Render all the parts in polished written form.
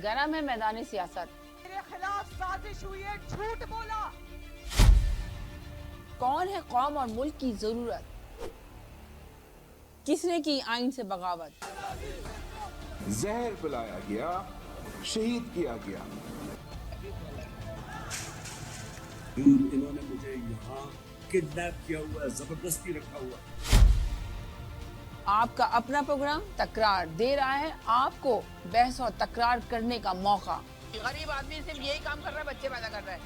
गरम है मैदानी सियासत। मेरे खिलाफ साजिश हुई है, झूठ बोला। कौन है कौम और मुल्क की जरूरत? किसने की आइन से बगावत? जहर पिलाया गया, शहीद किया गया। इन्होंने मुझे यहाँ किडनैप किया हुआ है, जबरदस्ती रखा हुआ है। आपका अपना प्रोग्राम तकरार दे रहा है आपको बहस और तकरार करने का मौका। गरीब आदमी सिर्फ यही काम कर रहा है, बच्चे पैदा कर रहा है,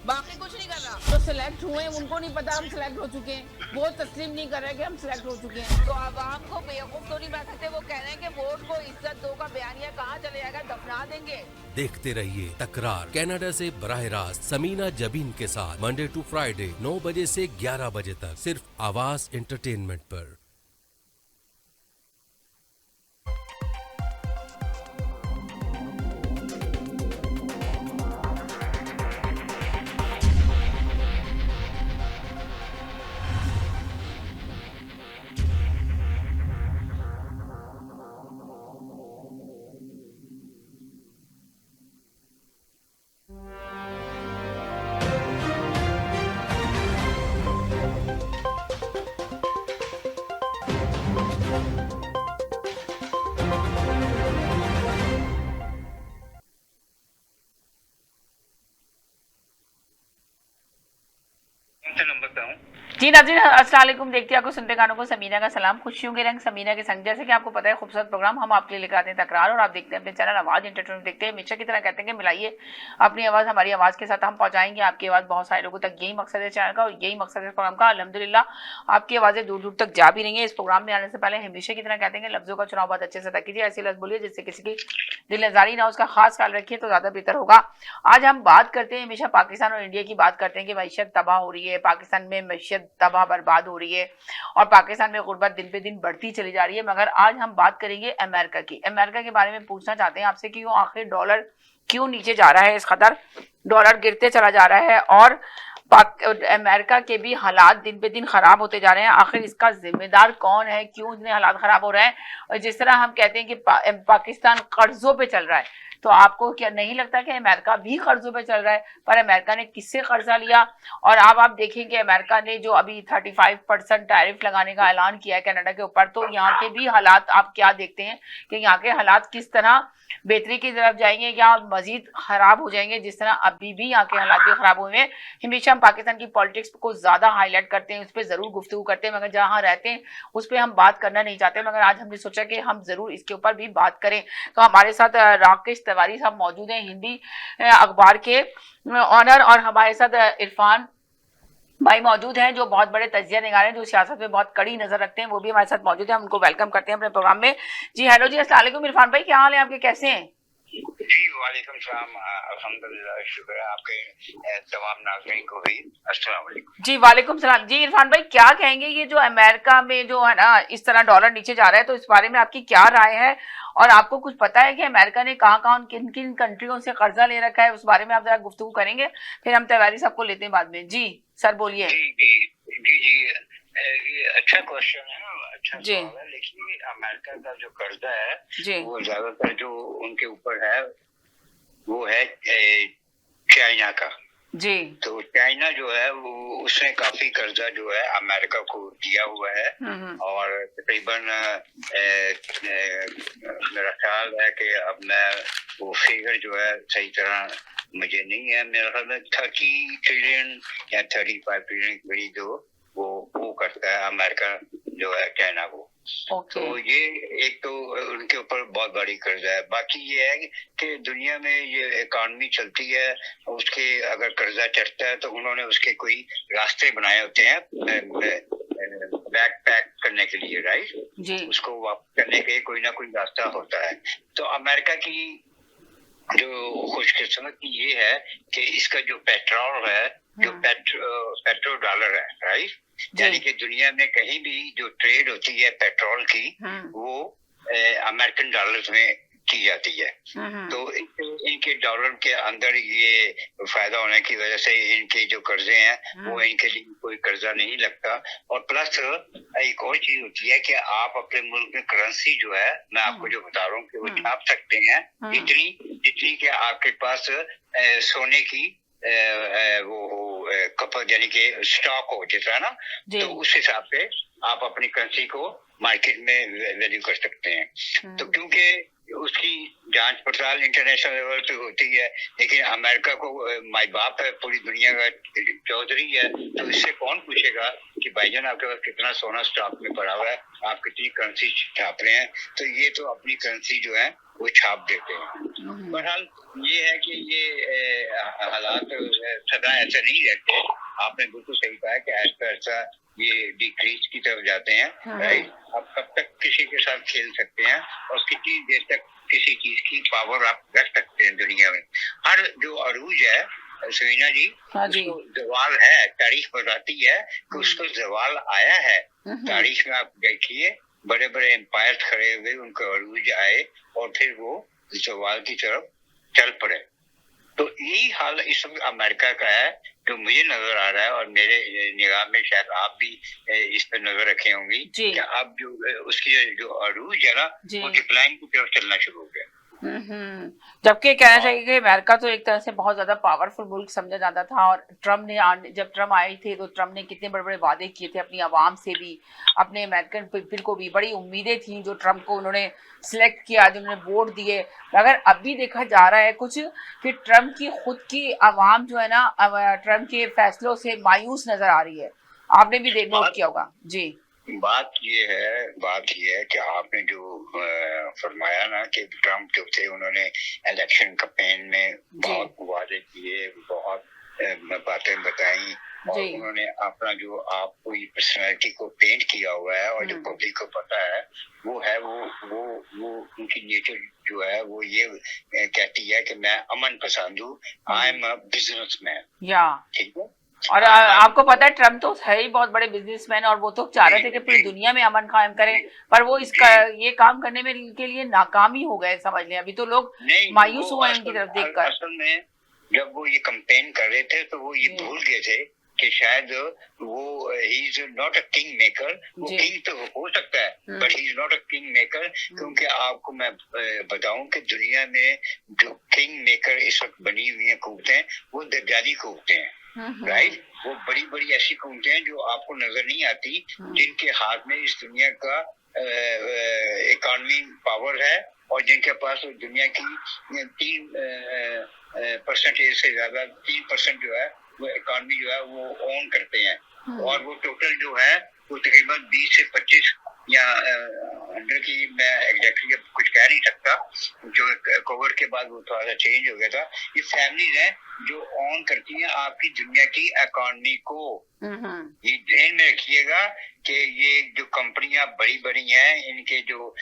बाकी कुछ नहीं कर रहा। तो सिलेक्ट हुए उनको नहीं पता हम सिलेक्ट हो चुके हैं, वो तस्लीम नहीं कर रहे कि हम सिलेक्ट हो चुके हैं। तो आवाम को बेवकूफ तो नहीं बना सकते। वो कह रहे हैं कि वोट को इज्जत दो का बयानिया कहाँ चले जाएगा, दफना देंगे। देखते रहिए तकरार कनाडा से बराह रास्त समीना जबीन के साथ मंडे टू फ्राइडे 9 बजे से 11 बजे तक सिर्फ आवाज एंटरटेनमेंट पर। जी नाज़रीन अस्सलाम वालेकुम। देखते हैं आपको सुनते गानों को समीना का सलाम, खुशियों के रंग समीना के संग। जैसे कि आपको पता है खूबसूरत प्रोग्राम हम आपके लिए लेकर आते हैं तकरार, और आप देखते हैं अपने चैनल आवाज़ एंटरटेनमेंट देखते हैं। हमेशा की तरह कहते हैं कि मिलाइए अपनी आवाज़ हमारी आवाज़ के साथ, हम पहुंचाएंगे आपकी आवाज़ बहुत सारे लोगों तक। यही मकसद है चैनल का और यही मकसद है प्रोग्राम का। अल्हम्दुलिल्लाह आपकी आवाज़ें दूर दूर तक जा भी रही हैं। इस प्रोग्राम में आने से पहले हमेशा की तरह कहते हैं कि लफ्ज़ों का चुनाव बहुत अच्छे से तय कीजिए, ऐसे लफ्ज़ बोलिए जिससे किसी की दिल आजारी ना हो, उसका खास ख्याल रखिए तो ज़्यादा बेहतर होगा। आज हम बात करते हैं हमेशा पाकिस्तान और इंडिया की बात करते हैं कि मैशत तबाह हो रही है, पाकिस्तान में मैशत तबाह बर्बाद हो रही है और पाकिस्तान में गुर्बत दिन पे दिन बढ़ती चली जा रही है। मगर आज हम बात करेंगे अमेरिका की। अमेरिका के बारे में पूछना चाहते हैं आपसे कि वो आखिर डॉलर क्यों नीचे जा रहा है, इस कदर डॉलर गिरते चला जा रहा है और अमेरिका के भी हालात दिन पे दिन खराब होते जा रहे हैं। आखिर इसका जिम्मेदार कौन है, क्यों इतने हालात खराब हो रहे हैं? और जिस तरह हम कहते हैं कि पाकिस्तान कर्जों पे चल रहा है, तो आपको क्या नहीं लगता कि अमेरिका भी कर्जों पे चल रहा है? पर अमेरिका ने किससे कर्जा लिया? और अब आप देखेंगे अमेरिका ने जो अभी 35% टैरिफ लगाने का ऐलान किया है कनाडा के ऊपर, तो यहाँ के भी हालात आप क्या देखते हैं कि यहाँ के हालात किस तरह बेहतरी की तरफ जाएंगे या मजीद खराब हो जाएंगे, जिस तरह अभी भी यहाँ के हालात भी खराब हुए हैं। हमेशा हम पाकिस्तान की पॉलिटिक्स को ज्यादा हाईलाइट करते हैं, उस पर जरूर गुफ्तगू करते हैं, मगर जहाँ रहते हैं उस पर हम बात करना नहीं चाहते। मगर आज हमने सोचा कि हम जरूर इसके ऊपर भी बात करें। तो हमारे साथ राकेश तिवारी साहब मौजूद हैं, हिंदी अखबार के ऑनर, और हमारे साथ इरफान भाई मौजूद हैं जो बहुत बड़े तजिया निगार हैं, जो सियासत में बहुत कड़ी नजर रखते हैं, वो भी हमारे साथ मौजूद हैं। हम उनको वेलकम करते हैं अपने प्रोग्राम में। जी हेलो जी, अस्सलाम वालेकुम। इरफान भाई क्या हाल है आपके, कैसे हैं? जी वालेकुम सलाम, अल्हम्दुलिल्लाह, शुक्र है आपके तमाम नाज़रीन को भी अस्सलाम वालेकुम। जी वालेकुम सलाम। जी इरफान भाई क्या कहेंगे, ये जो अमेरिका में जो है ना इस तरह डॉलर नीचे जा रहा है, तो इस बारे में आपकी क्या राय है? और आपको कुछ पता है कि अमेरिका ने कहाँ कहाँ किन किन कंट्रियों से कर्जा ले रखा है, उस बारे में आप जरा गुफ्तगू करेंगे, फिर हम तिवारी साहब को लेते हैं बाद में। जी सर बोलिए। जी जी जी जी, ये अच्छा क्वेश्चन है, अच्छा सवाल है। लेकिन अमेरिका का जो कर्जा है वो ज्यादातर जो उनके ऊपर है वो है चाइना का। जी तो चाइना जो है वो उसने काफी कर्जा जो है अमेरिका को दिया हुआ है, और तकरीबन मेरा ख्याल है कि अब मैं वो फिगर जो है सही तरह मुझे नहीं है, मेरा ख्याल में 30 ट्रिलियन या 35 ट्रिलियन के करीब जो वो करता है अमेरिका जो है चाइना को। तो ये एक तो उनके ऊपर बहुत बड़ी कर्जा है। बाकी ये है कि दुनिया में ये इकॉनमी चलती है, उसके अगर कर्जा चढ़ता है तो उन्होंने उसके कोई रास्ते बनाए होते हैं बैक पैक करने के लिए, राइट, उसको वापस करने के कोई ना कोई रास्ता होता है। तो अमेरिका की जो खुशकिस्मती ये है कि इसका जो पेट्रोल है, जो पेट्रो डॉलर है, राइट, यानी कि दुनिया में कहीं भी जो ट्रेड होती है पेट्रोल की वो अमेरिकन डॉलर्स में की जाती है। तो इनके डॉलर के अंदर ये फायदा होने की वजह से इनके जो कर्जे हैं वो इनके लिए कोई कर्जा नहीं लगता। और प्लस एक और चीज होती है कि आप अपने मुल्क में करेंसी जो है, मैं आपको जो बता रहा हूँ कि वो छाप सकते हैं जितनी कि आपके पास सोने की वो खपत यानी कि स्टॉक हो जैसा ना, तो उस हिसाब से आप अपनी करेंसी को मार्केट में वैल्यू कर सकते हैं। तो क्योंकि उसकी जांच पड़ताल इंटरनेशनल लेवल पे होती है, लेकिन अमेरिका को माई बाप है, पूरी दुनिया का चौधरी है, तो इससे कौन पूछेगा कि भाईजान आपके पास कितना सोना स्टॉक में पड़ा हुआ है, आप कितनी करेंसी छाप रहे हैं। तो ये तो अपनी करेंसी जो है वो छाप देते हैं। बहरहाल ये है कि ये हालात सदा ऐसे नहीं रहते। आपने बिल्कुल सही कहा कि ऐसा ये डिक्रीज की तरफ जाते हैं। राइट, आप कब तक किसी के साथ खेल सकते हैं और कितनी देर तक किसी चीज की पावर आप रख सकते हैं दुनिया में। हर जो अरूज है समीना जी, उसको जवाल है, तारीख बताती है कि उसको जवाल आया है। तारीख में आप देखिए बड़े बड़े एम्पायर खड़े हुए, उनके अरूज आए और फिर वो जवाल की तरफ चल पड़े। तो यही हाल इस वक्त अमेरिका का है जो मुझे नजर आ रहा है, और मेरे निगाह में शायद आप भी इस पर नजर रखे होंगी कि अब जो उसकी जो अरूज है ना वो डिक्लाइन की तरफ चलना शुरू हो गया। जबकि कहना चाहिए कि अमेरिका तो एक तरह से बहुत ज्यादा पावरफुल मुल्क समझा जाता था, और जब ट्रम्प आए थे तो ट्रम्प ने कितने बड़े बड़े वादे किए थे अपनी आवाम से भी, अपने अमेरिकन पीपल को भी बड़ी उम्मीदें थी जो ट्रम्प को उन्होंने सिलेक्ट किया, जो उन्होंने वोट दिए। मगर अभी देखा जा रहा है कुछ कि ट्रम्प की खुद की आवाम जो है ना ट्रम्प के फैसलों से मायूस नजर आ रही है। आपने भी नोट किया होगा जी। बात ये है कि आपने जो फरमाया ना कि ट्रम्प जो थे उन्होंने इलेक्शन कैंपेन में बहुत वादे किए, बहुत बातें बताई, और उन्होंने अपना जो आपको ये पर्सनैलिटी को पेंट किया हुआ है और जो पब्लिक को पता है वो है वो उनकी नेचर जो है वो ये कहती है कि मैं अमन पसंद हूँ, आई एम अ बिजनेसमैन। ठीक है, और आपको पता है ट्रम्प तो है ही बहुत बड़े बिजनेसमैन, और वो तो चाह रहे थे कि पूरी दुनिया में अमन कायम करें, पर वो ये काम करने में के लिए नाकामी हो गए समझ लें। अभी तो लोग मायूस हुए उनकी तरफ देखकर। असल में जब वो ये कैंपेन कर रहे थे तो वो ये भूल गए थे कि शायद वो he is not a king maker. वो किंग तो हो सकता है but he is not a king maker, क्योंकि आपको मैं बताऊं कि दुनिया में जो किंग मेकर इस वक्त बनी हुई है कुव्वतें, वो दज्जाली कुव्वतें हैं। राइट, वो बड़ी बड़ी ऐसी कुव्वतें हैं जो आपको नजर नहीं आती, जिनके हाथ में इस दुनिया का इकोनॉमी पावर है, और जिनके पास दुनिया की 3% से ज्यादा 3% जो है वो इकोनॉमी जो है वो ओन करते हैं, और वो टोटल जो है वो तकरीबन 20 से 25 या 100 की मैं एग्जैक्टली कुछ कह नहीं सकता, जो कोविड के बाद वो थोड़ा सा चेंज हो गया था। ये फैमिलीज हैं जो ऑन करती हैं आपकी दुनिया की इकोनॉमी को। ये ध्यान में रखिएगा कि ये जो कंपनियां बड़ी बड़ी हैं, इनके जो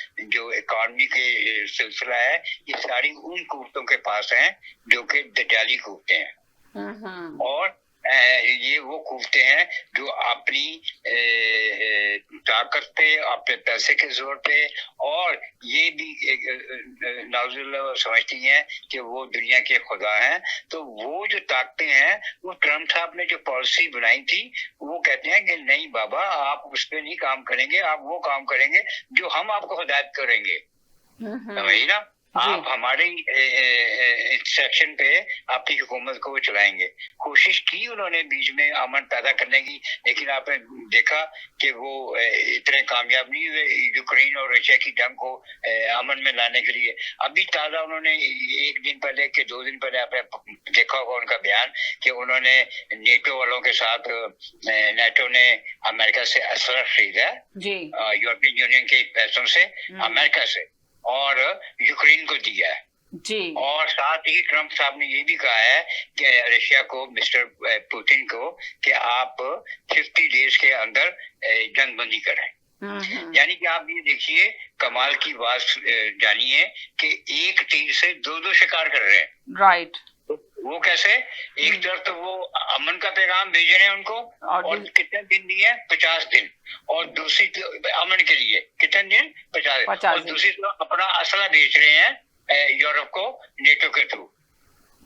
इकोनॉमी के सिलसिला है, ये सारी उन कुव्वतों के पास हैं जो कि दज्जाली कुव्वतें हैं। और ये वो कुव्वतें हैं जो अपनी ताकत पे, अपने पैसे के जोर पे, और ये भी नाउजुबिल्लाह समझती हैं कि वो दुनिया के खुदा हैं। तो वो जो ताकतें हैं, वो ट्रम्प साहब ने जो पॉलिसी बनाई थी, वो कहते हैं कि नहीं बाबा, आप उस पर नहीं काम करेंगे, आप वो काम करेंगे जो हम आपको हिदायत करेंगे। समझिए ना, आप हमारे इंस्ट्रक्शन पे आपकी हुकूमत को चलाएंगे। कोशिश की उन्होंने बीच में अमन पैदा करने की, लेकिन आपने देखा कि वो इतने कामयाब नहीं हुए यूक्रेन और रशिया की जंग को अमन में लाने के लिए। अभी ताज़ा उन्होंने 1 दिन पहले के 2 दिन पहले आपने देखा होगा उनका बयान कि उन्होंने नेटो वालों के साथ, नेटो ने अमेरिका से असला खरीदा यूरोपियन यूनियन के पैसों से, अमेरिका से, और यूक्रेन को दिया है जी। और साथ ही ट्रम्प साहब ने ये भी कहा है कि रशिया को, मिस्टर पुतिन को, कि आप 50 डेज के अंदर जंगबंदी करें। यानी कि आप ये देखिए कमाल की बात जानिए कि एक तीर से 2 शिकार कर रहे हैं। राइट, वो कैसे? एक तरफ तो वो अमन का पैगाम भेज रहे हैं उनको, और कितने दिन दिए? 50 दिन। और दूसरी अमन के लिए कितने दिन? 50 दिन। और दूसरी तरफ अपना असला बेच रहे हैं यूरोप को नेटो के थ्रू,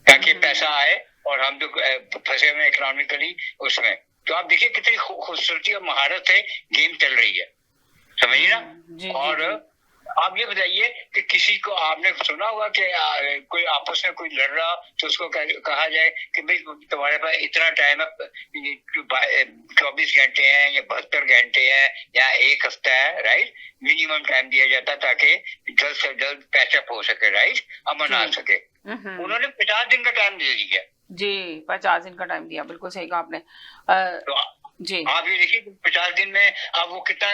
ताकि पैसा आए और हम जो फंसे हुए इकोनॉमिकली उसमें। तो आप देखिए कितनी खूबसूरती और महारत से गेम चल रही है, समझिए ना। और आप ये बताइए कि किसी को आपने सुना होगा कि कोई आपस में कोई लड़ रहा तो उसको कहा जाए कि भाई तुम्हारे पास इतना टाइम है, 24 घंटे हैं या 72 घंटे हैं या एक हफ्ता है, राइट। मिनिमम टाइम दिया जाता ताकि जल्द से जल्द पैचअप हो सके, राइट, अमन आ सके। उन्होंने 50 दिन का टाइम दे दिया जी, 50 दिन का टाइम दिया, बिल्कुल सही कहा आपने। तो जी आप ये देखिए 50 दिन में अब वो कितना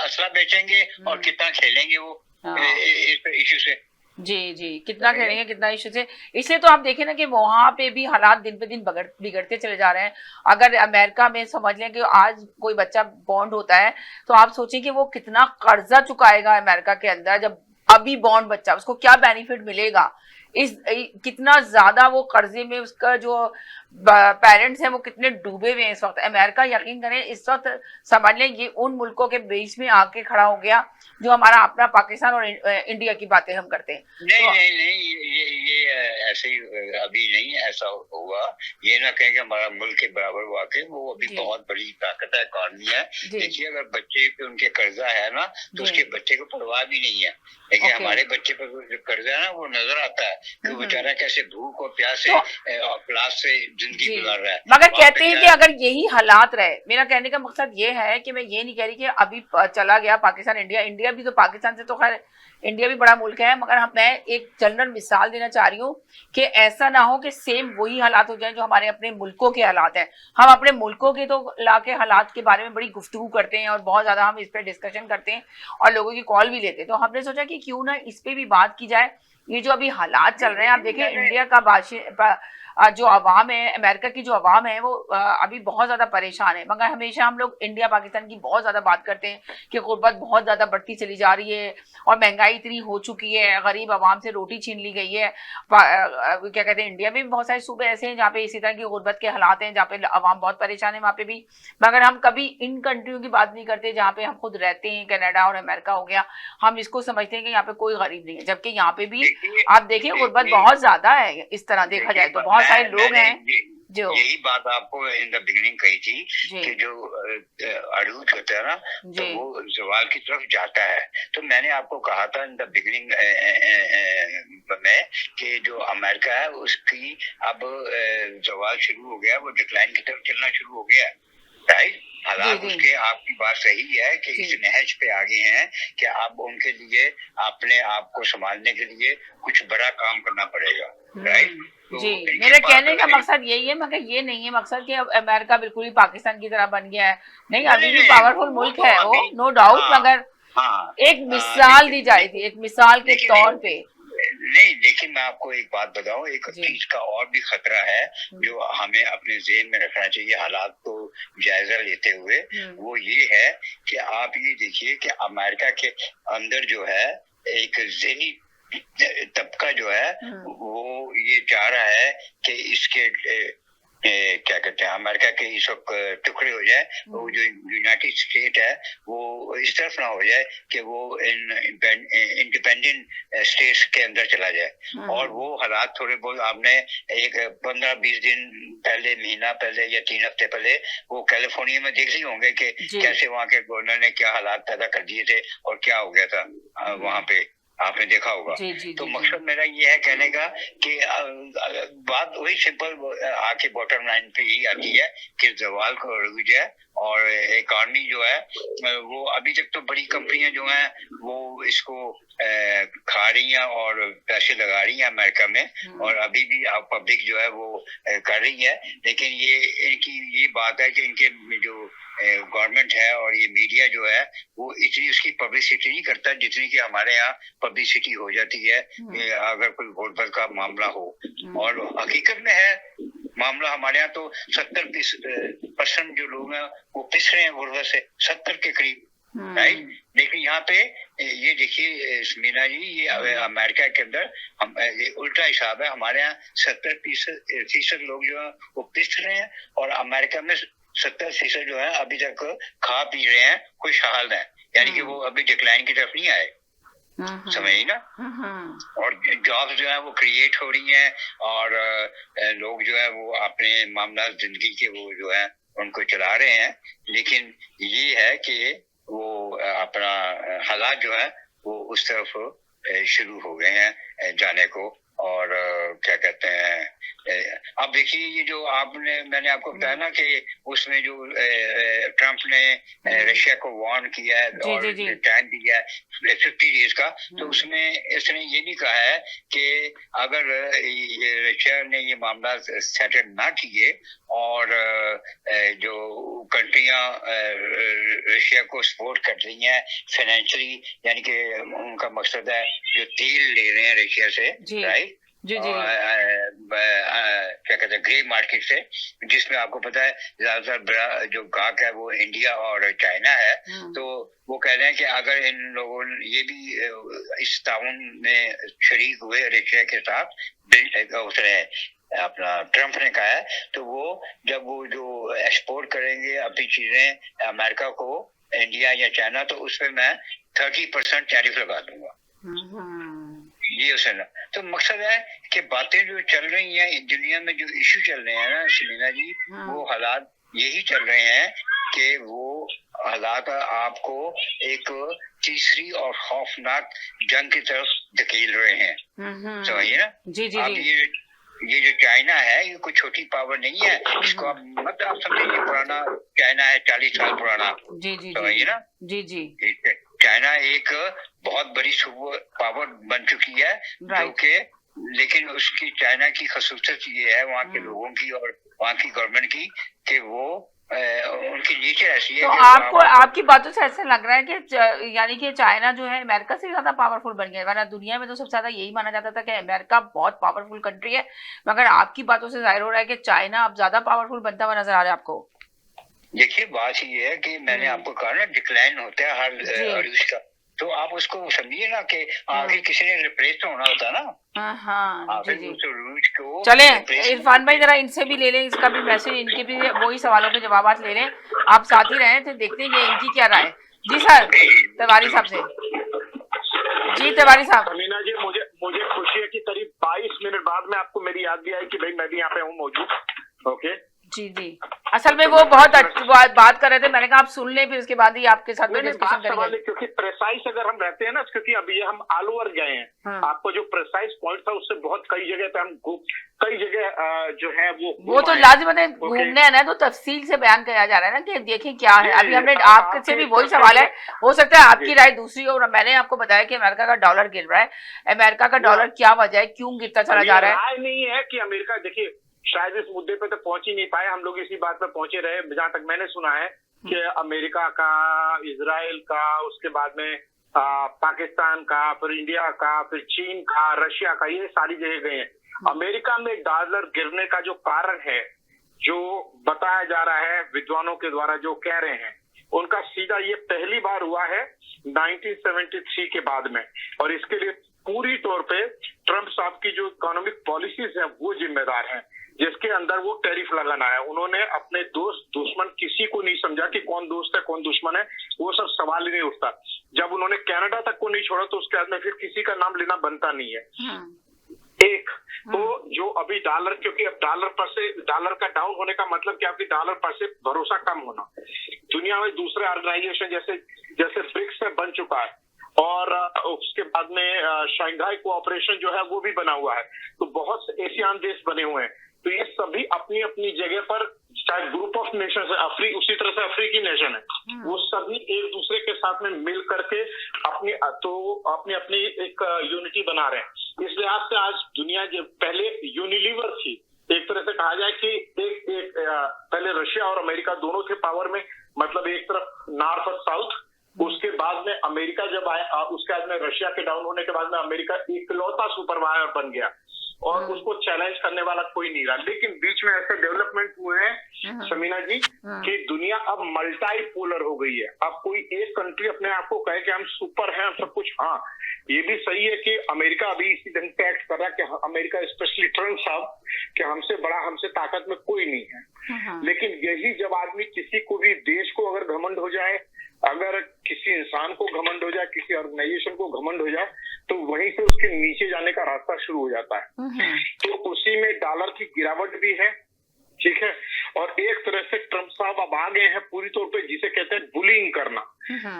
असला बेचेंगे और कितना खेलेंगे वो इस इश्यू से। जी, कितना खेलेंगे, कितना इश्यू से। इसलिए तो आप देखें ना कि वहां पे भी हालात दिन पे दिन बिगड़ते चले जा रहे हैं। अगर अमेरिका में समझ लें कि आज कोई बच्चा बॉन्ड होता है तो आप सोचें कि वो कितना कर्जा चुकाएगा अमेरिका के अंदर, जब अभी बॉन्ड बच्चा, उसको क्या बेनिफिट मिलेगा, इस कितना ज्यादा वो कर्जे में, उसका जो पेरेंट्स हैं वो कितने डूबे हुए हैं इस वक्त। अमेरिका यकीन करें इस वक्त समझ लें ये उन मुल्कों के बीच में आके खड़ा हो गया जो हमारा अपना पाकिस्तान और इंडिया की बातें हम करते हैं। नहीं, ये ऐसे ही अभी नहीं ऐसा हुआ। ये ना कहें कि हमारा मुल्क के बराबर वाकई वो अभी बहुत बड़ी ताकत है, इकॉनमी है। देखिए अगर बच्चे पे उनके कर्जा है ना तो उसके बच्चे को परवाह भी नहीं है, लेकिन हमारे बच्चे पर जो कर्जा है ना वो नजर आता है कि बेचारा कैसे भूख और प्यास से और क्लास से जिंदगी गुजार रहा है। मगर कहते हैं कि अगर यही हालात रहे, मेरा कहने का मकसद ये है कि मैं ये नहीं कह रही कि अभी चला गया पाकिस्तान इंडिया भी तो पाकिस्तान से तो खैर इंडिया भी बड़ा मुल्क है, मगर मैं एक जनरल मिसाल देना चाह रही हूँ कि ऐसा ना हो कि सेम वही हालात हो जाए जो हमारे अपने मुल्कों के हालात हैं। हम अपने मुल्कों के तो ला के हालात के बारे में बड़ी गुफ्तगू करते हैं और बहुत ज्यादा हम इस पर डिस्कशन करते हैं और लोगों की कॉल भी लेते हैं। तो हमने सोचा कि क्यों ना इस पे भी बात की जाए। ये जो अभी हालात चल रहे हैं, आप देखिए इंडिया का जो अवाम है, अमेरिका की जो अवाम है वो अभी बहुत ज्यादा परेशान है। मगर हमेशा हम लोग इंडिया पाकिस्तान की बहुत ज्यादा बात करते हैं कि गुर्बत बहुत ज्यादा बढ़ती चली जा रही है और महंगाई इतनी हो चुकी है, गरीब अवाम से रोटी छीन ली गई है। क्या कहते हैं, इंडिया में भी बहुत सारे सूबे ऐसे हैं जहाँ पे इसी तरह की गुर्बत के हालात हैं, जहाँ पे अवाम बहुत परेशान है, वहाँ पे भी। मगर हम कभी इन कंट्रियों की बात नहीं करते जहाँ पे हम खुद रहते हैं। कनाडा और अमेरिका हो गया, हम इसको समझते हैं कि यहाँ पे कोई गरीब नहीं है, जबकि यहाँ पे भी आप देखिए गुर्बत बहुत ज्यादा है। इस तरह देखा जाए तो बहुत सारे लोग हैं जो, यही बात आपको इन द बिगिनिंग कही थी कि जो अरूज होता है ना तो वो जवाल की तरफ जाता है। तो मैंने आपको कहा था इन द बिगिनिंग में कि जो अमेरिका है उसकी अब जवाल शुरू हो गया, वो डिक्लाइन की तरफ चलना शुरू हो गया, राइट। हालात उसके आपकी बात सही है कि इस नहज पे आ गए हैं कि अब उनके लिए अपने आप को संभालने के लिए कुछ बड़ा काम करना पड़ेगा, राइट। जी, मेरे कहने का मकसद यही है, मगर ये नहीं है मकसद कि अब अमेरिका बिल्कुल ही पाकिस्तान की तरह बन गया है। नहीं, अभी भी पावरफुल मुल्क है वो, नो डाउट। मगर एक मिसाल दी जाए थी, एक मिसाल के तौर पे। नहीं, लेकिन मैं आपको एक बात बताऊं, एक चीज का और भी खतरा है जो हमें अपने ज़हन में रखना चाहिए हालात को जायजा लेते हुए। वो ये है कि आप ये देखिए कि अमेरिका के अंदर जो है एक ज़हनी तबका जो है वो ये चाह रहा है कि इसके क्या कहते हैं अमेरिका के इस वक्त टुकड़े हो जाए, वो जो यूनाइटेड स्टेट है वो इस तरफ ना हो जाए कि वो इंडिपेंडेंट स्टेट्स के अंदर चला जाए। और वो हालात थोड़े बहुत आपने एक 15-20 दिन पहले, महीना पहले या 3 हफ्ते पहले वो कैलिफोर्निया में देख लिए होंगे कि कैसे वहाँ के गवर्नर ने क्या हालात पैदा कर दिए थे और क्या हो गया था वहाँ पे, आपने देखा होगा। तो मकसद मेरा ये है कहने का कि बात वही सिंपल आके बॉटम लाइन पे यही आती है कि जवाल को अरूज है और इकॉनमी जो है वो अभी तक तो बड़ी कंपनियां जो हैं वो इसको खा रही हैं और पैसे लगा रही हैं अमेरिका में, और अभी भी पब्लिक जो है वो कर रही है। लेकिन ये इनकी ये बात है कि इनके जो गवर्नमेंट है और ये मीडिया जो है वो इतनी उसकी पब्लिसिटी नहीं करता जितनी कि हमारे यहाँ पब्लिसिटी हो जाती है अगर कोई गुर्बत का मामला हो। और हकीकत में है मामला हमारे यहाँ तो 70% जो लोग हैं वो पिस रहे हैं गुर्बत से, 70 के करीब, राइट। लेकिन यहाँ पे ये देखिए समीना जी, ये अमेरिका के अंदर उल्टा हिसाब है। हमारे यहाँ 70% लोग जो है वो पिस रहे हैं और अमेरिका में 70% जो है अभी तक खा पी रहे हैं, खुशहाल है, यानी कि वो अभी डिक्लाइन की तरफ नहीं आए। समझी ना। और जॉब्स जो है वो क्रिएट हो रही हैं और लोग जो है वो अपने मामला जिंदगी के वो जो है उनको चला रहे हैं। लेकिन ये है कि वो अपना हालात जो है वो उस तरफ शुरू हो गए हैं जाने को। और क्या कहते हैं, अब देखिए ये जो मैंने आपको बताया ना कि उसमें जो ट्रम्प ने रशिया को वार्न किया है और टाइम दिया है 50 डेज का, तो उसमें इसने ये भी कहा है कि अगर रशिया ने ये मामला सेटल ना किए और जो कंट्रियां रशिया को सपोर्ट कर रही हैं फाइनेंशियली, यानी कि उनका मकसद है जो तेल ले रहे हैं रशिया से, राइट, क्या कहते हैं ग्रे मार्केट से, जिसमें आपको पता है ज्यादातर बड़ा जो गाहक है वो इंडिया और चाइना है। तो वो कह रहे हैं कि अगर इन लोगों ने ये भी इस ताउन में शरीक हुए रशिया के साथ, अपना ट्रम्प ने कहा है, तो वो जब वो जो एक्सपोर्ट करेंगे अपनी चीजें अमेरिका को, इंडिया या चाइना, तो उसमें मैं 30% टैरिफ लगा दूंगा। ये उसने, तो मकसद है कि बातें जो चल रही हैं दुनिया में, जो इश्यू चल रहे हैं ना समीना जी, वो हालात यही चल रहे हैं कि वो हालात आपको एक तीसरी और खौफनाक जंग की तरफ धकेल रहे हैं। समझिए ना। अब ये जो चाइना है ये कोई छोटी पावर नहीं है, इसको आप मत आप समझिए पुराना चाइना है, 40 साल पुराना। समझिए ना। चाइना एक बहुत बड़ी सुपर पावर बन चुकी है, जो कि लेकिन उसकी चाइना की खसूसियत ये है वहाँ के लोगों की और वहाँ की गवर्नमेंट की कि वो उनकी नेचर ऐसी है। तो आपको आपकी बातों से ऐसा लग रहा है कि यानी कि चाइना जो है अमेरिका से ज्यादा पावरफुल बन गया है, वरना दुनिया में तो सबसे ज्यादा यही माना जाता था कि अमेरिका बहुत पावरफुल कंट्री है, मगर आपकी बातों से जाहिर हो रहा है कि चाइना अब ज्यादा पावरफुल बनता हुआ नजर आ रहा है आपको। देखिए बात ये है कि मैंने आपको कहा ना डिक्लाइन होता है हर अरूज का, तो आप उसको समझिए ना कि आखिर किसी ने रिप्लेस तो होना होता है ना। चले इरफान भाई जरा इनसे भी ले लें, इसका भी मैसेज, इनके भी वही सवालों के जवाब ले लें, आप साथ ही रहें, तो देखते हैं इनकी क्या राय। जी सर, तिवारी साहब से। जी तिवारी साहब। समीना जी, मुझे खुशी है कि करीब 22 मिनट बाद में आपको मेरी याद भी आई कि भाई मैं भी यहाँ पे हूँ मौजूद। ओके जी, असल में वो बहुत अच्छी बात कर रहे थे, मैंने कहा आप सुन लें, फिर उसके बाद ही आपके साथ डिस्कशन करेंगे। क्योंकि प्रेसाइज अगर हम रहते हैं ना, क्योंकि अभी हम ऑल ओवर गए हैं, आपको जो प्रेसाइज पॉइंट था उससे बहुत कई जगह पे हम कई जगह जो है वो तो लाजिम है घूमने है ना, तो तफसील से बयान किया जा रहा है ना कि देखें क्या है। अभी हमने आपसे भी वही सवाल है, हो सकता है आपकी राय दूसरी हो। मैंने आपको बताया कि अमेरिका का डॉलर गिर रहा है, अमेरिका का डॉलर क्या वजह है, क्यों गिरता चला जा रहा है? राय नहीं है कि अमेरिका, देखिए शायद इस मुद्दे पे तो पहुंच ही नहीं पाए, हम लोग इसी बात पे पहुंचे रहे। जहां तक मैंने सुना है कि अमेरिका का, इजराइल का, उसके बाद में पाकिस्तान का, फिर इंडिया का, फिर चीन का, रशिया का, ये सारी जगह गए हैं। अमेरिका में डॉलर गिरने का जो कारण है, जो बताया जा रहा है विद्वानों के द्वारा, जो कह रहे हैं, उनका सीधा ये पहली बार हुआ है 1973 के बाद में, और इसके लिए पूरी तौर पे ट्रम्प साहब की जो इकोनॉमिक पॉलिसीज है वो जिम्मेदार हैं, जिसके अंदर वो टैरिफ लगाना है। उन्होंने अपने दोस्त दुश्मन किसी को नहीं समझा कि कौन दोस्त है कौन दुश्मन है, वो सब सवाल ही नहीं उठता। जब उन्होंने कनाडा तक को नहीं छोड़ा तो उसके बाद में फिर किसी का नाम लेना बनता नहीं है। एक तो जो अभी डॉलर, क्योंकि अब डॉलर का डाउन होने का मतलब क्या, आपकी डॉलर पर से भरोसा कम होना। दुनिया में दूसरे ऑर्गेनाइजेशन जैसे ब्रिक्स में बन चुका है, और उसके बाद में शंघाई कोऑपरेशन जो है वो भी बना हुआ है, तो बहुत से एशियान देश बने हुए हैं। तो ये सभी अपनी अपनी जगह पर, चाहे ग्रुप ऑफ नेशन है, उसी तरह से अफ्रीकी नेशन है, वो सभी एक दूसरे के साथ में मिल करके अपनी एक यूनिटी बना रहे हैं। इस लिहाज से आज दुनिया जो पहले यूनिलीवर थी, एक तरह से कहा जाए कि पहले रशिया और अमेरिका दोनों थे पावर में, मतलब एक तरफ नॉर्थ और साउथ। उसके बाद में अमेरिका जब आया, उसके बाद में रशिया के डाउन होने के बाद में अमेरिका इकलौता सुपर पावर बन गया और उसको चैलेंज करने वाला कोई नहीं रहा। लेकिन बीच में ऐसे डेवलपमेंट हुए हैं समीना जी कि दुनिया अब मल्टीपोलर हो गई है। अब कोई एक कंट्री अपने आप को कहे कि हम सुपर हैं, हम सब कुछ, हाँ ये भी सही है कि अमेरिका अभी इसी ढंग से एक्ट कर रहा है कि अमेरिका, स्पेशली ट्रम्प साहब, कि हमसे बड़ा, हमसे ताकत में कोई नहीं है। लेकिन यही जब आदमी किसी को भी देश को अगर घमंड हो जाए, अगर किसी इंसान को घमंड हो जाए, किसी ऑर्गेनाइजेशन को घमंड हो जाए, तो वहीं से उसके नीचे जाने का रास्ता शुरू हो जाता है। तो उसी में डॉलर की गिरावट भी है, ठीक है। और एक तरह से ट्रंप साहब अब आ गए हैं पूरी तौर पे, जिसे कहते हैं बुलिंग करना।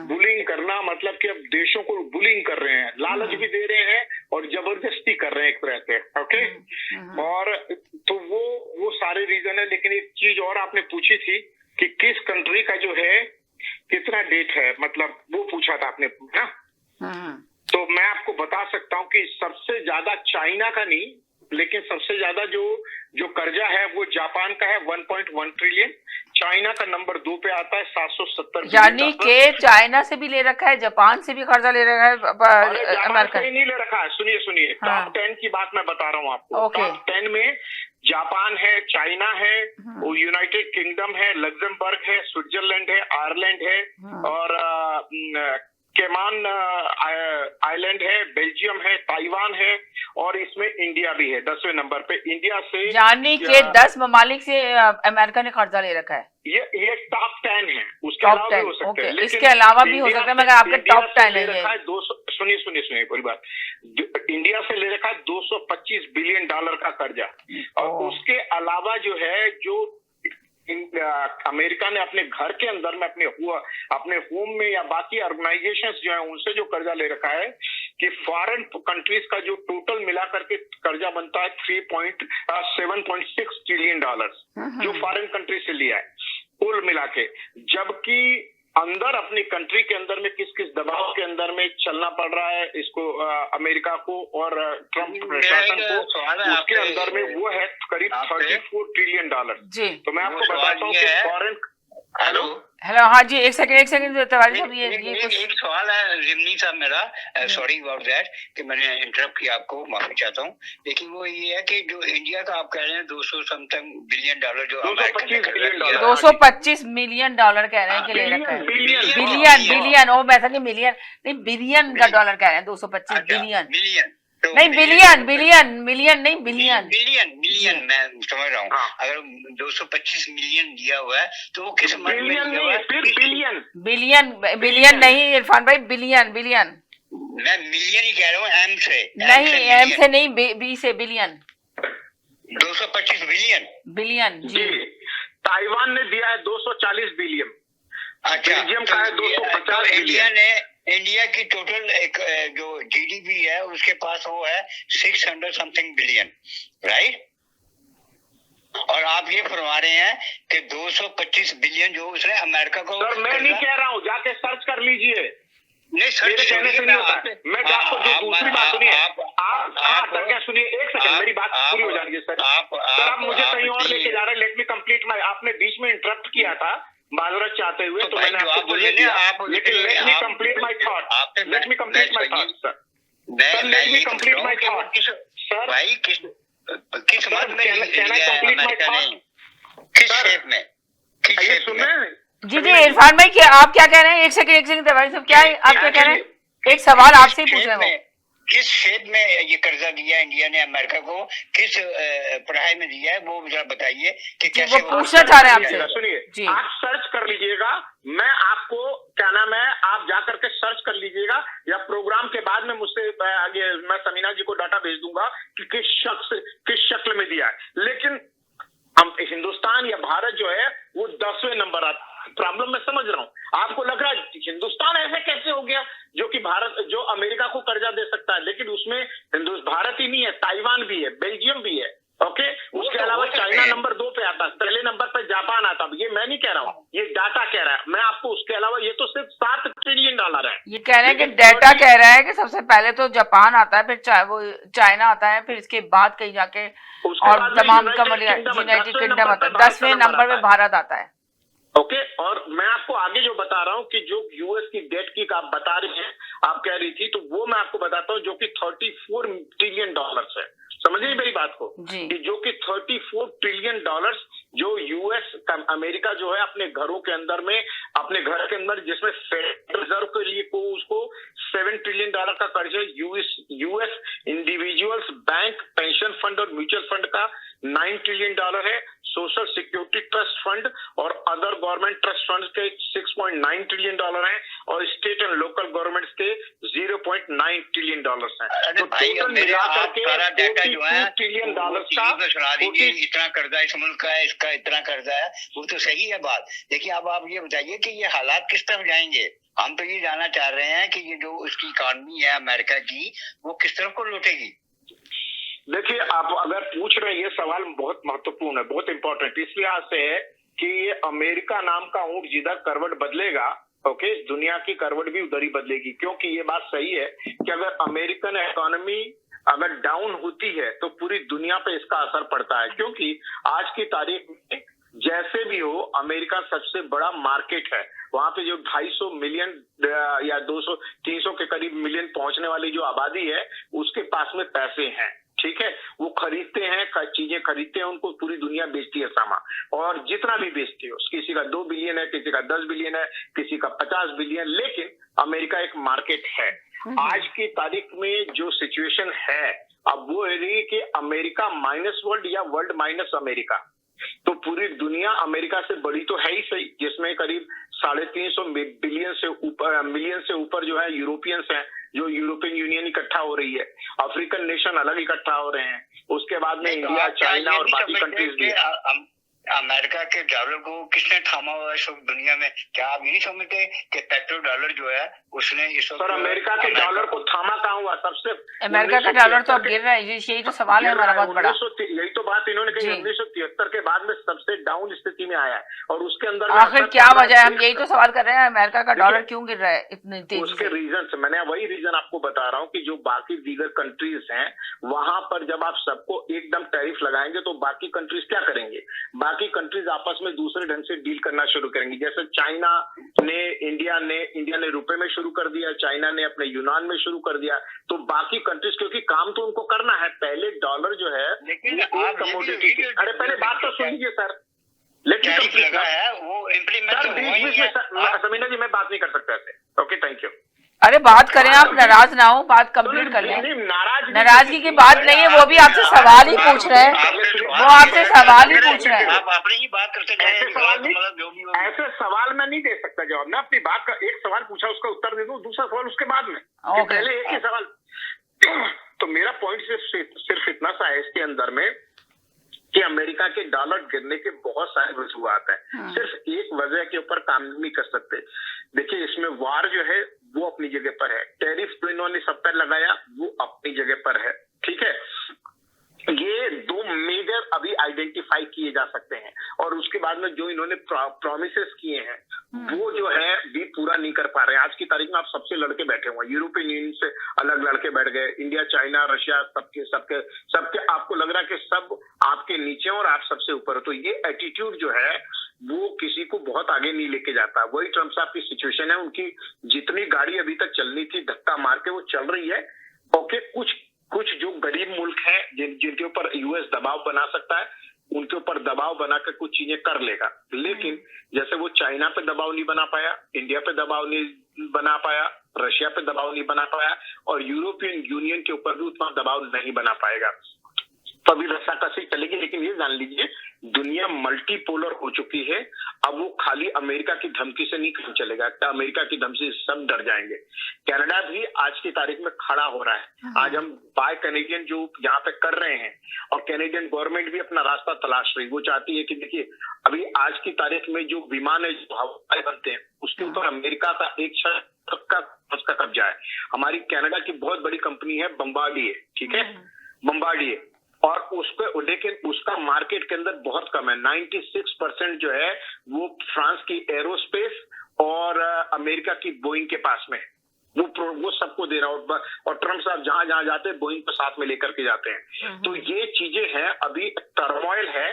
बुलिंग करना मतलब कि अब देशों को बुलिंग कर रहे हैं, लालच भी दे रहे हैं और जबरदस्ती कर रहे हैं एक तरह से, ओके। और तो वो सारे रीजन है। लेकिन एक चीज और आपने पूछी थी कि किस कंट्री का जो है कितना डेट है, मतलब वो पूछा था आपने ना। तो मैं आपको बता सकता हूँ कि सबसे ज्यादा चाइना का नहीं, लेकिन सबसे ज्यादा जो कर्जा है वो जापान का है 1.1 ट्रिलियन। चाइना का नंबर 2 पे आता है 770। यानी कि चाइना से भी ले रखा है, जापान से भी कर्जा ले रखा है, अमेरिका से नहीं ले रखा है। सुनिए टॉप 10 की बात मैं बता रहा हूँ आपको। टॉप 10 में जापान है, चाइना है, यूनाइटेड किंगडम है, लग्जमबर्ग है, स्विट्जरलैंड है, आयरलैंड है और कैमान आइलैंड है, बेल्जियम है, ताइवान है और इसमें इंडिया भी है 10वें नंबर पे। इंडिया से यानी कि 10 ममालिक से अमेरिका ने कर्जा ले रखा है। ये टॉप 10 है, उसके अलावा भी हो सकते हैं। इसके अलावा भी हो सकता है, मगर आपके टॉप 10 है ये। 200 सुनिए पूरी बात। इंडिया से ले रखा है 225 बिलियन डॉलर का कर्जा। और उसके अलावा जो है, जो अमेरिका ने अपने घर के अंदर में अपने होम में या बाकी ऑर्गेनाइजेशंस जो है उनसे जो कर्जा ले रखा है, कि फॉरेन कंट्रीज का जो टोटल मिला करके कर्जा बनता है 7.6 ट्रिलियन डॉलर्स, जो फॉरेन कंट्री से लिया है कुल मिला के। जबकि अंदर अपनी कंट्री के अंदर में किस किस दबाव के अंदर में चलना पड़ रहा है इसको, अमेरिका को और ट्रंप प्रशासन को, उसके अंदर में वो है करीब 34 ट्रिलियन डॉलर। तो मैं आपको बताता हूँ कि फॉरेन। हेलो, हाँ जी, एक सेकंड तिवारी साहब, ये एक सवाल है जिमनी साहब मेरा, सॉरी अबाउट दैट कि मैंने इंटरप्ट किया, आपको माफी चाहता हूँ। लेकिन वो ये है कि जो इंडिया का आप कह रहे हैं 200 समथिंग बिलियन डॉलर, जो 225 मिलियन डॉलर कह रहे हैं कि ले रखा है। बिलियन ओ वैसा नहीं, मिलियन नहीं, बिलियन का डॉलर कह रहे हैं। 225 बिलियन नहीं, बिलियन मिलियन नहीं, बिलियन मैं समझ रहा हूँ। अगर 225 मिलियन दिया हुआ है तो वो किस मद में दिया हुआ है? बिलियन नहीं इरफान भाई, बिलियन मैं मिलियन ही कह रहा हूँ, एम से नहीं, बी से बिलियन। 225 बिलियन जी। ताइवान ने दिया है 240 बिलियन। अच्छा, बेल्जियम का है 250 बिलियन। इंडिया की टोटल एक जो जीडीपी है उसके पास वो है 600 समथिंग बिलियन, राइट? और आप ये फरमा रहे हैं कि 225 बिलियन जो उसने अमेरिका को। सर मैं नहीं कह रहा हूँ, जाके सर्च कर लीजिए। नहीं, सर्च कहने से नहीं होता। मैं आपको दूसरी बात सुनिए, आप सुनिए, एक सेकंड मेरी बात पूरी हो जाएगी सर। आप मुझे कहीं और लेके जा रहे हैं। लेट मी कंप्लीट माय, आपने बीच में इंटरप्ट किया था माजरत चाहते हुए, तो मैंने आपको बोलने दिया। लेकिन let me complete my thought, let me complete my thought sir. Let me complete my thought sir. भाई किस मत में अमेरिका ने, किस शेप में, जी इरफान भाई, क्या आप क्या कह रहे हैं? एक सेकंड तिवारी साहब, क्या आप क्या कह रहे हैं? एक सवाल आपसे ही पूछ रहे हैं। किस शेप में ये कर्जा दिया इंडिया ने अमेरिका को, किस पढ़ाई में दिया है, वो जरा बताइए कि कैसे। वो पूछना चाह रहे हैं आपसे। सुनिए, आप सर्च कर लीजिएगा, मैं आपको क्या नाम है, आप जाकर के सर्च कर लीजिएगा, या प्रोग्राम के बाद में मुझसे मैं समीना जी को डाटा भेज दूंगा कि किस शक्ल में दिया है। लेकिन हम हिंदुस्तान या भारत जो है वो 10वें नंबर आता। प्रॉब्लम मैं समझ रहा हूँ, आपको लग रहा है हिंदुस्तान ऐसे कैसे हो गया जो कि भारत, जो अमेरिका को कर्जा दे सकता है, लेकिन उसमें भारत ही नहीं है, ताइवान भी है, बेल्जियम भी है, ओके। उसके अलावा चाइना नंबर 2 पे आता है, पहले नंबर पे जापान आता है। ये मैं नहीं कह रहा हूँ, ये डाटा कह रहा है। मैं आपको उसके अलावा, ये तो सिर्फ 7 ट्रिलियन डॉलर है। ये कह रहे हैं कि डाटा कह रहा है कि सबसे पहले तो जापान आता है, फिर वो चाइना आता है, फिर इसके बाद कहीं जाके और तमाम यूनाइटेड किंगडम आता है, 10वें नंबर पे भारत आता है, ओके। और मैं आपको आगे जो बता रहा हूँ कि जो यूएस की डेट की आप बता रही हैं, आप कह रही थी, तो वो मैं आपको बताता हूँ, जो कि 34 ट्रिलियन डॉलर्स है। समझिए मेरी बात को, कि जो कि 34 ट्रिलियन डॉलर्स जो यूएस अमेरिका जो है अपने घरों के अंदर में, अपने घर के अंदर, जिसमें फेडरल रिजर्व के लिए को उसको 7 ट्रिलियन डॉलर का कर्ज है, US individuals bank, pension fund और म्यूचुअल फंड का $9 ट्रिलियन है, सोशल सिक्योरिटी ट्रस्ट फंड और अदर गवर्नमेंट ट्रस्ट फंड के $6.9 ट्रिलियन हैं और स्टेट एंड लोकल गवर्नमेंट्स के $0.9 ट्रिलियन हैं। तो टोटल मिलाकर के $42 ट्रिलियन का सुना दीजिए, इतना कर्जा इस मुल्क का है, इसका इतना कर्जा है, वो तो सही है बात। देखिए अब आप ये बताइए कि ये हालात किस तरफ जाएंगे। हम तो ये जानना चाह रहे हैं कि ये जो उसकी इकॉनमी है अमेरिका की, वो किस तरफ को लौटेगी। देखिए आप अगर पूछ रहे हैं, ये सवाल बहुत महत्वपूर्ण है, बहुत इंपॉर्टेंट इस लिहाज से है कि अमेरिका नाम का ऊंट जिधर करवट बदलेगा, ओके, दुनिया की करवट भी उधर ही बदलेगी। क्योंकि ये बात सही है कि अगर अमेरिकन इकोनॉमी अगर डाउन होती है तो पूरी दुनिया पे इसका असर पड़ता है। क्योंकि आज की तारीख में जैसे भी हो, अमेरिका सबसे बड़ा मार्केट है। वहां पे जो 250 मिलियन या 200-300 के करीब मिलियन पहुंचने वाली जो आबादी है, उसके पास में पैसे हैं, ठीक है, वो खरीदते हैं, चीजें खरीदते हैं, उनको पूरी दुनिया बेचती है सामान, और जितना भी बेचती हो, किसी का 2 बिलियन है, किसी का 10 बिलियन है, किसी का 50 बिलियन, लेकिन अमेरिका एक मार्केट है। आज की तारीख में जो सिचुएशन है अब वो है रही कि अमेरिका माइनस वर्ल्ड या वर्ल्ड माइनस अमेरिका, तो पूरी दुनिया अमेरिका से बड़ी तो है ही सही, जिसमें करीब 350 बिलियन से ऊपर मिलियन से ऊपर जो है यूरोपियंस हैं, जो यूरोपियन यूनियन इकट्ठा हो रही है, अफ्रीकन नेशन अलग इकट्ठा हो रहे हैं, उसके बाद में इंडिया, चाइना और बाकी कंट्रीज भी। अमेरिका के डॉलर को किसने थामा हुआ है इस वक्त दुनिया में? क्या आप नहीं समझते कि पेट्रो डॉलर जो है उसने इस वक्त, सर अमेरिका के डॉलर को थामा कहाँ हुआ? सबसे अमेरिका का डॉलर तो अब गिर रहा है, यही तो सवाल है हमारा बहुत बड़ा। यही तो बात इन्होंने कही, 1973 के बाद में सबसे डाउन स्थिति में आया है, और उसके अंदर आखिर क्या वजह है? हम यही तो सवाल कर रहे हैं, अमेरिका का डॉलर क्यों गिर रहा है इतनी तेजी उसके से? रीजन से मैंने वही रीजन आपको बता रहा हूँ कि जो बाकी दीगर कंट्रीज हैं, वहां पर जब आप सबको एकदम टैरिफ लगाएंगे तो बाकी कंट्रीज क्या करेंगे? बाकी कंट्रीज आपस में दूसरे ढंग से डील करना शुरू करेंगी। जैसे चाइना ने इंडिया ने रुपए में शुरू कर दिया, चाइना ने अपने यूनान में शुरू कर दिया, तो बाकी कंट्रीज, क्योंकि काम तो उनको करना है, पहले डॉलर जो है लेकिन कमोडिटी, अरे पहले बात तो सुनिए सर, टैरिफ लगा है वो इम्प्लीमेंट। समीना जी मैं बात नहीं कर सकता ऐसे, ओके, थैंक यू। अरे बात करें, आप नाराज ना हो, बात कंप्लीट कर लें। नाराजगी की बात नहीं है, वो भी आपसे सवाल ही पूछ रहे हैं, वो आपसे सवाल ही पूछ रहे हैं। आप अपनी ही बात करते हैं, ऐसे सवाल मैं नहीं दे सकता जवाब। मैं अपनी बात का एक सवाल पूछा, उसका उत्तर दे दूं, दूसरा सवाल उसके बाद में, पहले एक ही सवाल। तो मेरा पॉइंट सिर्फ इतना सा है इसके अंदर में कि अमेरिका के डॉलर गिरने के बहुत सारे वजूहात हैं, सिर्फ एक वजह के ऊपर काम नहीं कर सकते। देखिए इसमें वार जो है वो अपनी जगह पर है, टैरिफ तो इन्होंने सब पर लगाया वो अपनी जगह पर है, ठीक है। ये दो मेजर अभी आइडेंटिफाई किए जा सकते हैं, और उसके बाद में जो इन्होंने प्रॉमिसेस किए हैं वो जो है भी पूरा नहीं कर पा रहे हैं। आज की तारीख में आप सबसे लड़के बैठे हुए हैं, यूरोपियन यूनियन से अलग लड़के बैठ गए, इंडिया, चाइना, रशिया, सबके आपको लग रहा है कि सब आपके नीचे और आप सबसे ऊपर हो। तो ये एटीट्यूड जो है वो किसी को बहुत आगे नहीं लेके जाता। वही ट्रम्प साहब की सिचुएशन है, उनकी जितनी गाड़ी अभी तक चलनी थी धक्का मार के वो चल रही है। ओके, कुछ जो गरीब मुल्क हैं जिनके ऊपर यूएस दबाव बना सकता है, उनके ऊपर दबाव बना के कुछ चीजें कर लेगा, लेकिन जैसे वो चाइना पे दबाव नहीं बना पाया, इंडिया पे दबाव नहीं बना पाया, रशिया पे दबाव नहीं बना पाया, और यूरोपियन यूनियन के ऊपर भी उतना दबाव नहीं बना पाएगा। तो अभी रस्साकसी चलेगी, लेकिन ये जान लीजिए दुनिया मल्टीपोलर हो चुकी है। अब वो खाली अमेरिका की धमकी से नहीं काम चलेगा, अमेरिका की धमकी से सब डर जाएंगे। कनाडा भी आज की तारीख में खड़ा हो रहा है। आज हम बाय कैनेडियन जो यहाँ पे कर रहे हैं, और कैनेडियन गवर्नमेंट भी अपना रास्ता तलाश रही। वो चाहती है कि देखिए अभी आज की तारीख में जो विमान है, जो हवाई बनते हैं, उसके ऊपर अमेरिका का एक उसका कब्जा है। हमारी कनाडा की बहुत बड़ी कंपनी है बम्बार्डियर, ठीक है, बम्बार्डियर, और उसको, लेकिन उसका मार्केट के अंदर बहुत कम है। 96% जो है वो फ्रांस की एरोस्पेस और अमेरिका की बोइंग के पास में, वो सबको दे रहा है। और ट्रम्प साहब जहां जहां जाते हैं बोइंग को साथ में लेकर के जाते हैं। तो ये चीजें हैं, अभी टर्मोइल है।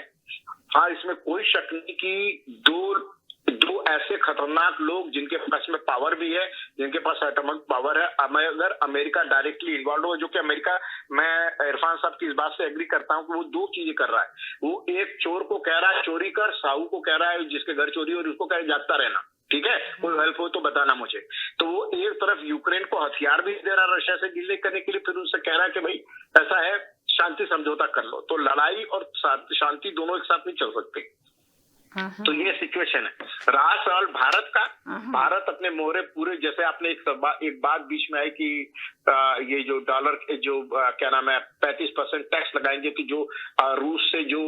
हाँ, इसमें कोई शक नहीं कि दो ऐसे खतरनाक लोग जिनके पास में पावर भी है, जिनके पास एटॉमिक पावर है, अगर अमेरिका डायरेक्टली इन्वॉल्व हो, जो कि अमेरिका, मैं इरफान साहब की इस बात से एग्री करता हूं कि वो दो चीजें कर रहा है। वो एक चोर को कह रहा है चोरी कर, साहू को कह रहा है जिसके घर चोरी हो उसको कह रहा है जागता रहना, ठीक है, कोई हेल्प हो तो बताना मुझे। तो वो एक तरफ यूक्रेन को हथियार भी दे रहा है रशिया से डील करने के लिए, फिर उससे कह रहा है कि भाई ऐसा है शांति समझौता कर लो। तो लड़ाई और शांति दोनों एक साथ नहीं चल सकते। तो ये सिचुएशन है। रहा सवाल भारत का, भारत अपने मोहरे पूरे, जैसे आपने एक बात बीच में आई कि ये जो डॉलर के जो क्या नाम है 35% टैक्स लगाएंगे कि जो रूस से जो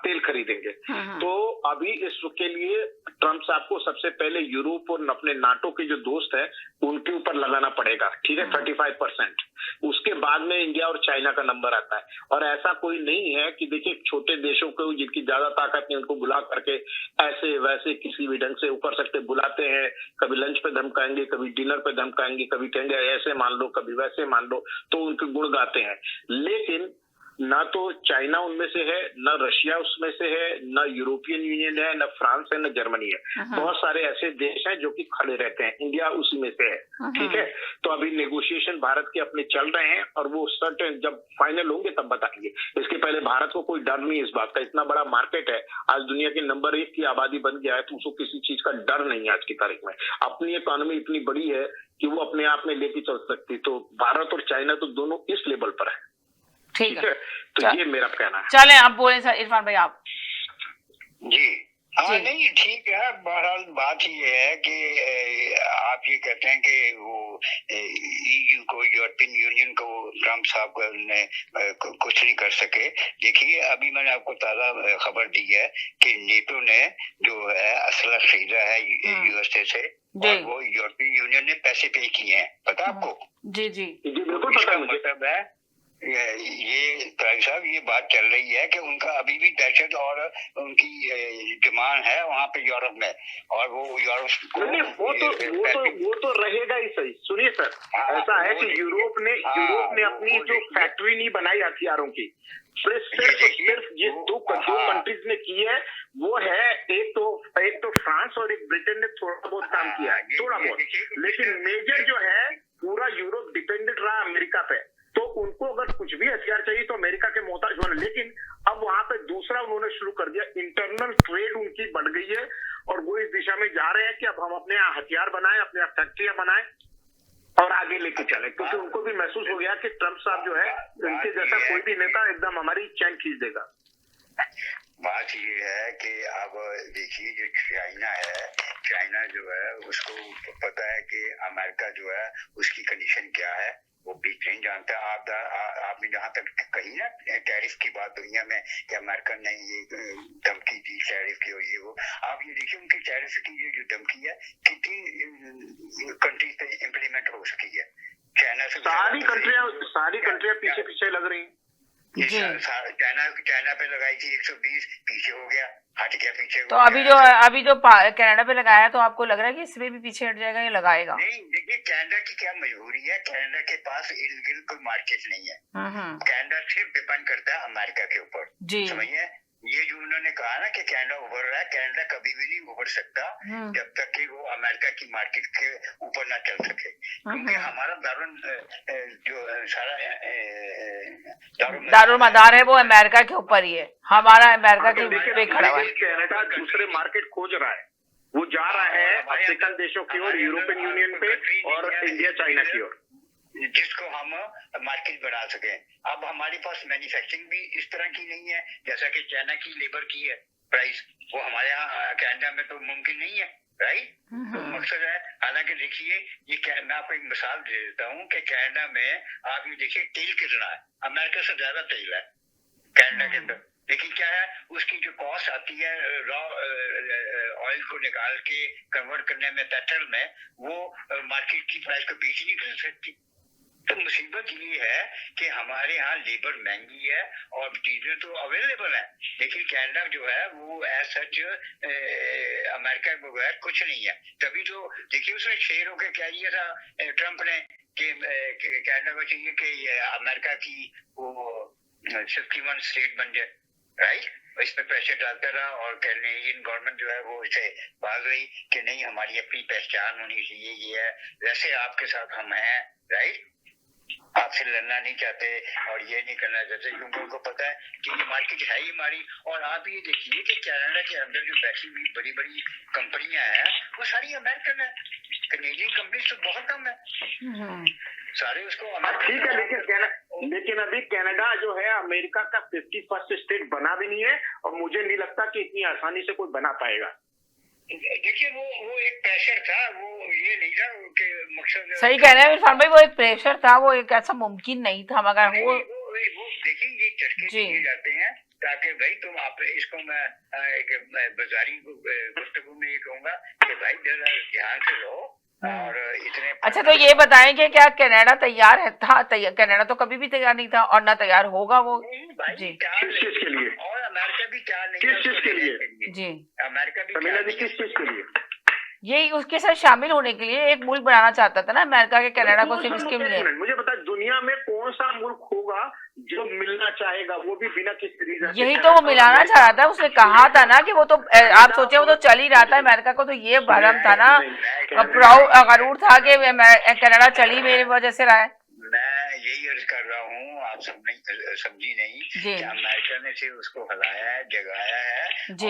तेल खरीदेंगे, तो अभी इसके लिए ट्रम्प साहब को सबसे पहले यूरोप और अपने नाटो के जो दोस्त है उनके ऊपर लगाना पड़ेगा, ठीक है, 35%। उसके बाद में इंडिया और चाइना का नंबर आता है। और ऐसा कोई नहीं है कि देखिए छोटे देशों को जिनकी ज्यादा ताकत नहीं उनको बुला करके ऐसे वैसे किसी भी ढंग से ऊपर सकते बुलाते हैं, कभी लंच पे धमकाएंगे, कभी डिनर पे धमकाएंगे, कभी कहेंगे ऐसे मान लो, कभी वैसे मान लो, तो उनके गुण गाते हैं। लेकिन ना तो चाइना उनमें से है, न रशिया उसमें से है, न यूरोपियन यूनियन है, न फ्रांस है, न जर्मनी है। बहुत सारे ऐसे देश हैं जो कि खड़े रहते हैं, इंडिया उसी में से है, ठीक है। तो अभी नेगोशिएशन भारत के अपने चल रहे हैं और वो सर्टेन जब फाइनल होंगे तब बताएंगे। इसके पहले भारत को कोई डर नहीं है इस बात का, इतना बड़ा मार्केट है, आज दुनिया के नंबर 1 की आबादी बन गया है, तो उसको किसी चीज का डर नहीं है आज की तारीख में। अपनी इकोनॉमी इतनी बड़ी है कि वो अपने आप में लेके चल सकती। तो भारत और चाइना तो दोनों इस लेवल पर है, ठीक है। तो ये मेरा कहना है। चले आप बोले सर इरफान भाई आप। जी हाँ, नहीं ठीक है। बहरहाल बात ये है कि आप ये कहते हैं कि वो EU को, यूरोपियन यूनियन को ट्रम्प साहब ने कुछ नहीं कर सके। देखिए अभी मैंने आपको ताज़ा खबर दी है कि नेटो ने जो है असला खरीदा है USA से, और वो यूरोपियन यूनियन ने पैसे पे किए हैं, पता आपको? जी जी बिल्कुल पता है मुझे। मतलब है ये भाई साहब, ये बात चल रही है कि उनका अभी भी दहशत और उनकी डिमांड है वहाँ पे यूरोप में, और वो यूरोप वो तो रहेगा ही सही। सुनिए सर, ऐसा है कि यूरोप ने अपनी जो फैक्ट्री नहीं बनाई हथियारों की, सिर्फ जिस दो कंट्रीज ने की है वो है एक तो फ्रांस और एक ब्रिटेन ने थोड़ा बहुत काम किया है, थोड़ा बहुत। लेकिन मेजर जो है पूरा यूरोप डिपेंडेंट रहा अमेरिका पे, तो उनको अगर कुछ भी हथियार चाहिए तो अमेरिका के मोहताज होने। लेकिन अब वहां पे दूसरा उन्होंने शुरू कर दिया, इंटरनल ट्रेड उनकी बढ़ गई है और वो इस दिशा में जा रहे हैं कि अब हम अपने यहाँ हथियार बनाएं, अपने यहाँ फैक्ट्रियां बनाएं और आगे लेके चले, क्योंकि उनको भी महसूस हो गया कि ट्रम्प साहब जो है उनके जैसा कोई भी नेता एकदम हमारी चैन खींच देगा। बात ये है कि अब देखिए जो चाइना है, चाइना जो है उसको पता है कि अमेरिका जो है उसकी कंडीशन क्या है, वो भी नहीं जानता। आपने जहाँ तक कही ना टैरिफ की बात दुनिया में कि अमेरिका ने ये धमकी दी टैरिफ की और ये वो, आप ये देखिए उनकी टैरिफ की ये जो धमकी है कितनी कंट्रीज पे इम्प्लीमेंट हो सकी है। चाइना से सारी कंट्रियां पीछे लग रही हैं। चाइना पे लगाई थी 120, पीछे हो गया, हट गया पीछे। तो अभी जो कनाडा पे लगाया, तो आपको लग रहा है कि इसमें भी पीछे हट जाएगा या लगाएगा? नहीं, देखिए कनाडा की क्या मजबूरी है, कनाडा के पास इर्द गिर्द कोई मार्केट नहीं है। कनाडा सिर्फ डिपेंड करता है अमेरिका के ऊपर, समझिए। ये जो उन्होंने कहा ना कि कनाडा उभर रहा है, कनाडा कभी भी नहीं उभर सकता जब तक कि वो अमेरिका की मार्केट के ऊपर ना चल सके, क्योंकि हमारा जो सारा दारोमदार है वो अमेरिका के ऊपर ही है, हमारा अमेरिका के पे खड़ा है। कनाडा दूसरे मार्केट खोज रहा है, वो जा रहा है अफ्रीकन देशों की ओर, यूरोपियन यूनियन पे और इंडिया चाइना की ओर, जिसको हम मार्केट बढ़ा सके। अब हमारे पास मैन्युफैक्चरिंग भी इस तरह की नहीं है जैसा कि चाइना की लेबर की है प्राइस, वो हमारे यहाँ कनाडा में तो मुमकिन नहीं है, राइट। तो मकसद है, हालांकि देखिए ये मैं आपको एक मिसाल दे देता हूँ कि कनाडा में आप ये देखिए तेल कितना है, अमेरिका से ज्यादा तेल है कनाडा के अंदर, लेकिन क्या है उसकी जो कॉस्ट आती है रॉ ऑयल को निकाल के कन्वर्ट करने में, पेट्रोल में, वो मार्केट की प्राइस को बीच नहीं कर सकती। तो मुसीबत ये है कि हमारे यहाँ लेबर महंगी है और चीजें तो अवेलेबल हैं, लेकिन कनाडा जो है वो एज सच अमेरिका के बगैर कुछ नहीं है। तभी तो देखिए उसने शेर होकर क्या किया था ट्रम्प ने कि कनाडा को चाहिए कि अमेरिका की वो 51 स्टेट बन जाए, राइट। इस पे प्रेशर डालता रहा और कैनेडियन गवर्नमेंट जो है वो इसे भाग रही कि नहीं हमारी अपनी पहचान होनी चाहिए, ये है वैसे आपके साथ हम हैं, राइट, आपसे लड़ना नहीं चाहते और ये नहीं करना चाहते, क्योंकि उनको पता है कि ये मार्केट है ही हमारी। और आप ये देखिए कि कनाडा के अंदर जो बैठी हुई बड़ी बड़ी कंपनियां हैं वो सारी अमेरिकन है, कैनेडियन कंपनी तो बहुत कम है, सारे उसको ठीक है। लेकिन लेकिन अभी कनाडा जो है अमेरिका का 51st स्टेट बना भी नहीं है, और मुझे नहीं लगता कि इतनी आसानी से कोई बना पाएगा। देखिए वो एक प्रेशर था, वो ये नहीं था कि मकसद। सही कह रहे हैं इरफान भाई, वो एक प्रेशर था, वो एक ऐसा मुमकिन नहीं था, मगर वो देखिए ये झटके दिए जाते हैं ताकि भाई तुम आप इसको मैं एक बाजारी गुफ्तगू में ये कहूंगा कि भाई जरा ध्यान से रहो और इतने। अच्छा, तो ये बताएं कि क्या कनाडा तैयार है था? कनाडा तो कभी भी तैयार नहीं था और ना तैयार होगा वो। जी किस चीज के लिए? और अमेरिका भी तैयार नहीं। किस चीज के लिए? जी अमेरिका भी समीना जी किस चीज के लिए? यही उसके साथ शामिल होने के लिए एक मुल्क बनाना चाहता था ना अमेरिका के कनाडा को, सिर्फ इसके मिले। मुझे बता, दुनिया में कौन सा मुल्क होगा जो मिलना चाहेगा, वो भी बिना किसी रीजन? यही तो वो मिलाना चाह रहा था, उसने कहा था ना कि वो तो आप सोचे वो तो चल ही रहा था, अमेरिका को तो ये भरम था ना, गरूर था कि कनाडा चली मेरी वजह से रहा है। मैं यही अर्ज कर रहा हूँ, आप समझी नहीं कि अमेरिका ने सिर्फ उसको हलाया है, जगाया है,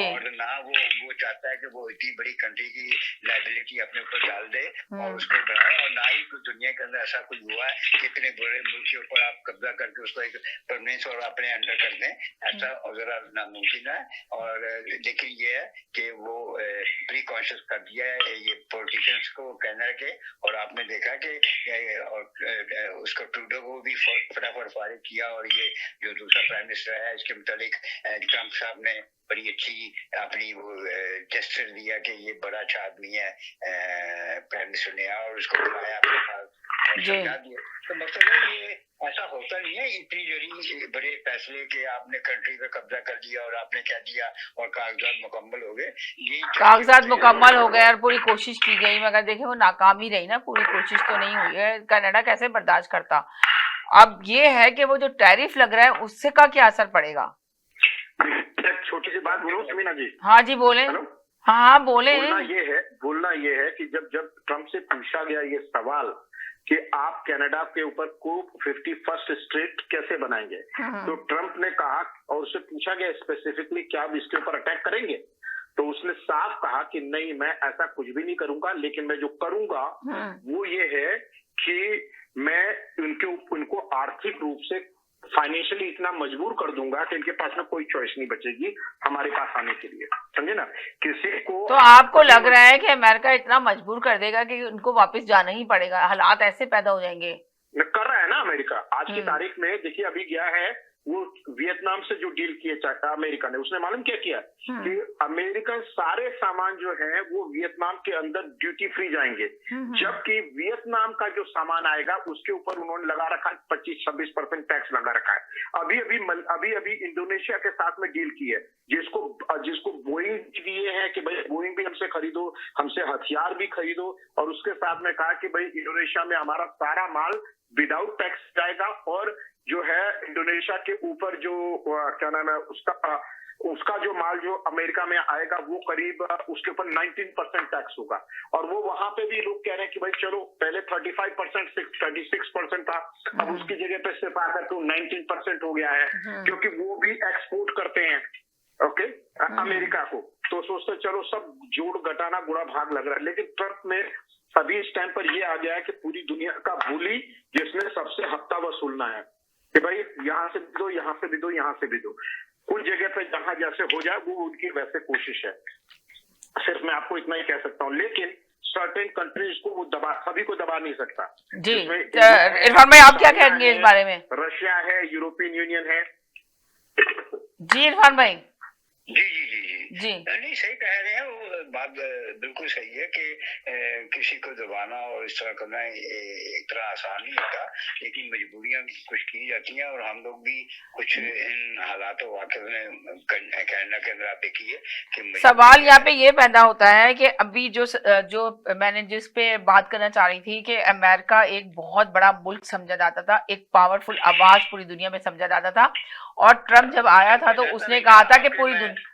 और ना वो चाहता है कि वो इतनी बड़ी कंट्री की लायबिलिटी अपने ऊपर डाल दे और उसको बढ़ाए, और ना ही दुनिया के अंदर ऐसा कुछ हुआ है कि इतने बड़े मुल्क के ऊपर आप कब्जा करके उसको एक परमानेंस और अपने अंडर कर दें, ऐसा जरा नामुमकिन है। और लेकिन ये है कि वो प्री कॉन्शियस कर दिया है ये पॉलिटिशियंस को कनाडा के, और आपने देखा कि उसको ट्रूडो को भी फटाफट फारिग किया, और ये जो दूसरा प्राइम मिनिस्टर है इसके मुतालिक ट्रम्प साहब ने बड़ी अच्छी अपनी वो जेस्चर दिया कि ये बड़ा अच्छा आदमी है प्राइम मिनिस्टर ने, और उसको बुलाया अपने पास और समझा दिया। तो मतलब है ये ऐसा होता नहीं है इतनी जल्दी बड़े फैसले के आपने कंट्री पे कब्जा कर दिया और आपने क्या दिया और कागजात मुकम्मल हो गए। ये कागजात मुकम्मल हो गए और पूरी कोशिश की गई, मगर देखिए वो नाकाम ही रही ना, पूरी कोशिश तो नहीं हुई है। कनाडा कैसे बर्दाश्त करता? अब ये है कि वो जो टैरिफ लग रहा है उससे का क्या असर पड़ेगा? छोटी सी बात बोलूं समीना जी? हाँ जी बोले। हाँ बोले। बोलना ये है कि जब ट्रम्प से पूछा गया ये सवाल कि आप कनाडा के ऊपर को 51st स्टेट कैसे बनाएंगे, तो ट्रम्प ने कहा, और उससे पूछा गया स्पेसिफिकली क्या आप इसके ऊपर अटैक करेंगे, तो उसने साफ कहा कि नहीं मैं ऐसा कुछ भी नहीं करूंगा, लेकिन मैं जो करूंगा वो ये है कि मैं उनको आर्थिक रूप से फाइनेंशियली इतना मजबूर कर दूंगा कि इनके पास में कोई चॉइस नहीं बचेगी हमारे पास आने के लिए, समझे ना? किसी को तो आपको लग रहा है कि अमेरिका इतना मजबूर कर देगा कि उनको वापस जाना ही पड़ेगा, हालात ऐसे पैदा हो जाएंगे? कर रहा है ना अमेरिका आज की तारीख में। देखिए अभी गया है वो वियतनाम से जो डील किए अमेरिका ने, उसने मालूम क्या किया कि अमेरिकन सारे सामान जो है वो वियतनाम के अंदर ड्यूटी फ्री जाएंगे, जबकि वियतनाम का जो सामान आएगा उसके ऊपर उन्होंने लगा रखा है 25-26% टैक्स लगा रखा है। अभी इंडोनेशिया के साथ में डील की है, जिसको बोइंग दिए हैं कि भाई बोइंग भी हमसे खरीदो, हमसे हथियार भी खरीदो, और उसके साथ में कहा कि भाई इंडोनेशिया में हमारा सारा माल विदाउट टैक्स जाएगा, और जो है इंडोनेशिया के ऊपर जो क्या नाम है उसका जो माल जो अमेरिका में आएगा वो करीब उसके ऊपर 19% टैक्स होगा। और वो वहां पे भी लोग कह रहे हैं कि भाई चलो पहले 35% 36% था, अब उसकी जगह पे सिर्फ आकर तो 19% हो गया है, क्योंकि वो भी एक्सपोर्ट करते हैं ओके अमेरिका को, तो सोचते चलो सब जोड़ घटाना गुणा भाग लग रहा है। लेकिन ट्रम्प में अभी इस टाइम पर ये आ गया है कि पूरी दुनिया का बुली जिसने सबसे हफ्ता वसूलना है कि भाई यहाँ से भी दो, यहाँ से भी दो, यहाँ से भी दो, कुछ जगह पे जहां जैसे हो जाए वो उनकी वैसे कोशिश है। सिर्फ मैं आपको इतना ही कह सकता हूँ, लेकिन सर्टेन कंट्रीज को वो सभी को दबा नहीं सकता। जी इरफान भाई आप क्या कहेंगे इस बारे में? रशिया है, यूरोपियन यूनियन है। जी इरफान भाई। जी नहीं सही कह रहे हैं, वो बात बिल्कुल सही है कि किसी को दबाना और इस तरह करना इतना आसान नहीं होता, लेकिन मजबूरियां कुछ की जाती हैं, और हम लोग भी कुछ इन हालातों वाकई में कनाडा के अंदर आप देखिए कि सवाल यहाँ पे ये पैदा होता है कि अभी जो मैंने जिस पे बात करना चाह रही थी कि अमेरिका एक बहुत बड़ा मुल्क समझा जाता था, एक पावरफुल आवाज पूरी दुनिया में समझा जाता था, और ट्रम्प जब आया था तो उसने कहा था कि पूरी दुनिया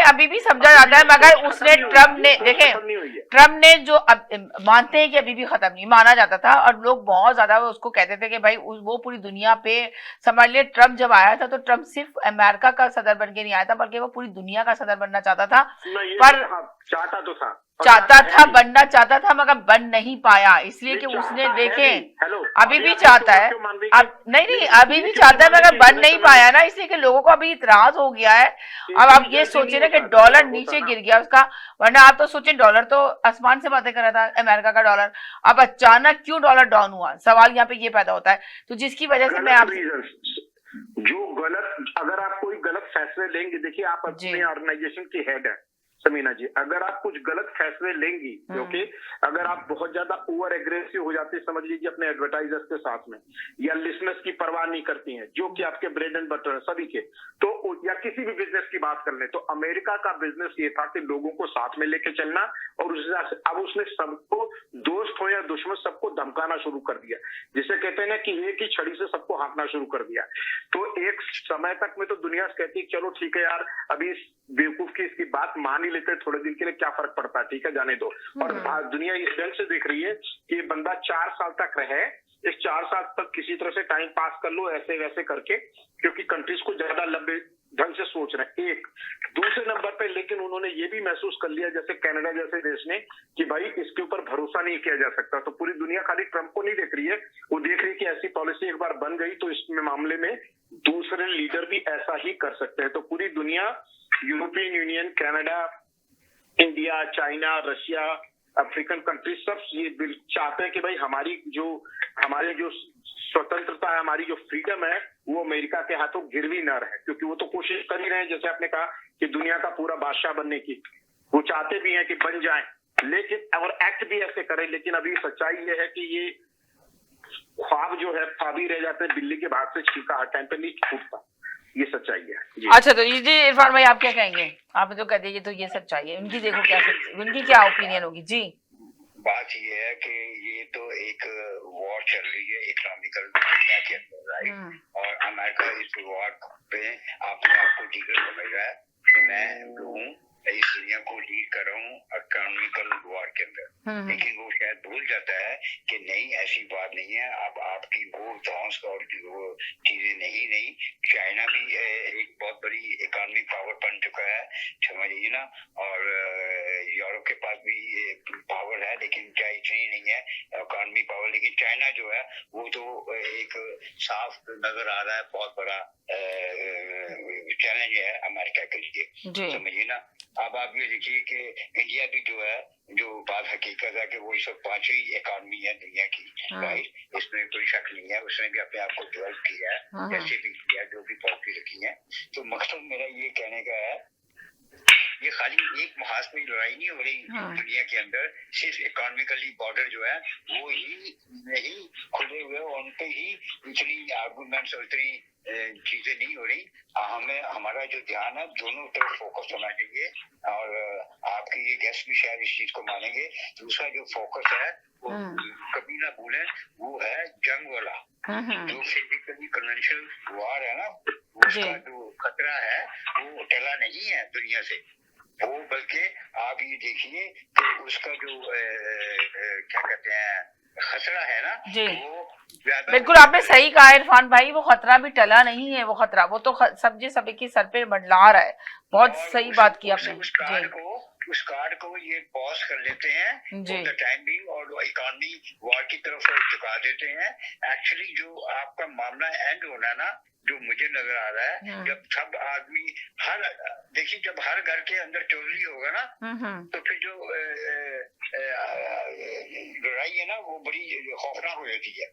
अभी भी समझा जाता है, मगर उसने ट्रम्प ने देखें ट्रम्प ने जो मानते हैं कि अभी भी खत्म नहीं माना जाता था, और लोग बहुत ज्यादा उसको कहते थे कि भाई वो पूरी दुनिया पे समझ लिए। ट्रम्प जब आया था तो ट्रम्प सिर्फ अमेरिका का सदर बन के नहीं आया था, बल्कि वो पूरी दुनिया का सदर बनना चाहता था। पर चाहता तो था चाहता था, बनना चाहता था, मगर बन नहीं पाया, इसलिए कि उसने देखें अभी भी चाहता है, अब नहीं अभी भी चाहता है मगर बन नहीं पाया ना, इसलिए कि लोगों को अभी इतराज हो गया है। अब आप ये सोचिए ना कि डॉलर नीचे गिर गया उसका, वरना आप तो सोचिए डॉलर तो आसमान से बातें कर रहा था, अमेरिका का डॉलर, अब अचानक क्यों डॉलर डाउन हुआ, सवाल यहाँ पे ये पैदा होता है। तो जिसकी वजह से मैं आप जो गलत, अगर आप कोई गलत फैसले लेंगे, देखिए आप अपने ऑर्गेनाइजेशन की हेड है समीना जी, अगर आप कुछ गलत फैसले लेंगी, क्योंकि अगर आप बहुत ज्यादा ओवर एग्रेसिव हो जाते हैं, समझ लीजिए अपने एडवर्टाइजर्स के साथ में, या लिसनर्स की परवाह नहीं करती हैं, जो कि आपके ब्रेड एंड बटर है सभी के, तो या किसी भी बिजनेस की बात कर ले, तो अमेरिका का बिजनेस ये था कि लोगों को साथ में लेके चलना, और उस हिसाब से अब उसने सबको, दोस्त हो या दुश्मन, सबको धमकाना शुरू कर दिया, जिसे कहते हैं ना कि एक ही छड़ी से सबको हाँकना शुरू कर दिया। तो एक समय तक में तो दुनिया कहती चलो ठीक है यार, अभी इस बेवकूफ की इसकी बात मान ही लेते थोड़े दिन के लिए, क्या फर्क पड़ता है, ठीक है जाने दो। और दुनिया इस ढंग से देख रही है कि बंदा 4 साल तक रहे, इस 4 साल तक किसी तरह से टाइम पास कर लो ऐसे वैसे करके, क्योंकि कंट्रीज को ज्यादा लंबे ढंग से सोच रहे हैं। एक दूसरे नंबर पे लेकिन उन्होंने ये भी महसूस कर लिया, जैसे कनाडा जैसे देश ने, कि भाई इसके ऊपर भरोसा नहीं किया जा सकता। तो पूरी दुनिया खाली ट्रंप को नहीं देख रही है, वो देख रही है कि ऐसी पॉलिसी एक बार बन गई तो इसमें मामले में दूसरे लीडर भी ऐसा ही कर सकते हैं। तो पूरी दुनिया, European union, Canada, India, China, Russia, African country, सब ये चाहते हैं कि भाई हमारी जो स्वतंत्रता है, हमारी जो फ्रीडम है, वो अमेरिका के हाथों गिरवी न रहे, क्योंकि वो तो कोशिश कर ही रहे हैं, जैसे आपने कहा कि दुनिया का पूरा बादशाह बनने की, वो चाहते भी हैं कि बन जाएं, लेकिन और एक्ट भी ऐसे करें। लेकिन अभी सच्चाई ये है कि ये ख्वाब जो है ख्वाब ही रह जाते हैं, बिल्ली के भाग से छिलका हर टाइम पे नहीं छूटता, ये सच्चाई है जी। अच्छा, तो ये जी इरफान भाई आप क्या कहेंगे, आप तो कहते हैं तो ये सच्चाई है, उनकी देखो क्या उनकी क्या ओपिनियन होगी जी। बात ये है कि ये तो एक वॉर चल रही है इकोनॉमिकल दुनिया के अंदर, राइट, और अमेरिका इस वॉर पे अपने आप को लीडर समझ रहा है कि मैं हूँ, इस दुनिया को लीड कर रहा हूँ इकोनॉमिकल वॉर के अंदर, लेकिन वो शायद भूल जाता है कि नहीं, ऐसी बात नहीं है। अब आपकी वो धौंस और वो चीजें नहीं, चाइना भी एक बहुत बड़ी इकोनॉमिक पावर बन चुका है, समझिए ना, और यूरोप के पास भी पावर है, लेकिन क्या इतनी नहीं है इकोनॉमी पावर। लेकिन चाइना जो है वो तो एक साफ नजर आ रहा है, बहुत बड़ा चैलेंज है अमेरिका के लिए, समझिए ना। अब आप ये देखिए कि इंडिया भी जो है, जो बात हकीकत है कि वो इस वक्त 5वीं इकोनॉमी है दुनिया की, राइट, इसमें कोई शक नहीं है, उसने भी अपने आप को डेवलप किया है, जैसे भी किया, जो भी पॉलिसी रखी है। तो मकसद मेरा ये कहने का है, ये खाली एक महाज में लड़ाई नहीं हो रही दुनिया के अंदर, सिर्फ इकोनॉमिकली बॉर्डर जो है वो ही नहीं खुले हुए, उन पे ही इतनी आर्गूमेंट्स और इतनी चीजें नहीं हो रही। हमें हमारा जो ध्यान है दोनों तरफ फोकस होना चाहिए, और आपके ये गेस्ट भी शायद इस चीज को मानेंगे। दूसरा जो फोकस है वो कभी ना भूलें, वो है जंग वाला, जो फिजिकली कन्वेंशनल वार है ना, उसका जो खतरा है वो टला नहीं है दुनिया से, वो बल्कि आप ये देखिए कि उसका जो क्या कहते हैं खतरा है ना, वो बिल्कुल आपने सही कहा इरफान भाई, वो खतरा भी टला नहीं है, वो खतरा वो तो सभी के सर पे मंडला रहा है। बहुत सही बात की आपने। उस कार्ड को ये पॉज कर लेते हैं टाइम भी, और इकोनॉमी वॉर की तरफ झुका देते हैं। एक्चुअली जो आपका मामला एंड होना ना, जो मुझे नजर आ रहा है, जब सब आदमी देखिए, जब हर घर के अंदर चौधरी होगा ना, तो फिर जो लड़ाई है ना वो बड़ी खौफनाक हो जाती है।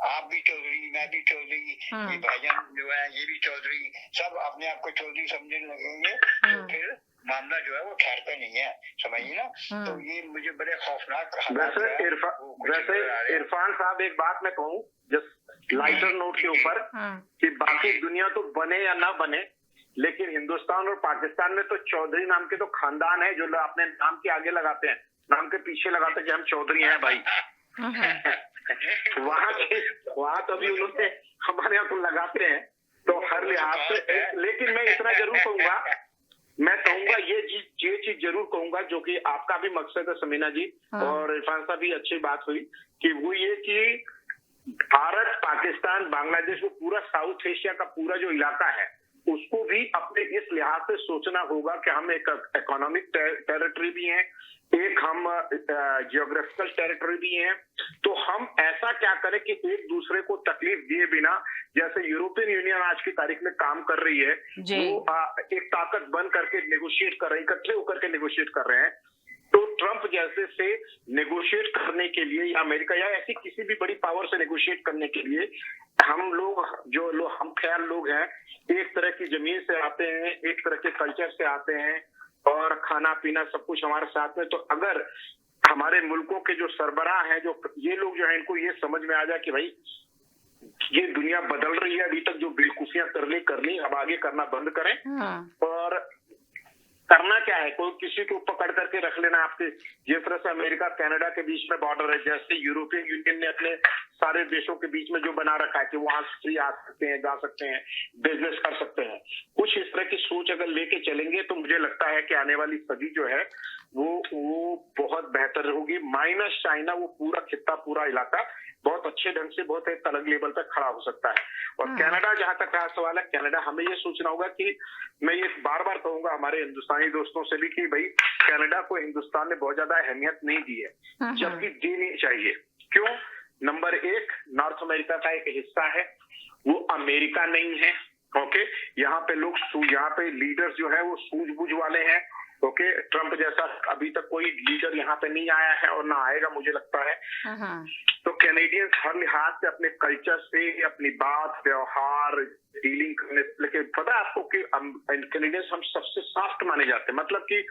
आप भी चौधरी, मैं भी चौधरी, ये भाईजान जो है ये भी चौधरी, सब अपने आप को चौधरी समझने लगेंगे, तो फिर मामला जो है वो ठहरता नहीं है, समझिए ना। तो ये मुझे बड़े खौफनाक। वैसे इरफान साहब एक बात मैं कहूँ जस्ट लाइटर नोट के ऊपर, कि बाकी दुनिया तो बने या ना बने, लेकिन हिंदुस्तान और पाकिस्तान में तो चौधरी नाम के तो खानदान है जो अपने नाम के आगे लगाते हैं, नाम के पीछे लगाते हैं कि हम चौधरी हैं भाई। वहाँ तो अभी उन्होंने हमारे यहाँ तो लगाते हैं, तो हर लिहाज से। लेकिन मैं इतना जरूर कहूंगा, मैं कहूंगा ये चीज जरूर कहूंगा, जो कि आपका भी मकसद है समीना जी, और इरफान साहब भी अच्छी बात हुई, कि वो ये कि भारत, पाकिस्तान, बांग्लादेश, वो पूरा साउथ एशिया का पूरा जो इलाका है, उसको भी अपने इस लिहाज से सोचना होगा कि हम एक इकोनॉमिक टेरिटरी भी हैं, एक हम जियोग्राफिकल टेरिटरी भी हैं, तो हम ऐसा क्या करें कि एक दूसरे को तकलीफ दिए बिना, जैसे यूरोपियन यूनियन आज की तारीख में काम कर रही है, जी। वो एक ताकत बन करके नेगोशिएट कर रही है, इकट्ठे होकर के नेगोशिएट कर रहे हैं। तो ट्रंप जैसे से नेगोशिएट करने के लिए, या अमेरिका या ऐसी किसी भी बड़ी पावर से नेगोशिएट करने के लिए, हम लोग जो हम ख्याल लोग हैं, एक तरह की जमीन से आते हैं, एक तरह के कल्चर से आते हैं, और खाना पीना सब कुछ हमारे साथ में। तो अगर हमारे मुल्कों के जो सरबराह हैं, जो ये लोग जो है, इनको ये समझ में आ जाए कि भाई ये दुनिया बदल रही है, अभी तक जो बेवकूफियां करनी अब आगे करना बंद करें। और करना क्या है, कोई किसी को पकड़ करके रख लेना आपके, जिस तरह से अमेरिका कनाडा के बीच में बॉर्डर है, जैसे यूरोपियन यूनियन ने अपने सारे देशों के बीच में जो बना रखा है कि वहां फ्री आ सकते हैं, जा सकते हैं, बिजनेस कर सकते हैं, कुछ इस तरह की सोच अगर लेके चलेंगे तो मुझे लगता है कि आने वाली सदी जो है वो बहुत बेहतर होगी। माइनस चाइना, वो पूरा खित्ता, पूरा इलाका बहुत अच्छे ढंग से, बहुत एक अलग लेवल तक खड़ा हो सकता है। और कनाडा, जहां तक रहा सवाल है, कनाडा हमें ये सोचना होगा कि मैं ये बार बार कहूंगा हमारे हिंदुस्तानी दोस्तों से भी कि भाई कनाडा को हिंदुस्तान ने बहुत ज्यादा अहमियत नहीं दी है, जबकि देनी चाहिए। क्यों? नंबर एक, नॉर्थ अमेरिका का एक हिस्सा है, वो अमेरिका नहीं है। ओके, यहाँ पे लोग, यहाँ पे लीडर्स जो है वो सूझबूझ वाले हैं। ओके, ट्रंप जैसा अभी तक कोई लीडर यहाँ पे नहीं आया है और ना आएगा, मुझे लगता है। तो कैनेडियंस हर लिहाज से, अपने कल्चर से, अपनी बात, व्यवहार, डीलिंग करने, लेकिन पता है आपको कि कैनेडियंस हम सबसे सॉफ्ट माने जाते हैं, मतलब कि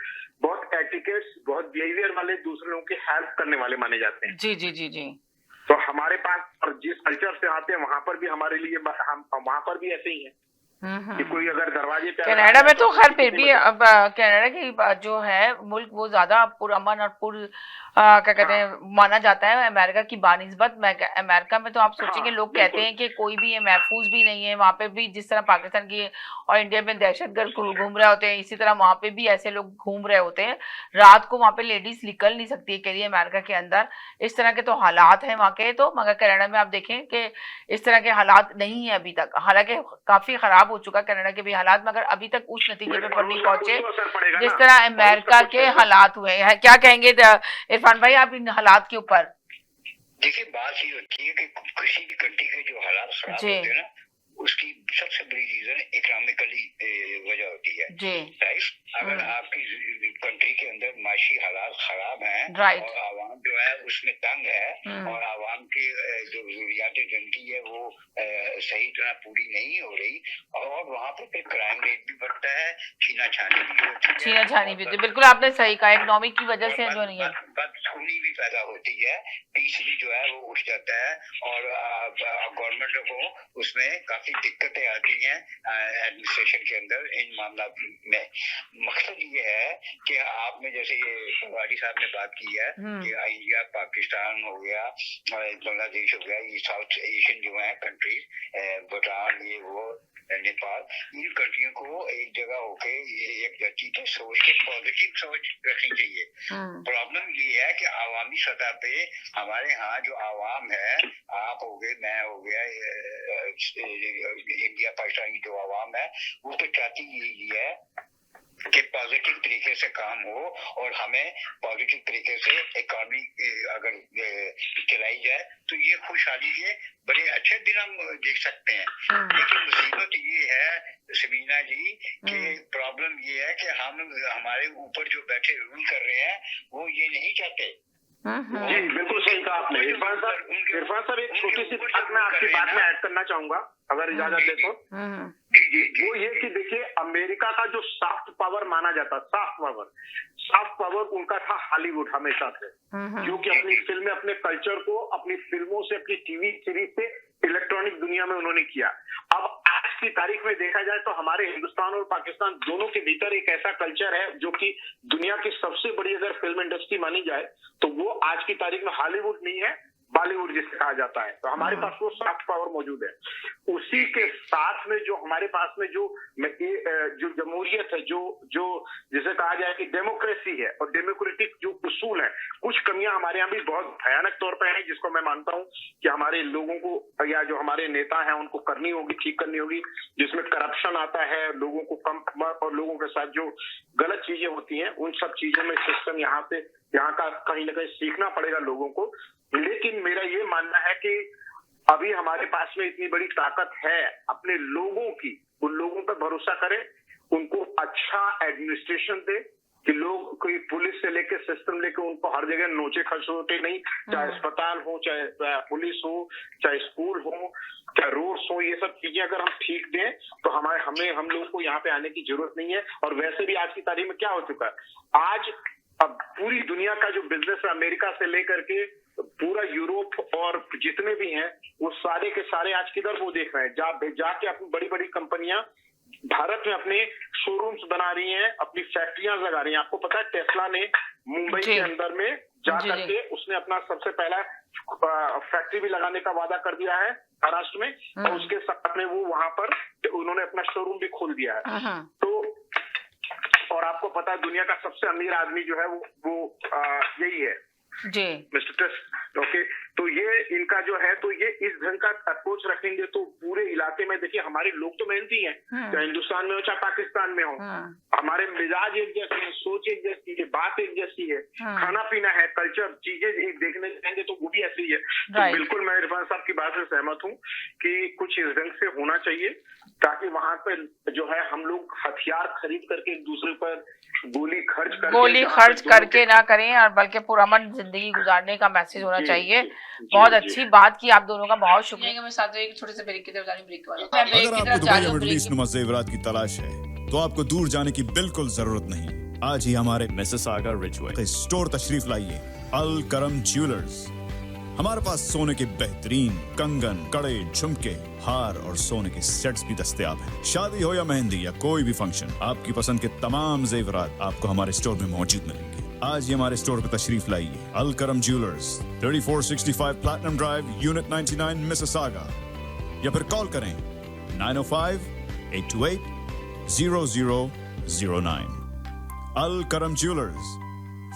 बहुत एटिकेट्स, बहुत बिहेवियर वाले, दूसरे लोगों की हेल्प करने वाले माने जाते हैं। जी जी जी जी। तो हमारे पास, और जिस कल्चर से आते हैं वहां पर भी हमारे लिए, हम वहां पर भी ऐसे ही है कि कोई अगर दरवाजे पे, कनाडा में तो खैर फिर भी अब कनाडा की जो है मुल्क, वो ज्यादा पुरअमन और क्या कहते हैं माना जाता है अमेरिका की बानिस्बत। अमेरिका में तो आप सोचेंगे, लोग कहते हैं कि कोई भी महफूज भी नहीं है वहाँ पे भी, जिस तरह पाकिस्तान की और इंडिया में दहशतगर्द घूम रहे होते हैं, इसी तरह वहाँ पे भी ऐसे लोग घूम रहे होते हैं। रात को वहाँ पे लेडीज निकल नहीं सकती है, कह रही है अमेरिका के अंदर। इस तरह के तो हालात हैं वहाँ के। तो मगर कनाडा में आप देखें कि इस तरह के हालात नहीं है अभी तक, हालांकि काफी खराब हो चुका कनाडा के भी हालात, मगर अभी तक उस नतीजे पर नहीं पहुंचे जिस तरह अमेरिका के हालात हुए हैं। क्या कहेंगे इरफान भाई आप इन हालात के ऊपर? देखिए, बात ये होती है कि किसी भी कंट्री के जो हालात खराब होते हैं ना, उसकी सबसे बड़ी रीजन इकोनॉमिकली वजह होती है। राइट, अगर आपकी कंट्री के अंदर माशी हालात खराब हैं और आवाम जो है उसमें तंग है और आवाम की जो जरूरियात जिंदगी है वो सही तरह पूरी नहीं हो रही, और वहाँ पर फिर क्राइम रेट भी बढ़ता है, छीना छानी भी होती है। छीना छानी भी, बिल्कुल आपने सही कहा, इकोनॉमिक की वजह से जो नहीं है, बदसूनी भी पैदा होती है, पीस भी जो है वो उठ जाता है, और गवर्नमेंट को उसमें काफी दिक्कतें आती हैं एडमिनिस्ट्रेशन के अंदर इन मामला में। मकसद ये है कि आपने जैसे ये पवारी साहब ने बात की है कि इंडिया, पाकिस्तान हो गया, बांग्लादेश हो गया, ये साउथ एशियन जो है कंट्रीज, भूटान, ये वो, नेपाल, इन कंट्रियों को एक जगह होके एक धरती के सोच के पॉजिटिव सोच रखनी चाहिए। प्रॉब्लम ये है कि आवामी सतह पे हमारे यहाँ जो आवाम है, आप हो गए, मैं हो गया, इंडिया पाकिस्तान की जो आवाम है, वो तो चाहती यही है कि पॉजिटिव तरीके से काम हो और हमें पॉजिटिव तरीके से इकोनॉमी अगर चलाई जाए तो ये खुशहाली के बड़े अच्छे दिन हम देख सकते हैं। लेकिन मुसीबत ये है समीना जी कि प्रॉब्लम ये है कि हम, हमारे ऊपर जो बैठे रूल कर रहे हैं वो ये नहीं चाहते। जी बिल्कुल सही कहा आपने। इरफान साहब एक छोटी सी बात मैं आपकी बात में ऐड करना चाहूंगा, अगर इजाजत दे तो। वो ये कि देखिए, अमेरिका का जो सॉफ्ट पावर माना जाता, सॉफ्ट पावर उनका था हॉलीवुड हमेशा से, जो कि अपनी फिल्में, अपने कल्चर को अपनी फिल्मों से, अपनी टीवी सीरीज से इलेक्ट्रॉनिक दुनिया में उन्होंने किया। अब आज की तारीख में देखा जाए तो हमारे हिंदुस्तान और पाकिस्तान दोनों के भीतर एक ऐसा कल्चर है जो कि दुनिया की सबसे बड़ी अगर फिल्म इंडस्ट्री मानी जाए तो वो आज की तारीख में हॉलीवुड नहीं है बॉलीवुड जिसे कहा जाता है। तो हमारे पास वो सॉफ्ट पावर मौजूद है। उसी के साथ में जो हमारे पास में जो जमहूरियत है, जो जिसे कहा जाए कि डेमोक्रेसी है और डेमोक्रेटिक जो उसूल है, कुछ कमियां हमारे यहाँ भी बहुत भयानक तौर पर है, जिसको मैं मानता हूँ कि हमारे लोगों को या जो हमारे नेता हैं उनको करनी होगी, ठीक करनी होगी। जिसमें करप्शन आता है, लोगों को कम और लोगों के साथ जो गलत चीजें होती हैं, उन सब चीजों में सिस्टम यहाँ का कहीं ना कहीं सीखना पड़ेगा लोगों को। लेकिन मेरा ये मानना है कि अभी हमारे पास में इतनी बड़ी ताकत है अपने लोगों की, उन लोगों पर भरोसा करें, उनको अच्छा एडमिनिस्ट्रेशन दे कि लोग कोई पुलिस से लेके सिस्टम लेके उनको हर जगह नोचे खसोटे नहीं, चाहे अस्पताल हो, चाहे पुलिस हो, चाहे स्कूल हो, चाहे रोड्स हो, ये सब चीजें अगर हम ठीक दें तो हम लोगों को यहाँ पे आने की जरूरत नहीं है। और वैसे भी आज की तारीख में क्या हो चुका है, आज अब पूरी दुनिया का जो बिजनेस है, अमेरिका से लेकर के पूरा यूरोप और जितने भी हैं, वो सारे के सारे आज किधर वो देख रहे हैं, जाके अपनी बड़ी बड़ी कंपनियां भारत में अपने शोरूम्स बना रही हैं, अपनी फैक्ट्रियां लगा रही हैं। आपको पता है टेस्ला ने मुंबई के अंदर में जा करके उसने अपना सबसे पहला फैक्ट्री भी लगाने का वादा कर दिया है महाराष्ट्र में, और उसके साथ में वो वहां पर उन्होंने अपना शोरूम भी खोल दिया है। तो और आपको पता है दुनिया का सबसे अमीर आदमी जो है वो यही है जी, मिस्टर टेस्ट। ओके, तो ये इनका जो है, तो ये इस ढंग का अप्रोच रखेंगे तो पूरे इलाके में, देखिए हमारे लोग तो मेहनती हैं, चाहे हिंदुस्तान में हो चाहे पाकिस्तान में हो, हमारे मिजाज एक जैसे हैं, सोच एक जैसी है, बात एक जैसी है, खाना पीना है, कल्चर चीजें एक देखने जाएंगे तो वो भी ऐसी है। तो बिल्कुल मैं इरफान साहब की बात से सहमत हूँ कि कुछ इस ढंग से होना चाहिए, ताकि वहां पर जो है हम लोग हथियार खरीद करके एक दूसरे पर गोली खर्च करके ना करें, और बल्कि पुरअमन जिंदगी गुजारने का मैसेज होना चाहिए। बहुत अच्छी बात की आप दोनों का, बहुत शुक्रिया। मैं साथ एक छोटे से ब्रेक की तरफ जाने, ब्रेक वाला अगर आपको दुबई या मिडिल ईस्ट नुमा ज़ेवरात की तलाश है तो आपको दूर जाने की बिल्कुल जरूरत नहीं। आज ही हमारे मिसिसागा रिचवे स्टोर तशरीफ लाइए, अल करम ज्वेलर्स। हमारे पास सोने के बेहतरीन कंगन, कड़े, झुमके, हार और सोने के सेट्स भी दस्तयाब हैं। शादी हो या मेहंदी या कोई भी फंक्शन, आपकी पसंद के तमाम जेवरात आपको हमारे स्टोर में मौजूद मिलेंगे। आज ही हमारे स्टोर पर तशरीफ लाइए, अल करम jewellers, 3465 platinum drive, unit 99, Mississauga, या फिर कॉल करें 905-828-0009। अल करम ज्वेलर्स,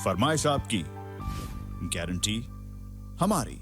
फरमाइश आपकी, गारंटी हमारी।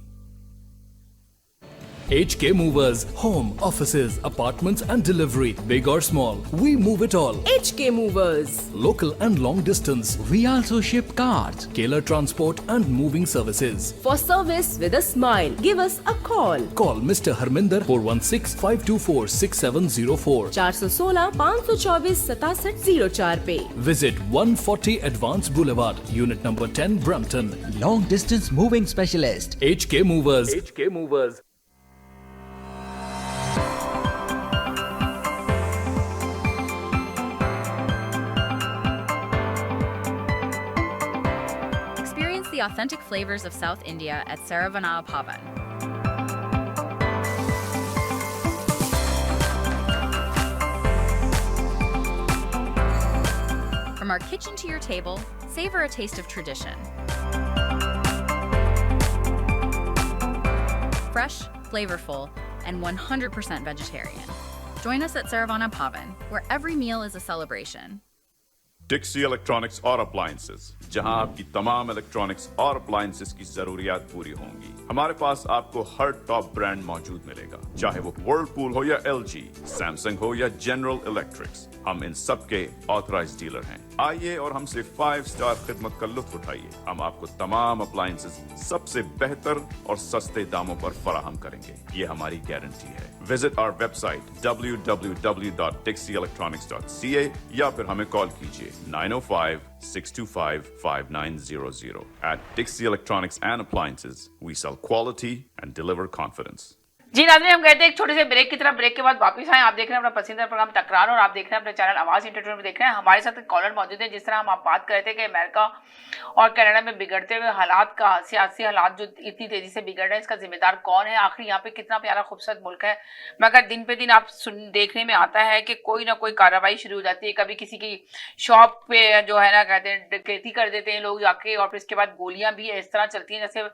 HK Movers, home, offices, apartments and delivery, big or small, we move it all. HK Movers. Local and long distance, we also ship cars, Keller Transport and moving services. For service with a smile, give us a call. Call Mr. Harminder 416-524-6704. 416-524-6704 पे. Visit 140 Advance Boulevard, Unit number 10, Brampton. Long distance moving specialist. HK Movers. HK Movers. The authentic flavors of South India at Saravanaa Bhavan. From our kitchen to your table, savor a taste of tradition. Fresh, flavorful, and 100% vegetarian. Join us at Saravanaa Bhavan, where every meal is a celebration. Dixie electronics और appliances, जहां आपकी तमाम electronics और appliances की जरूरियात पूरी होंगी। हमारे पास आपको हर टॉप ब्रांड मौजूद मिलेगा, चाहे वो व्हर्लपूल हो या LG, सैमसंग हो या जनरल इलेक्ट्रिक्स, हम इन सब के ऑथराइज्ड डीलर हैं। आइए और हमसे 5 स्टार खिदमत का लुत्फ उठाइए। हम आपको तमाम अप्लायंसेस सबसे बेहतर और सस्ते दामों पर फराहम करेंगे, ये हमारी गारंटी है। विजिट आवर वेबसाइट www.dixieelectronics.ca या फिर हमें कॉल कीजिए 905-625-5900. At Dixie Electronics and Appliances, we sell quality and deliver confidence. जी नाज़रीन, हम कहते हैं एक छोटे से ब्रेक की तरफ, ब्रेक के बाद वापस आए। आप देख रहे हैं अपना पसंदीदा प्रोग्राम तकरार और आप देख रहे हैं अपने चैनल आवाज एंटरटेनमेंट देख रहे हैं। हमारे साथ एक कॉलर मौजूद है। जिस तरह हम आप बात कर रहे थे कि अमेरिका और कनाडा में बिगड़ते हुए हालात का, सियासी हालात जो इतनी तेजी से बिगड़ रहे हैं, इसका जिम्मेदार कौन है, आखिर यहाँ पे कितना प्यारा खूबसूरत मुल्क है, मगर दिन पे दिन आप देखने में आता है कि कोई ना कोई कार्रवाई शुरू हो जाती है। कभी किसी की शॉप पे जो है ना कहते हैं डकैती कर देते हैं लोग जाके, और फिर इसके बाद गोलियां भी इस तरह चलती हैं जैसे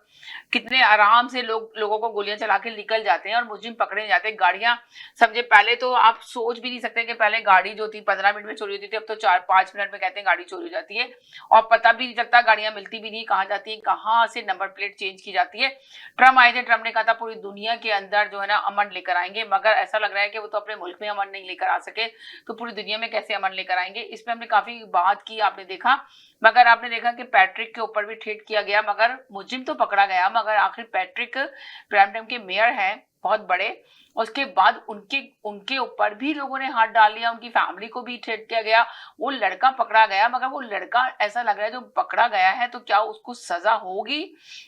कितने आराम से लोगों को गोलियां चला के निकल जाते हैं और मुजरिम पकड़े जाते हैं। गाड़ियां समझे, पहले तो आप सोच भी नहीं सकते कि पहले गाड़ी जो थी 15 मिनट में चोरी होती थी, अब तो 4-5 मिनट में कहते हैं गाड़ी चोरी हो जाती है और पता भी नहीं चलता, गाड़ियां मिलती भी नहीं, कहाँ जाती है, कहाँ से नंबर प्लेट चेंज की जाती है। ट्रम्प आए थे, ट्रम्प ने कहा था पूरी दुनिया के अंदर जो है ना अमन लेकर आएंगे, मगर ऐसा लग रहा है कि वो तो अपने मुल्क में अमन नहीं लेकर आ सके, तो पूरी दुनिया में कैसे अमन लेकर आएंगे। इस पर हमने काफी बात की, आपने देखा, मगर आपने देखा कि पैट्रिक के ऊपर भी ट्रीट किया गया, मगर मुजरिम तो पकड़ा गया, मगर आखिर पैट्रिक ब्रैम्पटन के मेयर हैं बहुत बड़े, उसके बाद उनके ऊपर भी लोगों ने हाथ डाल लिया, उनकी फैमिली को भी ट्रीट किया गया। वो लड़का पकड़ा गया, मगर वो लड़का ऐसा लग रहा है जो पकड़ा गया है तो क्या उसको सजा होगी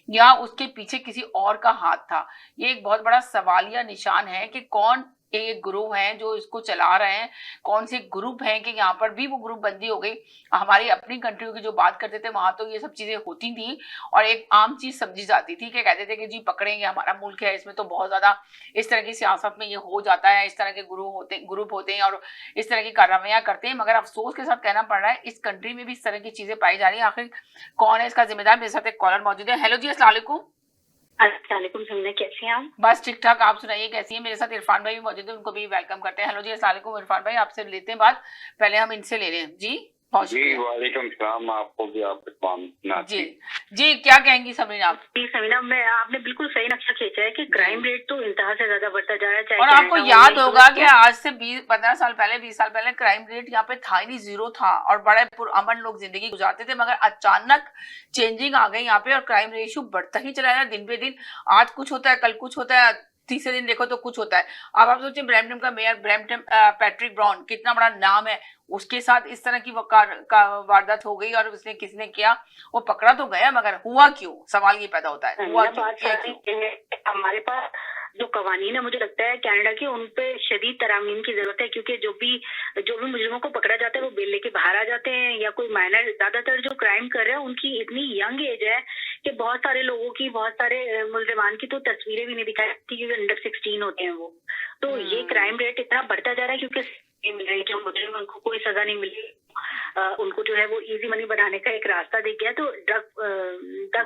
या उसके पीछे किसी और का हाथ था। ये एक बहुत बड़ा सवालिया निशान है कि कौन एक ग्रुप है जो इसको चला रहे हैं, कौन से ग्रुप हैं कि यहाँ पर भी वो ग्रुप बंदी हो गई। हमारी अपनी कंट्रियों की जो बात करते थे वहां तो ये सब चीजें होती थी और एक आम चीज समझी जाती थी कि कहते थे कि जी पकड़ेंगे, हमारा मुल्क है, इसमें तो बहुत ज्यादा इस तरह की सियासत में ये हो जाता है, इस तरह के ग्रुप होते हैं और इस तरह की कार्रवाइयां करते हैं। मगर अफसोस के साथ कहना पड़ रहा है इस कंट्री में भी इस तरह की चीजें पाई जा रही है। आखिर कौन है इसका जिम्मेदार? मेरे साथ एक कॉलर मौजूद है। हेलो जी, अस्सलाम वालेकुम। अस्सलाम समीना, कैसे हैं आप? बस ठीक ठाक, आप सुनाइए कैसी है? मेरे साथ इरफान भाई भी मौजूद है, उनको भी वेलकम करते हैं। हेलो जी, अस्सलाम वालेकुम इरफान भाई, आपसे लेते हैं बात, पहले हम इनसे ले रहे हैं जी। जी वालेकुम सलाम, आपको भी आपको जी जी, क्या कहेंगी समीना आप? जी समीना, आपने बिल्कुल सही नक्शा खींचा है कि क्राइम रेट तो इंतहा से ज्यादा बढ़ता जा रहा है। और आपको याद होगा कि आज से 20-15 साल पहले, 20 साल पहले क्राइम रेट यहाँ पे था ही नहीं, जीरो था और बड़े पुरअमन लोग जिंदगी गुजारते थे, मगर अचानक चेंजिंग आ गई यहाँ पे और क्राइम रेशियो बढ़ता ही चला है दिन पे दिन। आज कुछ होता है, कल कुछ होता है, तीसरे दिन देखो तो कुछ होता है। अब आप सोचिए ब्रैम्पटन का मेयर पैट्रिक ब्राउन, कितना बड़ा नाम है, उसके साथ इस तरह की वारदात हो गई और उसने किसने किया, वो पकड़ा तो गया, मगर हुआ क्यों? सवाल ये पैदा होता है, हुआ क्यों? हमारे पास जो कवानीन है, मुझे लगता है कनाडा के, उन पे शदीद तरामीम की जरूरत है, क्योंकि जो भी मुजरिमों को पकड़ा जाता है वो बेल लेके बाहर आ जाते हैं या कोई माइनर, ज्यादातर जो क्राइम कर रहे हैं उनकी इतनी यंग एज है कि बहुत सारे लोगों की, बहुत सारे मुलजिमान की तो तस्वीरें भी नहीं दिखाई जाती क्योंकि अंडर 16 होते हैं वो। तो ये क्राइम रेट इतना बढ़ता जा रहा है क्योंकि मिल रही, जो मुजरिम उनको कोई सजा नहीं मिली, उनको जो है वो इजी मनी बनाने का एक रास्ता दिख गया। तो ड्रग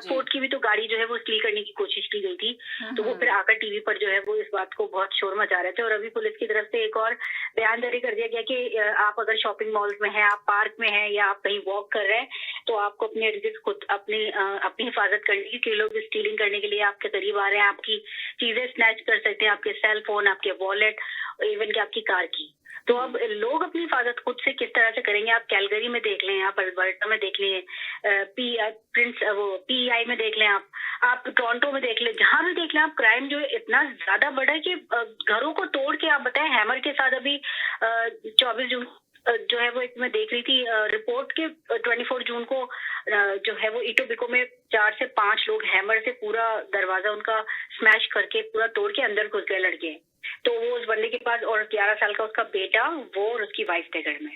कोर्ट की भी तो गाड़ी जो है वो स्टील करने की कोशिश की गई थी, तो वो फिर आकर टीवी पर जो है वो इस बात को बहुत शोर मचा रहे थे। और अभी पुलिस की तरफ से एक और बयान जारी कर दिया गया कि आप अगर शॉपिंग मॉल्स में हैं, आप पार्क में हैं या आप कहीं वॉक कर रहे हैं, तो आपको अपने रिजिक खुद अपनी हिफाजत करनी की, लोग स्टीलिंग करने के लिए आपके करीब आ रहे हैं, आपकी चीजें स्नैच कर सकते हैं, आपके सेल फोन, आपके वॉलेट, इवन कि आपकी कार की। तो अब लोग अपनी हिफाजत खुद से किस तरह से करेंगे? आप कैलगरी में देख लें, आप अल्बर्टा में देख लें, PEI में देख लें, आप टोरंटो में देख लें, जहां भी देख लें आप, क्राइम जो है इतना ज्यादा बढ़ा है कि घरों को तोड़ के, आप बताएं, हैमर के साथ अभी 24 जून जो है वो एक मैं देख रही थी रिपोर्ट के 24 जून को जो है वो इटोबिको में 4 से 5 लोग हैमर से पूरा दरवाजा उनका स्मैश करके पूरा तोड़ के अंदर घुस गए लड़के। तो वो उस बंदे के पास, और 11 साल का उसका बेटा, वो और उसकी वाइफ थे घर में,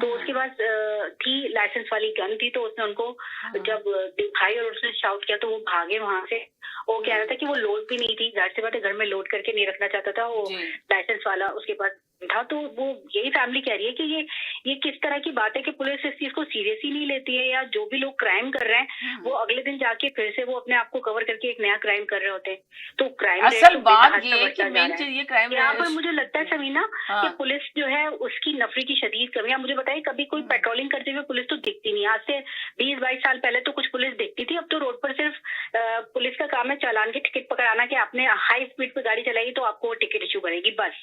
तो उसके पास थी लाइसेंस वाली गन थी, तो उसने उनको जब दिखाई और उसने शाउट किया तो वो भागे वहां से। वो कह रहा था कि वो लोड भी नहीं थी, जाहिर सी बात है घर में लोड करके नहीं रखना चाहता था, वो लाइसेंस वाला उसके पास था। तो वो यही फैमिली कह रही है कि ये किस तरह की बात है कि पुलिस इस चीज को सीरियस ही नहीं लेती है, या जो भी लोग क्राइम कर रहे हैं वो अगले दिन जाके फिर से वो अपने आप को कवर करके एक नया क्राइम कर रहे होते हैं। तो क्राइम असल बात ये है कि मेन चीज ये क्राइम यहाँ पर मुझे लगता है समीना कि पुलिस जो है उसकी नफरी की शदीद कमी। मुझे बताइए, कभी कोई पेट्रोलिंग करते हुए पुलिस तो दिखती नहीं। आज से 20-22 साल पहले तो कुछ पुलिस दिखती थी, अब तो रोड पर सिर्फ पुलिस का काम है चालान के टिकट पकड़ाना कि आपने हाई स्पीड पे गाड़ी चलाई तो आपको टिकट इशू करेगी, बस।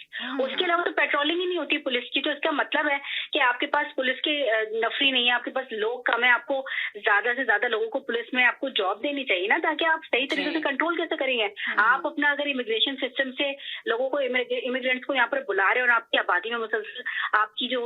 उसके अलावा तो पेट्रोलिंग ही नहीं होती पुलिस की। तो इसका मतलब है कि आपके पास पुलिस के नफरी नहीं है, आपके पास लोग कम है, आपको ज्यादा से ज्यादा लोगों को पुलिस में आपको जॉब देनी चाहिए ना, ताकि आप सही तरीके से कंट्रोल कैसे करेंगे। आप अपना अगर इमिग्रेशन सिस्टम से लोगों को, इमिग्रेंट्स को यहाँ पर बुला रहे हैं और आपकी आबादी में मुसलसल आपकी जो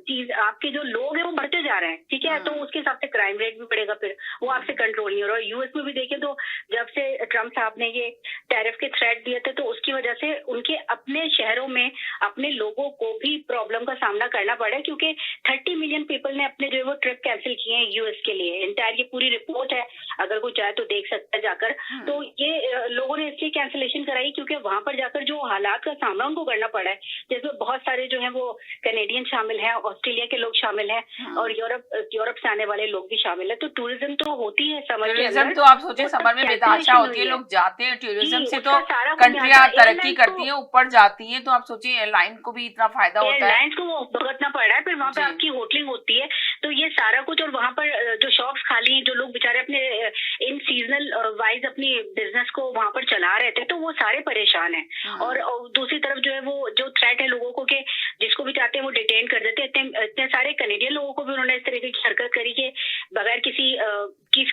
चीज, आपके जो लोग हैं वो बढ़ते जा रहे हैं, ठीक है, तो उसके हिसाब से क्राइम रेट भी बढ़ेगा, फिर वो आपसे कंट्रोल नहीं हो रहा। यूएस में भी देखें तो जब से ट्रम्प साहब ने ये टैरिफ के थ्रेट दिए थे, तो उसकी वजह से उनके अपने शहरों में अपने लोगों को भी प्रॉब्लम का सामना करना पड़ा, क्योंकि 30 मिलियन पीपल ने अपने जो है वो ट्रिप कैंसिल किए हैं यूएस के लिए। इंटायर ये पूरी रिपोर्ट है, अगर कोई चाहे तो देख सकता है जाकर। तो ये लोगों ने इसलिए कैंसिलेशन कराई क्योंकि वहां पर जाकर जो हालात का सामना उनको करना पड़ा है, जिसमें बहुत सारे जो है वो कैनेडियन शामिल हैं, ऑस्ट्रेलिया के लोग शामिल हैं और यूरोप से आने वाले लोग भी शामिल है। तो टूरिज्म तो होती है समर के अंदर, तो आप सोचे समर में बेतहाशा होती है, लोग जाते हैं टूरिज्म से, तो कंट्रियां तरक्की करती हैं, ऊपर जाती हैं, तो आप सोचिए एयरलाइन को भी इतना फायदा होता है, एयरलाइंस को वो भुगतना पड़ रहा है, फिर वहाँ पे आपकी होटलिंग होती है, तो ये सारा कुछ। और वहाँ पर जो शॉप्स खाली हैं, जो लोग बेचारे अपने इन सीजनल वाइज अपनी बिजनेस को वहाँ पर चला रहे थे, तो वो सारे परेशान हैं। और दूसरी तरफ जो है वो जो थ्रेट है लोगों को कि जिसको भी चाहते हैं वो डिटेन कर देते हैं। इतने सारे कैनेडियन लोगों को भी उन्होंने इस तरीके की हरकत करी कि बगैर किसी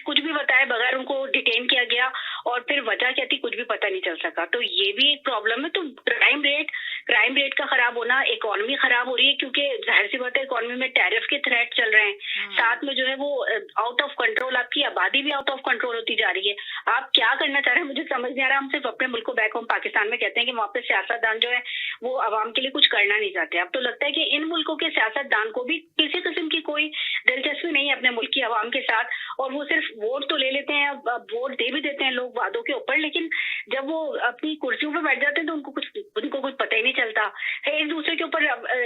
कुछ भी बताए बगैर उनको डिटेन किया गया, और फिर वजह क्या थी कुछ भी पता नहीं चल सका। तो ये भी एक प्रॉब्लम है। तो क्राइम रेट का खराब होना, इकोनॉमी खराब हो रही है, क्योंकि जाहिर सी बात है इकोनॉमी में टैरिफ के थ्रेट चल रहे हैं, साथ में जो है वो आउट ऑफ कंट्रोल, आपकी आबादी भी आउट ऑफ कंट्रोल होती जा रही है। आप क्या करना चाह रहे हैं मुझे समझ नहीं आ रहा। हम सिर्फ अपने मुल्क को बैक होम पाकिस्तान में कहते हैं कि वहाँ पे सियासतदान जो है वो आवाम के लिए कुछ करना नहीं चाहते। अब तो लगता है कि इन मुल्कों के सियासतदान को भी किसी किस्म की कोई दिलचस्पी नहीं है अपने मुल्क की आवाम के साथ, और वो सिर्फ वोट तो ले लेते हैं, वोट दे भी देते हैं लोग वादों के ऊपर, लेकिन जब वो अपनी कुर्सियों पर बैठ जाते हैं तो उनको कुछ पता ही नहीं चलता। एक दूसरे के ऊपर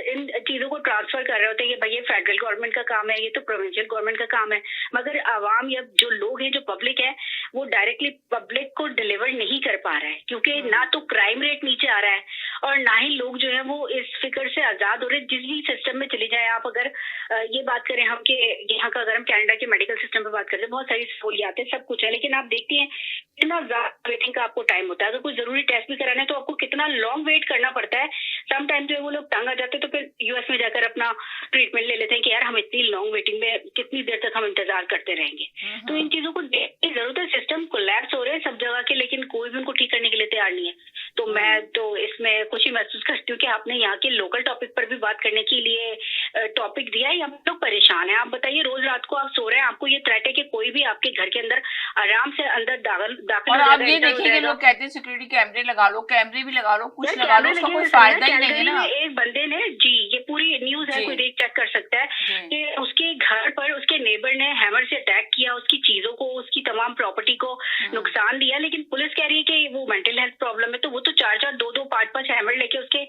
इन चीजों को ट्रांसफर कर रहे होते हैं कि भाई ये फेडरल गवर्नमेंट का काम है, ये तो प्रोविंशियल गवर्नमेंट का काम है, मगर आवाम या जो लोग हैं, जो पब्लिक है, वो डायरेक्टली पब्लिक को डिलीवर नहीं कर पा रहा है, क्योंकि ना तो क्राइम रेट नीचे आ रहा है और ना ही लोग जो है वो इस फिक्र से आजाद हो रहे। जिस भी सिस्टम में चले जाए आप, अगर ये बात करें हम कि यहाँ का, अगर हम कनाडा के मेडिकल सिस्टम पे बात करें, बहुत सारी सहूलियात है, सब कुछ है, लेकिन आप देखती हैं कितना ज्यादा वेटिंग का आपको टाइम होता है। अगर कोई जरूरी टेस्ट भी कराना है तो आपको कितना लॉन्ग वेट करना पड़ता है। सम टाइम जो है वो लोग तंग आ जाते हैं, तो फिर यूएस में जाकर अपना ट्रीटमेंट ले लेते हैं कि यार हम इतनी लॉन्ग वेटिंग में कितनी देर तक हम इंतजार करते रहेंगे। तो इन चीजों को देखने की जरूरत है। सिस्टम कोलैप्स हो रहे हैं सब जगह के, लेकिन कोई भी उनको ठीक करने के लिए तैयार नहीं है। तो मैं तो इसमें खुशी महसूस करती हूँ कि आपने यहाँ के लोकल टॉपिक पर भी बात करने के लिए टॉपिक दिया है। हम लोग परेशान है। आप बताइए, रोज रात को आप सो रहे हैं, आपको ये थ्रेट है कि कोई भी आपके घर के अंदर आराम से अंदर दाखिल और आप ये देखिए कि लोग कहते हैं सिक्योरिटी कैमरे लगा लो, कैमरे भी लगा लो, कुछ लगा लो, उसका कोई फायदा ही नहीं है ना। एक बंदे ने, जी ये पूरी न्यूज है, कोई देख चेक कर सकता है कि उसके घर पर उसके नेबर ने हैमर से अटैक किया, उसकी चीजों को, उसकी तमाम प्रॉपर्टी को नुकसान दिया, लेकिन पुलिस कह रही है कि वो मेंटल हेल्थ प्रॉब्लम है। तो वो तो 4-4, 2-2, 5-5 हैमर लेके उसके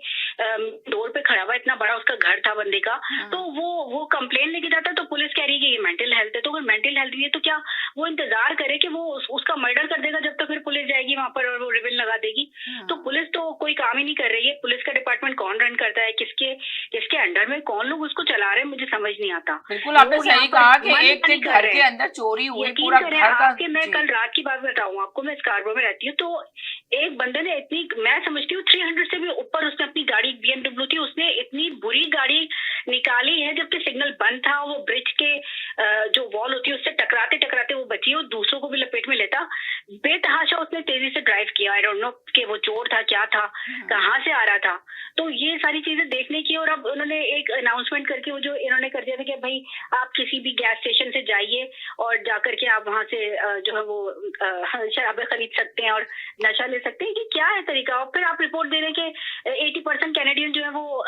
डोर पे खड़ा हुआ, इतना बड़ा उसका घर था बंदे का। तो वो कंप्लेन लेके जाता, तो पुलिस कह रही है कि ये मेंटल हेल्थ है। तो अगर मेंटल हेल्थ भी है तो क्या वो इंतजार करे कि वो उसका मर्डर कर देगा जब तक फिर पुलिस जाएगी वहां पर और वो रिबन लगा देगी? तो पुलिस तो कोई काम ही नहीं कर रही है। पुलिस का डिपार्टमेंट कौन रन करता है, किसके अंडर में कौन लोग उसको चला रहे हैं, मुझे समझ नहीं आता। बिल्कुल आपने सही कहा कि एक घर के अंदर चोरी हुई, पूरा घर का। मैं कल रात की बात बताऊं आपको, मैं स्कार्बरो में रहती हूँ, तो एक बंदे ने इतनी, मैं समझती हूँ 300 से भी ऊपर उसने अपनी गाड़ी, BMW थी, उसने इतनी बुरी गाड़ी निकाली है जबकि सिग्नल बंद था। वो ब्रिज के जो वॉल होती है उससे टकराते टकराते वो बची और दूसरों को भी लपेट में लेता। बेतहाशा उसने तेजी से ड्राइव किया। आई डोंट नो कि वो चोर था, क्या था, कहाँ से आ रहा था। तो ये सारी चीजें देखने की। और अब उन्होंने एक अनाउंसमेंट करके वो जो इन्होंने कर दिया था कि भाई आप किसी भी गैस स्टेशन से जाइए और जाकर के आप वहां से जो है वो शराबें खरीद सकते हैं और नशा ले सकते हैं। कि क्या है तरीका? और फिर आप रिपोर्ट दे रहे हैं कि 80% कैनेडियन जो है वो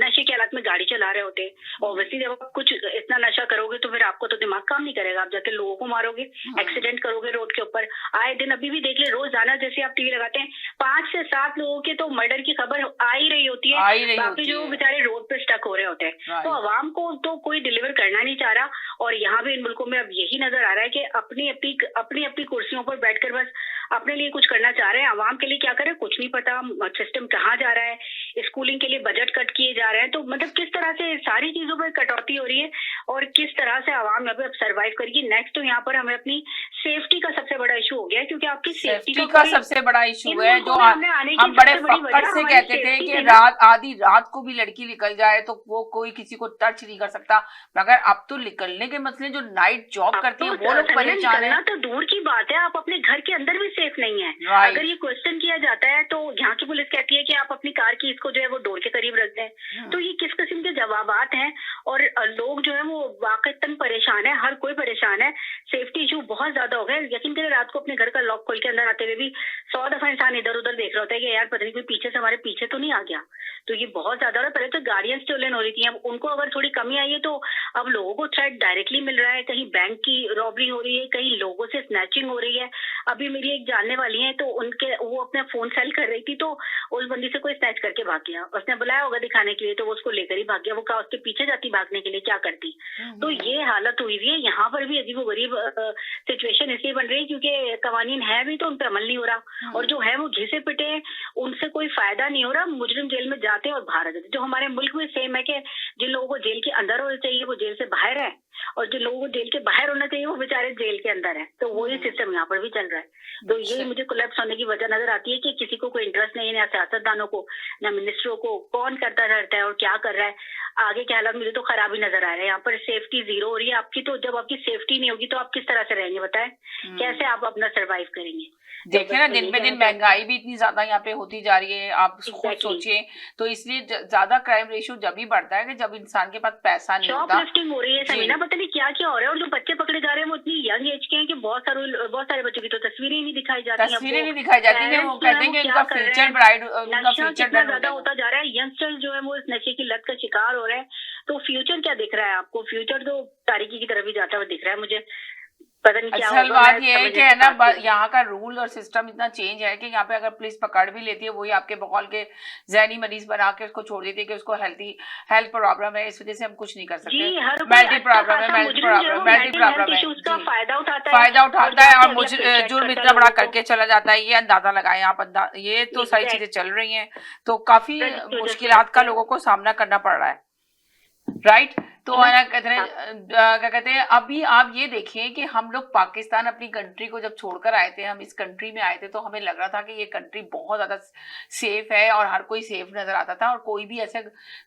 नशे की हालत में गाड़ी चला रहे होते हैं। ऑब्वियसली जब आप कुछ इतना नशा करोगे तो फिर आपको तो दिमाग काम नहीं करेगा, आप जाके लोगों को मारोगे, एक्सीडेंट करोगे रोड के ऊपर। आए दिन अभी भी देख ले, रोजाना जैसे आप टीवी लगाते हैं 5 से 7 लोगों के तो मर्डर की खबर आ ही रही होती है, बाकी जो बेचारे रोड पे स्टक हो रहे होते हैं। तो आवाम को तो कोई डिलीवर करना नहीं चाह रहा। और यहाँ भी इन मुल्कों में अब यही नजर आ रहा है कि अपनी अपनी कुर्सियों पर बैठकर बस अपने लिए कुछ करना चाह रहे हैं। आवाम के लिए क्या करें कुछ नहीं पता, सिस्टम कहाँ जा रहा है, स्कूलिंग के लिए बजट कट किए जा रहे हैं। तो मतलब किस तरह से सारी चीजों पर कटौती हो रही है और किस तरह से आवाम अब सर्वाइव करेगी। नेक्स्ट तो यहाँ पर हमें अपनी सेफ्टी का सबसे बड़ा इशू हो गया है, क्योंकि आपकी सेफ्टी का सबसे बड़ा इशू है जो हम बड़े फक्र से कहते थे कि आधी रात को भी लड़की निकल जाए तो वो कोई किसी को टच नहीं कर सकता, मगर अब तो निकलने के मसले जो नाइट जॉब करती है वो लोग परेशान है। तो दूर की बात है, आप अपने घर के अंदर भी सेफ नहीं है। अगर ये क्वेश्चन किया जाता है तो यहाँ की पुलिस कहती है कि आप अपनी कार की इसको जो है वो डोर के करीब रख दें। तो ये किस किस्म के जवाबात हैं, और लोग जो है वो वाकईतन परेशान है, हर कोई परेशान है। सेफ्टी इशू बहुत ज्यादा हो गया। यकीन करें, रात को अपने घर का लॉक खोल के अंदर आते हुए भी 100 दफा इंसान इधर उधर देख रहा होता है कि यार पता नहीं कोई पीछे से हमारे पीछे तो नहीं आ गया। तो ये बहुत ज्यादा हो रहा है। पहले तो गाड़ियां स्टोलन हो रही थी, अब उनको अगर थोड़ी कमी आई है तो अब लोगों को थ्रेट डायरेक्टली मिल रहा है। कहीं बैंक की रॉबरी हो रही है, कहीं लोगों से स्नैचिंग हो रही है। अभी मेरी एक जानने वाली है, तो उनके वो अपना फोन सेल कर रही थी, तो उस बंदी से कोई स्नैच करके भाग गया। उसने बुलाया होगा दिखाने के लिए, तो वो उसको लेकर ही भाग गया। वो उसके पीछे जाती भागने के लिए, क्या करती। तो ये हालत हुई है। यहाँ पर भी अजीबोगरीब सिचुएशन इसलिए बन रही है क्योंकि कवानीन है भी तो उन पर अमल नहीं हो रहा, और जो है वो घिसे पिटे हैं, उनसे कोई फायदा नहीं हो रहा। मुजरिम जेल में जाते हैं और बाहर आ जाते। जो हमारे मुल्क में सेम है कि जिन लोगों को जेल के अंदर होना चाहिए वो जेल से बाहर है, और जिन लोगों को जेल के बाहर होना चाहिए वो बेचारे जेल के अंदर है। तो वही सिस्टम यहाँ पर भी चल रहा है। तो यही मुझे कोलैप्स होने की वजह नजर आती है कि किसी को कोई इंटरेस्ट नहीं है, ना सियासतदानों को, ना मिनिस्टरों को, कौन करता रहता है और क्या कर रहा है। आगे के हालात मुझे तो खराब ही नजर आ रहे हैं। यहाँ पर सेफ्टी जीरो हो रही है आपकी। तो जब आपकी सेफ्टी नहीं होगी तो आप किस तरह से रहेंगे, बताएं? कैसे आप अपना सर्वाइव करेंगे? देखें ना, दिन पे दिन महंगाई भी इतनी ज्यादा यहाँ पे होती जा रही है, आप खुद सोचिए। तो इसलिए ज्यादा क्राइम रेशियो जब भी बढ़ता है कि जब इंसान के पास पैसा नहीं होता। शॉपलिफ्टिंग हो रही है समीना, पता नहीं क्या क्या हो रहा है। और जो बच्चे पकड़े जा रहे हैं वो इतनी यंग एज के हैं कि बहुत सारे बच्चों की तो तस्वीरें नहीं दिखाई जाती। तस्वीरें नहीं दिखाई जाती है। वो कहते हैं कि उनका फ्यूचर ब्राइड, उनका फ्यूचर ज्यादा होता जा रहा है। यंगस्टर जो है वो इस नशे की लत का शिकार हो रहे हैं। तो फ्यूचर क्या दिख रहा है आपको? फ्यूचर तो तारीकी की तरफ ही जाता हुआ दिख रहा है मुझे। पता नहीं क्या असल बात ये है कि है ना, यहाँ का रूल और सिस्टम इतना चेंज है कि यहाँ पे अगर पुलिस पकड़ भी लेती है, वही आपके बकौल के जहनी मरीज बना के उसको छोड़ देती है कि उसको हेल्थ प्रॉब्लम है, इस वजह से हम कुछ नहीं कर सकते। मेंटल प्रॉब्लम है, फायदा उठाता है और जुर्म इतना बड़ा करके चला जाता है। ये अंदाजा लगाए आप, ये तो सारी चीजें चल रही हैं। तो काफी मुश्किलात का लोगों को सामना करना पड़ रहा है, राइट। तो क्या कहते हैं, अभी आप ये देखिए कि हम लोग पाकिस्तान अपनी कंट्री को जब छोड़कर आए थे, हम इस कंट्री में आए थे, तो हमें लग रहा था कि ये कंट्री बहुत ज्यादा सेफ है और हर कोई सेफ नजर आता था और कोई भी ऐसे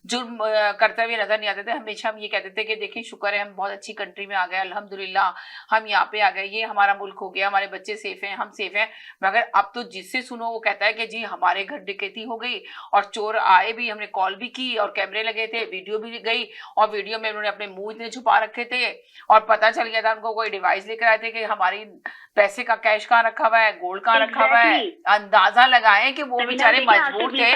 जुर्म करते हुए नजर नहीं आते थे। हमेशा हम ये कहते थे कि देखिए शुक्र है हम बहुत अच्छी कंट्री में आ गए, अल्हम्दुलिल्लाह हम यहाँ पे आ गए, ये हमारा मुल्क हो गया, हमारे बच्चे सेफ हैं, हम सेफ हैं। मगर अब तो जिससे सुनो वो कहता है कि जी हमारे घर डकैती हो गई और चोर आए भी, हमने कॉल भी की और कैमरे लगे थे, वीडियो भी गई और वीडियो में उन्होंने अपने मुंह इतने छुपा रखे थे और पता चल गया था उनको, कोई डिवाइस लेकर आए थे कि हमारी पैसे का कैश कहाँ रखा हुआ है, गोल्ड कहाँ रखा हुआ है। अंदाजा लगाएं कि वो बेचारे मजबूर थे,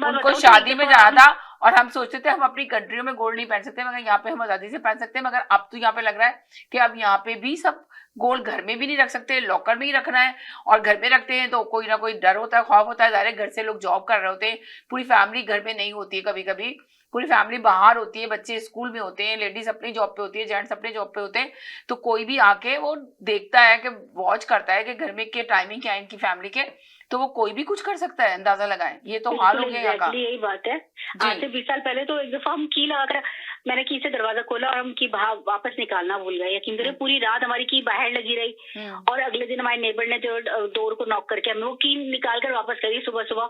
उनको शादी में जाना था और हम सोचते थे हम अपनी कंट्रियों में गोल्ड नहीं पहन सकते, मगर यहाँ पे हम आजादी से पहन सकते हैं। मगर अब तो यहाँ पे लग रहा है कि अब यहाँ पे भी सब गोल्ड घर में भी नहीं रख सकते, लॉकर में ही रखना है। और घर में रखते हैं तो कोई ना कोई डर होता है, खौफ होता है। ज़ाहिर घर से लोग जॉब कर रहे होते हैं, पूरी फैमिली घर में नहीं होती है, कभी कभी पूरी फैमिली बाहर होती है, बच्चे स्कूल में होते हैं, लेडीज अपनी जॉब पे होती है, जेंट्स अपने जॉब पे होते हैं। तो कोई भी आके वो देखता है कि वॉच करता है कि घर में के टाइमिंग क्या है इनकी फैमिली के, तो वो कोई भी कुछ कर सकता है, अंदाजा लगाएं। ये तो हाल हो गया यहाँ का। यही बात है। आज से 20 साल पहले तो एक दफा हम की लगाकर, मैंने की से दरवाजा खोला और हम की वापस निकालना भूल गए। यकीन करें पूरी रात हमारी की बाहर लगी रही और अगले दिन हमारे नेबर ने जो डोर को नॉक करके हमें वो की निकाल कर वापस करी सुबह सुबह।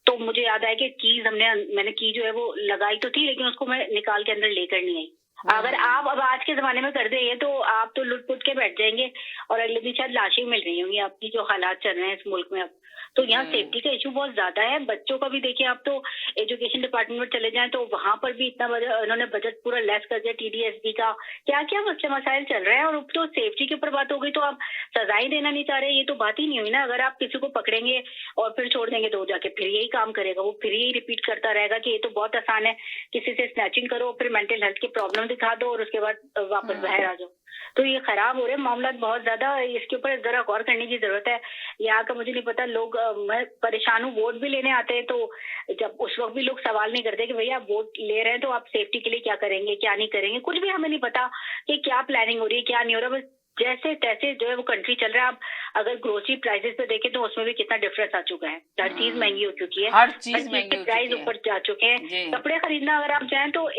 तो मुझे याद आया कि कीज मैंने की जो है वो लगाई तो थी, लेकिन उसको मैं निकाल के अंदर लेकर नहीं आई। अगर आप अब आज के जमाने में कर देंगे तो आप तो लुट पुट के बैठ जाएंगे और अगले दिन शायद लाशें मिल रही होंगी आपकी, जो हालात चल रहे हैं इस मुल्क में अब। तो यहाँ सेफ्टी का इशू बहुत ज्यादा है। बच्चों का भी देखिए, आप तो एजुकेशन डिपार्टमेंट में चले जाएं तो वहां पर भी इतना उन्होंने बजट पूरा लेस कर दिया, TDSB का क्या क्या मसाइल चल रहे हैं। और अब तो सेफ्टी के ऊपर बात हो गई तो आप सजाएं देना नहीं चाह रहे, ये तो बात ही नहीं हुई ना। अगर आप किसी को पकड़ेंगे और फिर छोड़ देंगे तो जाके फिर यही काम करेगा, वो फिर यही रिपीट करता रहेगा कि ये तो बहुत आसान है, किसी से स्नैचिंग करो, फिर मेंटल हेल्थ की प्रॉब्लम दिखा दो और उसके बाद वापस बाहर आ जाओ। तो ये खराब हो रहे हैं मामला बहुत ज्यादा। इसके ऊपर जरा गौर करने की जरूरत है। यहाँ का मुझे नहीं पता, लोग मैं परेशान हूँ, वोट भी लेने आते हैं तो जब उस वक्त भी लोग सवाल नहीं करते कि भैया आप वोट ले रहे हैं तो आप सेफ्टी के लिए क्या करेंगे, क्या नहीं करेंगे। कुछ भी हमें नहीं पता कि क्या प्लानिंग हो रही है, क्या नहीं हो रहा। बस जैसे तैसे जो है वो कंट्री चल रहा है। आप अगर ग्रोसरी प्राइसेस पे देखें तो उसमें भी कितना डिफरेंस आ चुका है। हर चीज महंगी हो चुकी है, हर चीज महंगी प्राइस ऊपर जा चुके हैं। कपड़े खरीदना अगर आप जाएं तो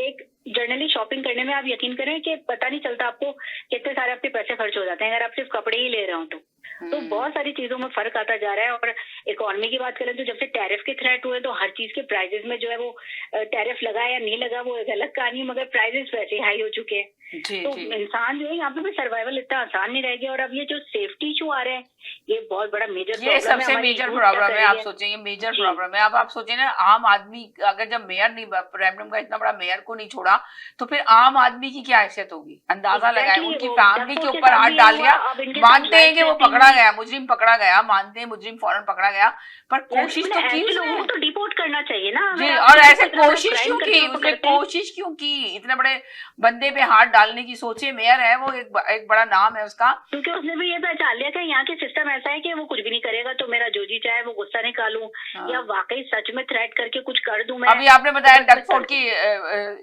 जनरली शॉपिंग करने में आप यकीन करें कि पता नहीं चलता आपको कितने सारे आपके पैसे खर्च हो जाते हैं अगर आप सिर्फ कपड़े ही ले रहे हो तो बहुत सारी चीजों में फर्क आता जा रहा है। और इकोनॉमी की बात करें तो जब से टैरिफ के थ्रेट हुए तो हर चीज के प्राइसेस में जो है वो टैरिफ लगा या नहीं लगा वो एक अलग कहानी, मगर प्राइसेस वैसे हाई हो चुके हैं। तो इंसान जो है यहाँ पे भी सर्वाइवल इतना आसान नहीं रह गया। और अब ये जो सेफ्टी इशू आ रहे हैं ये बहुत बड़ा मेजर ये सबसे मेजर प्रॉब्लम है। आप सोचें ये मेजर प्रॉब्लम है। अब आप सोचें ना आम आदमी अगर जब मेयर नहीं रेफरेंडम का इतना बड़ा मेयर को नहीं छोड़ा तो फिर आम आदमी की क्या हैसियत होगी? अंदाजा लगाए उनकी फैमिली के ऊपर हाथ डाल दिया। मानते हैं कि वो पकड़ा गया, मुजरिम पकड़ा गया, मानते हैं मुजरिम फौरन पकड़ा गया, पर कोशिश तो की लोगों को डिपोर्ट करना चाहिए ना जी। और ऐसे कोशिश क्यों की? उसने कोशिश क्यों की? इतने बड़े बंदे पे हाथ डालने की सोचे। मेयर है वो, एक बड़ा नाम है उसका, क्योंकि उसने भी ये पहचान लिया कि यहाँ के सिस्टम ऐसा है कि वो कुछ भी नहीं करेगा तो मेरा जो जी चाहे वो गुस्सा निकालूं या वाकई सच में थ्रेट करके कुछ कर दूं मैं। अभी आपने बताया डगफोर्ड की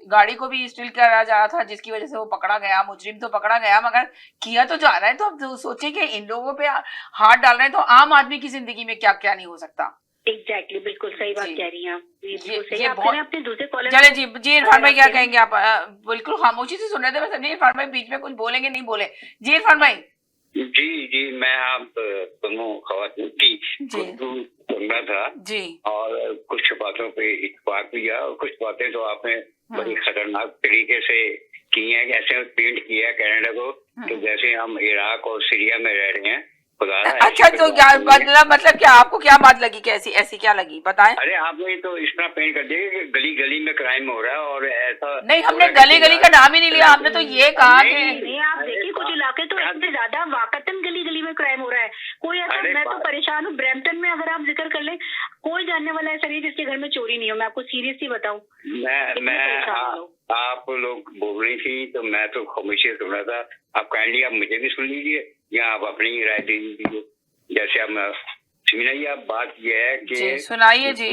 गाड़ी को भी स्टील करा जा रहा था जिसकी वजह से वो पकड़ा गया, मुजरिम तो पकड़ा गया मगर किया तो जा रहा है। तो अब सोचे कि इन लोगों पे हाथ डाल रहे हैं तो आम आदमी की जिंदगी में क्या क्या नहीं हो सकता। एग्जैक्टली बिल्कुल सही बात कह रही हैं आप। ये बहुत अपने दूसरे कॉलर चले जी इरफान भाई क्या कहेंगे आप? बिल्कुल खामोशी से सुन रहे थे बस। नहीं इरफान भाई बीच में कुछ बोलेंगे नहीं बोले जी इरफान भाई। जी मैं आप दोनों खवातीन की सुन रहा था जी और कुछ बातों पे इत्तेफाक किया और कुछ बातें तो आपने बड़ी खतरनाक तरीके से की हैं। ऐसे पेंट किया कनाडा को तो जैसे हम इराक और सीरिया में रह रहे हैं। अच्छा तो क्या मतलब क्या आपको क्या बात लगी? कैसी ऐसी क्या लगी बताएं? अरे आपने तो इस तरह पेंट कर दिया कि गली गली में क्राइम हो रहा है और ऐसा नहीं। हमने गली गली का नाम ही नहीं लिया, हमने तो ये कहा कि नहीं आप देखिए कुछ इलाके तो इतने ज्यादा वाकतन गली गली में क्राइम हो रहा है। कोई ऐसा मैं तो परेशान हूँ। ब्रैम्पटन में अगर आप जिक्र कर ले कोई जानने वाला ऐसा नहीं जिसके घर में चोरी नहीं हो। मैं आपको सीरियसली बताऊँ मैं आप लोग बोल रही थी तो मैं तो खामोशी सुन रहा था। आप काइंडली आप मुझे भी सुन लीजिए या आप अपनी राय दे दीजिए। जैसे आप समीना जी आप बात यह है कि सुनाइए जी।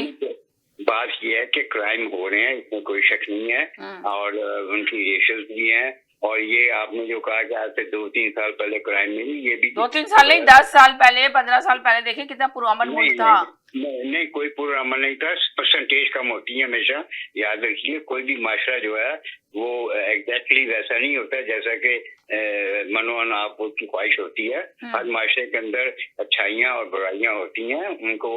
बात यह है कि क्राइम हो रहे हैं इसमें कोई शक नहीं है और उनकी रेशल्स भी हैं। और ये आपने जो कहा कि आज से 2-3 साल पहले क्राइम नहीं, ये भी 2-3 साल नहीं 10 साल पहले 15 साल पहले देखिए कितना पुरअमन मुल्क था। नहीं कोई पुरअमन नहीं था। परसेंटेज कम होती है हमेशा, याद रखिए। कोई भी माशरा जो है वो एग्जैक्टली वैसा नहीं होता जैसा कि मनोन आप की ख्वाहिश होती है। हर माशरे के अंदर अच्छाइयाँ और बुराइयाँ होती हैं, उनको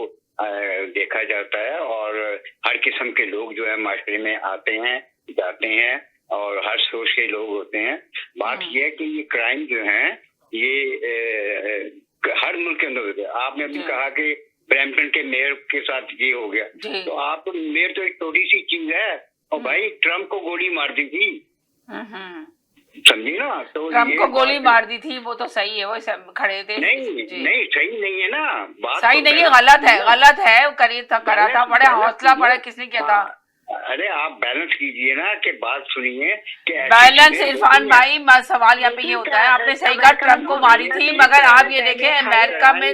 देखा जाता है और हर किस्म के लोग जो है माशरे में आते हैं जाते हैं और हर सोच के लोग होते हैं। बात यह है कि ये क्राइम जो है ये हर मुल्क के अंदर होते हैं। आपने अभी कहा कि ब्रैम्पटन के मेयर के साथ ये हो गया तो आप मेयर तो एक छोटी सी चीज है। और भाई ट्रम्प को गोली मार दी थी, समझी ना? तो ट्रम्प को गोली मार दी थी वो तो सही है, वो खड़े थे। नहीं सही नहीं है ना बात। सही नहीं है, गलत है करा था। बड़े हौसला बड़ा किसने किया था? अरे आप बैलेंस कीजिए ना कि बात सुनिए कि बैलेंस। इरफान भाई सवाल यहाँ पे ये होता है आपने सही कहा ट्रम्प को मारी थी मगर आप ये देखें अमेरिका में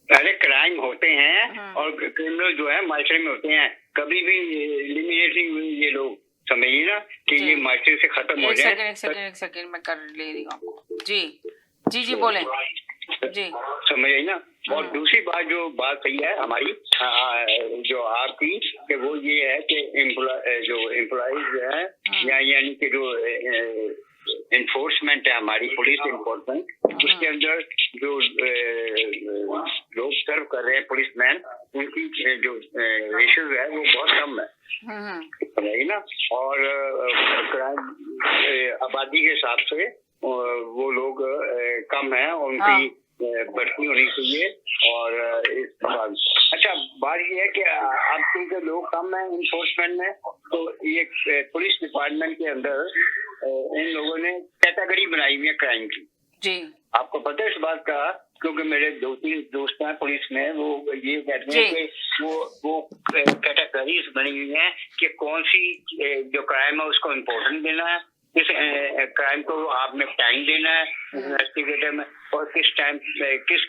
अरे क्राइम होते हैं और क्रिमिनल जो है माशरे में होते हैं। कभी भी एलिमिनेटिंग ये लोग समझिए ना कि ये माशरे से खत्म हो जाए। एक सेकंड मैं कर ले रही हूँ जी बोले जी समझिए ना। और दूसरी बात जो बात सही है हमारी जो आपकी कि वो ये है कि जो एम्प्लॉइज है यानी कि जो इन्फोर्समेंट है हमारी पुलिस इन्फोर्समेंट उसके अंदर जो लोग सर्व कर रहे हैं पुलिसमैन उनकी जो रेशियो है वो बहुत कम है ना। और क्राइम आबादी के हिसाब से वो लोग कम है उनकी बढ़ती होनी चाहिए। और अच्छा बात ये है कि अब क्योंकि लोग कम है इन्फोर्समेंट में तो ये पुलिस डिपार्टमेंट के अंदर इन लोगों ने कैटेगरी बनाई हुई है क्राइम की जी। आपको पता है इस बात का? क्योंकि मेरे 2-3 दोस्त हैं पुलिस में वो ये कहते हैं कि वो कैटेगरीज बनी हुई हैं कि कौन सी जो क्राइम है उसको इम्पोर्टेंस देना है, किस क्राइम को आपने टाइम देना है इन्वेस्टिगेटर में और किस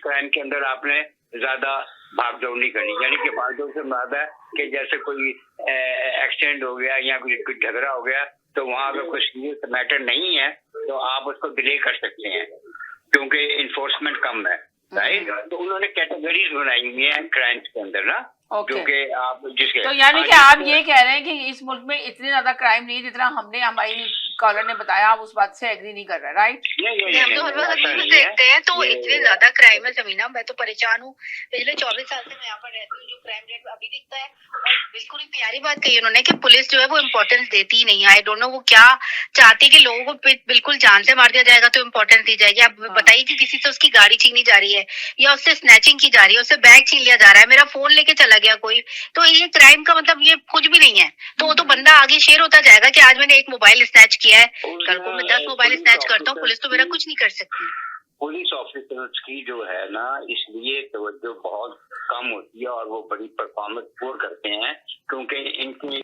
क्राइम के अंदर आपने ज्यादा भागदौड़ नहीं करनी। यानी कि भागदौड़ से मुराद है कि जैसे कोई एक्सीडेंट हो गया या कोई झगड़ा हो गया तो वहाँ अगर कोई सीरियस मैटर नहीं है तो आप उसको डिले कर सकते हैं क्योंकि इन्फोर्समेंट कम है राइट। तो उन्होंने कैटेगरीज बनाई हुई हैं क्राइम्स के अंदर ना ओके। जो कि आप जिसके तो यानी कि आप ये कह रहे हैं कि इस मुल्क में इतने ज्यादा क्राइम नहीं जितना हमने हमारी कॉलर ने बताया, आप उस बात से एग्री नहीं कर रहे, राइट? हम तो हर वक्त न्यूज देखते हैं तो इतने ज्यादा क्राइम है समीना, मैं तो परेशान हूँ। पिछले 24 साल से मैं यहाँ पर रहती हूँ, जो क्राइम रेट अभी दिखता है। और बिल्कुल ही प्यारी बात कही उन्होंने कि पुलिस जो है वो इम्पोर्टेंस देती ही नहीं है। आई डोंट नो वो क्या चाहती है कि लोगों को बिल्कुल जान से मार दिया जाएगा तो इम्पोर्टेंस दी जाएगी। आप बताइए कि किसी से उसकी गाड़ी छीनी जा रही है या उससे स्नैचिंग की जा रही है, उससे बैग छीन लिया जा रहा है, मेरा फोन लेके चला गया कोई, तो ये क्राइम का मतलब ये कुछ भी नहीं है। तो वो तो बंदा आगे शेयर होता जाएगा कि आज मैंने एक मोबाइल स्नैच किया है, कल को मैं 10 मोबाइल स्नैच करता हूँ, पुलिस तो मेरा कुछ नहीं कर सकती। पुलिस ऑफिसर्स की जो है ना, इसलिए तवज्जो बहुत कम होती है और वो बड़ी परफॉर्मेंस पोर करते हैं, क्योंकि इनकी